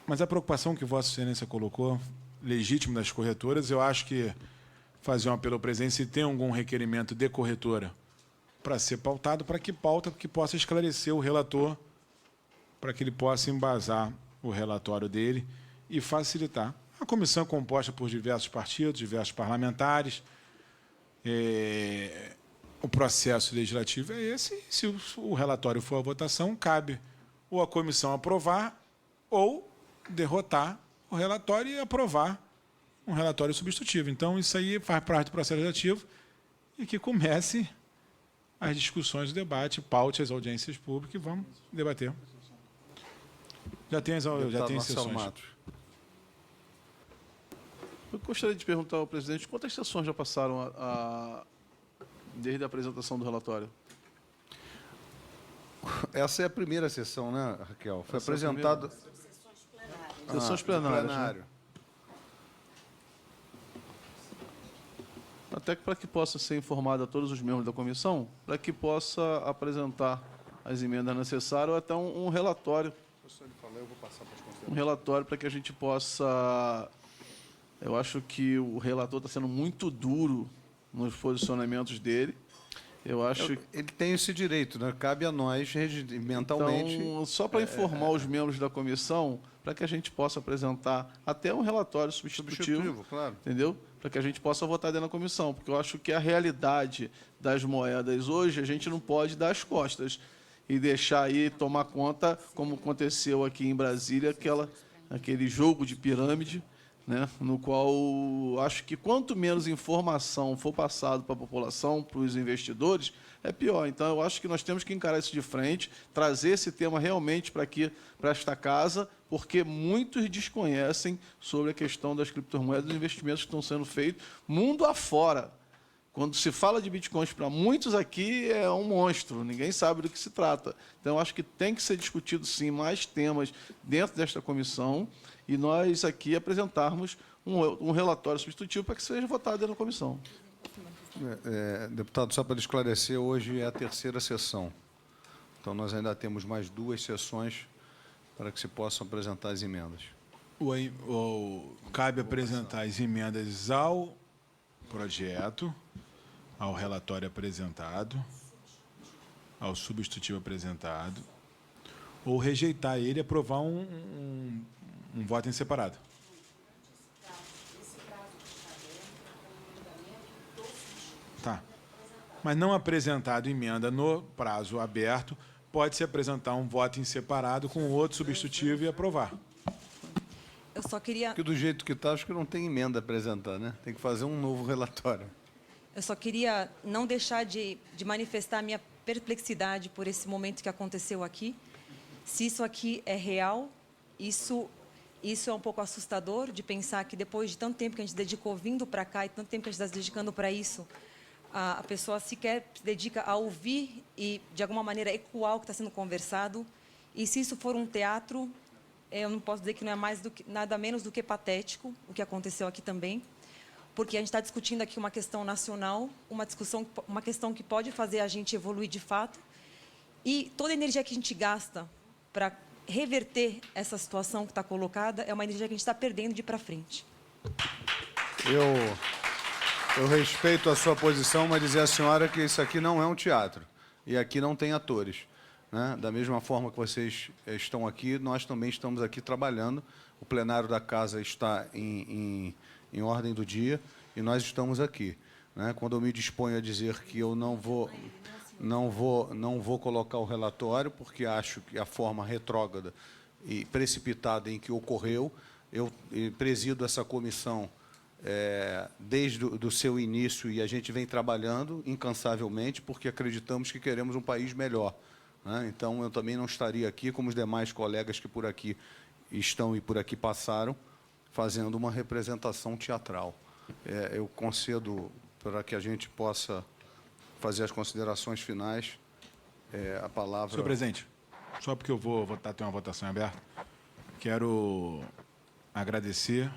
Mas a preocupação que Vossa Excelência colocou, legítima das corretoras, eu acho que fazer um apelo à presidência, se tem algum requerimento de corretora para ser pautado, para que possa esclarecer o relator, para que ele possa embasar o relatório dele e facilitar. A comissão é composta por diversos partidos, diversos parlamentares. O processo legislativo é esse. E se o relatório for à votação, cabe ou a comissão aprovar ou derrotar o relatório e aprovar um relatório substitutivo. Então, isso aí faz parte do processo legislativo e que comece as discussões, o debate, paute as audiências públicas e vamos debater. Já tem sessões. Eu gostaria de perguntar ao presidente quantas sessões já passaram desde a apresentação do relatório? Essa é a primeira sessão, né, Raquel? Foi Essa é a apresentado... Sessões plenárias. plenário. Né? Até para que possa ser informado a todos os membros da comissão, para que possa apresentar as emendas necessárias ou até um relatório. Um relatório para que a gente possa... Eu acho que o relator está sendo muito duro nos posicionamentos dele. Eu acho... Ele tem esse direito, né? Cabe a nós, regimentalmente... Então, só para informar os membros da comissão, para que a gente possa apresentar até um relatório substitutivo, claro. entendeu? Para que a gente possa votar dentro da comissão, porque eu acho que a realidade das moedas hoje, a gente não pode dar as costas e deixar aí tomar conta, como aconteceu aqui em Brasília, aquele jogo de pirâmide, né, no qual acho que quanto menos informação for passado para a população, para os investidores, é pior. Então, eu acho que nós temos que encarar isso de frente, trazer esse tema realmente para esta casa, porque muitos desconhecem sobre a questão das criptomoedas e dos investimentos que estão sendo feitos mundo afora. Quando se fala de bitcoins, para muitos aqui é um monstro, ninguém sabe do que se trata. Então, eu acho que tem que ser discutido, sim, mais temas dentro desta comissão e nós aqui apresentarmos um relatório substitutivo para que seja votado dentro da comissão. Deputado, só para esclarecer, hoje é a terceira sessão. Então, nós ainda temos mais 2 sessões para que se possam apresentar as emendas. Cabe apresentar as emendas ao projeto, ao relatório apresentado, ao substitutivo apresentado, ou rejeitar ele e aprovar um voto em separado. Tá. Mas não apresentado emenda no prazo aberto, pode-se apresentar um voto em separado com outro substitutivo e aprovar. Eu só queria... Porque do jeito que está, acho que não tem emenda a apresentar, né? Tem que fazer um novo relatório. Eu só queria não deixar de manifestar a minha perplexidade por esse momento que aconteceu aqui. Se isso aqui é real Isso é um pouco assustador de pensar que depois de tanto tempo que a gente dedicou vindo para cá e tanto tempo que a gente está se dedicando para isso, a pessoa sequer se dedica a ouvir e, de alguma maneira, ecoar o que está sendo conversado. E se isso for um teatro, eu não posso dizer que não é nada menos do que patético, o que aconteceu aqui também, porque a gente está discutindo aqui uma questão nacional, uma questão que pode fazer a gente evoluir de fato, e toda a energia que a gente gasta para reverter essa situação que está colocada é uma energia que a gente está perdendo de ir para frente. Eu respeito a sua posição, mas dizer à senhora que isso aqui não é um teatro. E aqui não tem atores. Né? Da mesma forma que vocês estão aqui, nós também estamos aqui trabalhando. O plenário da Casa está em ordem do dia e nós estamos aqui. Né? Quando eu me disponho a dizer que eu não vou colocar o relatório, porque acho que a forma retrógrada e precipitada em que ocorreu, eu presido essa comissão desde o seu início e a gente vem trabalhando incansavelmente porque acreditamos que queremos um país melhor. Né? Então, eu também não estaria aqui, como os demais colegas que por aqui estão e por aqui passaram, fazendo uma representação teatral. Eu concedo para que a gente possa fazer as considerações finais a palavra... Senhor presidente, só porque eu vou votar, tem uma votação aberta, quero agradecer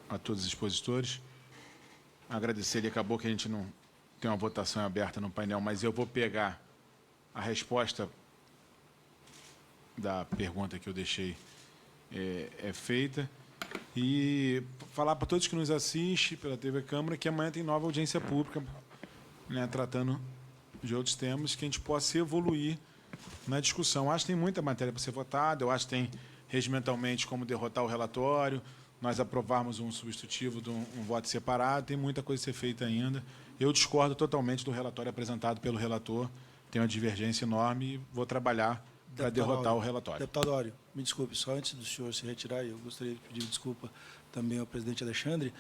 a todos os expositores. Agradecer, ele acabou que a gente não tem uma votação aberta no painel, mas eu vou pegar a resposta da pergunta que eu deixei feita e falar para todos que nos assistem pela TV Câmara que amanhã tem nova audiência pública, né, tratando de outros temas, que a gente possa evoluir na discussão. Acho que tem muita matéria para ser votada, eu acho que tem regimentalmente como derrotar o relatório, nós aprovarmos um substitutivo de um voto separado, tem muita coisa a ser feita ainda. Eu discordo totalmente do relatório apresentado pelo relator, tem uma divergência enorme e vou trabalhar para derrotar o relatório. Deputado Ório, me desculpe, só antes do senhor se retirar, eu gostaria de pedir desculpa também ao presidente Alexandre.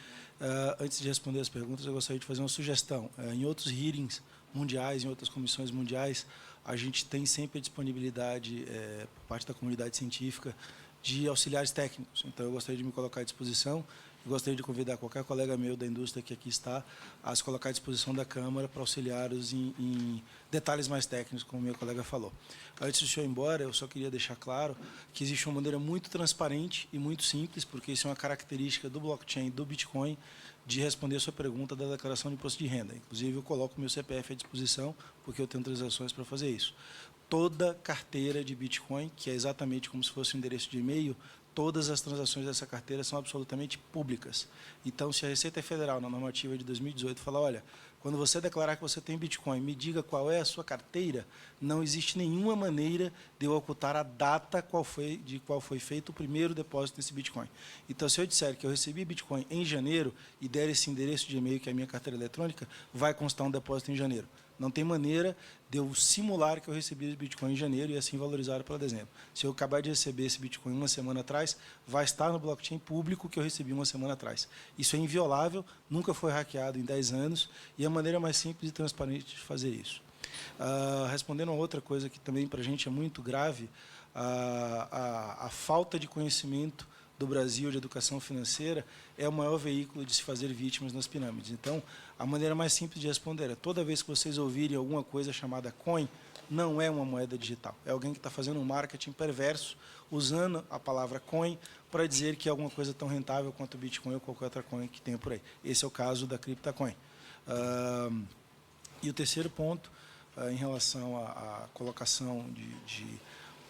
Antes de responder as perguntas, eu gostaria de fazer uma sugestão. Em outros hearings mundiais, em outras comissões mundiais, a gente tem sempre a disponibilidade, por parte da comunidade científica, de auxiliares técnicos. Então, eu gostaria de me colocar à disposição. Eu gostaria de convidar qualquer colega meu da indústria que aqui está a se colocar à disposição da Câmara para auxiliá-los em detalhes mais técnicos, como o meu colega falou. Antes do senhor ir embora, eu só queria deixar claro que existe uma maneira muito transparente e muito simples, porque isso é uma característica do blockchain, do Bitcoin, de responder a sua pergunta da declaração de imposto de renda. Inclusive, eu coloco o meu CPF à disposição, porque eu tenho transações para fazer isso. Toda carteira de Bitcoin, que é exatamente como se fosse um endereço de e-mail, todas as transações dessa carteira são absolutamente públicas. Então, se a Receita Federal, na normativa de 2018, falar, olha, quando você declarar que você tem Bitcoin, me diga qual é a sua carteira, não existe nenhuma maneira de eu ocultar a data de qual foi feito o primeiro depósito desse Bitcoin. Então, se eu disser que eu recebi Bitcoin em janeiro e der esse endereço de e-mail, que é a minha carteira eletrônica, vai constar um depósito em janeiro. Não tem maneira de eu simular que eu recebi esse Bitcoin em janeiro e assim valorizar para dezembro. Se eu acabar de receber esse Bitcoin uma semana atrás, vai estar no blockchain público que eu recebi uma semana atrás. Isso é inviolável, nunca foi hackeado em 10 anos e é a maneira mais simples e transparente de fazer isso. Respondendo a outra coisa que também para a gente é muito grave, a falta de conhecimento do Brasil de educação financeira é o maior veículo de se fazer vítimas nas pirâmides. Então, a maneira mais simples de responder é, toda vez que vocês ouvirem alguma coisa chamada coin, não é uma moeda digital. É alguém que está fazendo um marketing perverso, usando a palavra coin para dizer que é alguma coisa tão rentável quanto o Bitcoin ou qualquer outra coin que tenha por aí. Esse é o caso da CryptoCoin. E o terceiro ponto, em relação à colocação de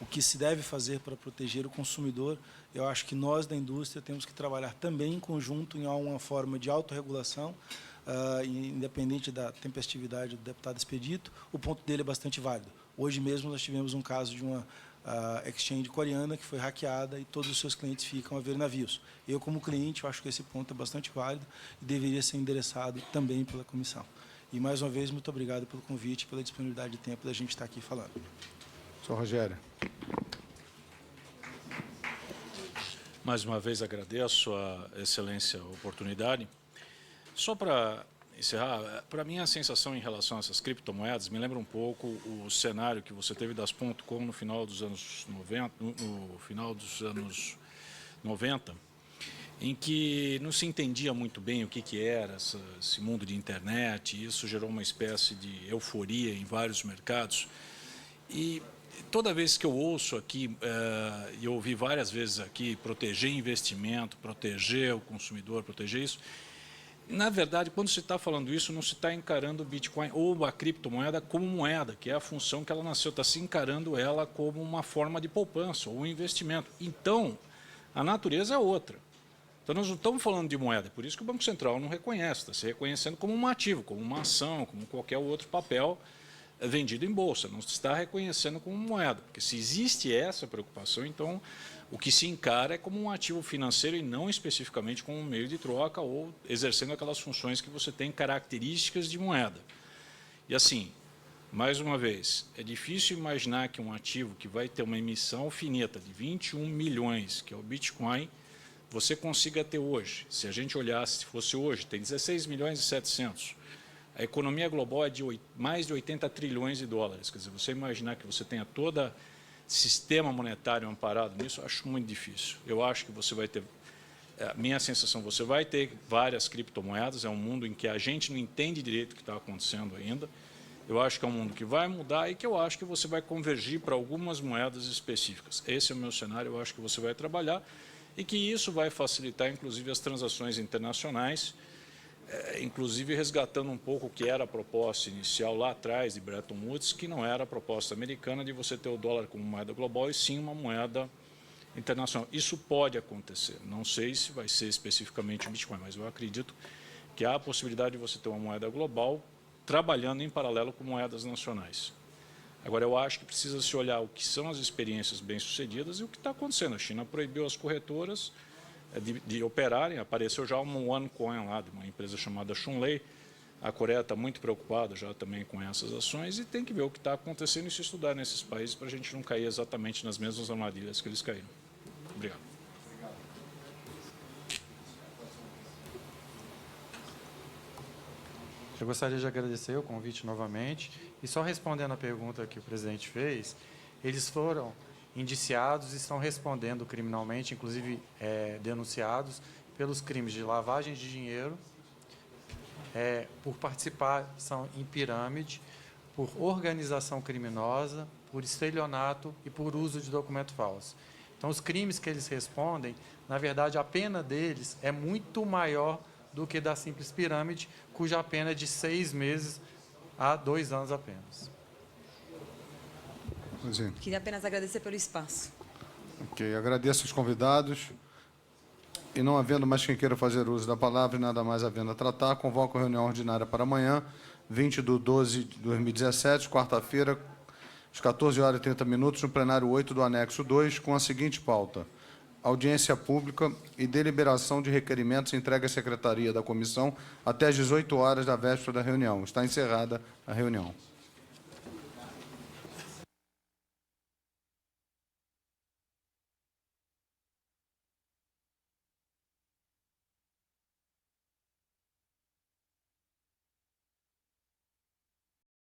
o que se deve fazer para proteger o consumidor, eu acho que nós da indústria temos que trabalhar também em conjunto em uma forma de autorregulação, independente da tempestividade do deputado Expedito, o ponto dele é bastante válido. Hoje mesmo nós tivemos um caso de uma exchange coreana que foi hackeada e todos os seus clientes ficam a ver navios. Eu, como cliente, eu acho que esse ponto é bastante válido e deveria ser endereçado também pela comissão. E, mais uma vez, muito obrigado pelo convite e pela disponibilidade de tempo da gente estar aqui falando. Senhor Rogério. Mais uma vez agradeço a excelência a oportunidade. Só para encerrar, para mim a sensação em relação a essas criptomoedas me lembra um pouco o cenário que você teve das .com no final dos anos 90, no final dos anos 90, em que não se entendia muito bem o que era esse mundo de internet, e isso gerou uma espécie de euforia em vários mercados. E toda vez que eu ouço aqui, e eu ouvi várias vezes aqui, proteger investimento, proteger o consumidor, proteger isso, na verdade, quando se está falando isso, não se está encarando o Bitcoin ou a criptomoeda como moeda, que é a função que ela nasceu, está se encarando ela como uma forma de poupança ou um investimento. Então, a natureza é outra. Então, nós não estamos falando de moeda, por isso que o Banco Central não reconhece, está se reconhecendo como um ativo, como uma ação, como qualquer outro papel vendido em bolsa, não se está reconhecendo como moeda, porque se existe essa preocupação, então o que se encara é como um ativo financeiro e não especificamente como um meio de troca ou exercendo aquelas funções que você tem características de moeda. E assim, mais uma vez, é difícil imaginar que um ativo que vai ter uma emissão finita de 21 milhões, que é o Bitcoin, você consiga ter hoje. Se a gente olhasse, se fosse hoje, tem 16 milhões e 700. A economia global é de mais de 80 trilhões de dólares. Quer dizer, você imaginar que você tenha todo sistema monetário amparado nisso, acho muito difícil. Eu acho que você vai ter, minha sensação, você vai ter várias criptomoedas, é um mundo em que a gente não entende direito o que está acontecendo ainda. Eu acho que é um mundo que vai mudar e que eu acho que você vai convergir para algumas moedas específicas. Esse é o meu cenário, eu acho que você vai trabalhar e que isso vai facilitar, inclusive, as transações internacionais, inclusive resgatando um pouco o que era a proposta inicial lá atrás de Bretton Woods, que não era a proposta americana de você ter o dólar como moeda global e sim uma moeda internacional. Isso pode acontecer, não sei se vai ser especificamente o Bitcoin, mas eu acredito que há a possibilidade de você ter uma moeda global trabalhando em paralelo com moedas nacionais. Agora, eu acho que precisa se olhar o que são as experiências bem-sucedidas e o que está acontecendo. A China proibiu as corretoras de operarem, apareceu já uma OneCoin lá, de uma empresa chamada Xunlei. A Coreia está muito preocupada já também com essas ações e tem que ver o que está acontecendo e se estudar nesses países para a gente não cair exatamente nas mesmas armadilhas que eles caíram. Obrigado. Eu gostaria de agradecer o convite novamente e só respondendo a pergunta que o presidente fez, eles foram indiciados e estão respondendo criminalmente, inclusive denunciados pelos crimes de lavagem de dinheiro, por participação em pirâmide, por organização criminosa, por estelionato e por uso de documento falso. Então, os crimes que eles respondem, na verdade, a pena deles é muito maior do que da simples pirâmide, cuja pena é de 6 meses a 2 anos apenas. Queria apenas agradecer pelo espaço. Ok, agradeço aos convidados. E não havendo mais quem queira fazer uso da palavra e nada mais havendo a tratar, convoco a reunião ordinária para amanhã, 20/12/2017, quarta-feira, às 14h30, no plenário 8 do anexo 2, com a seguinte pauta: audiência pública e deliberação de requerimentos entregue à secretaria da comissão até às 18 horas da véspera da reunião. Está encerrada a reunião.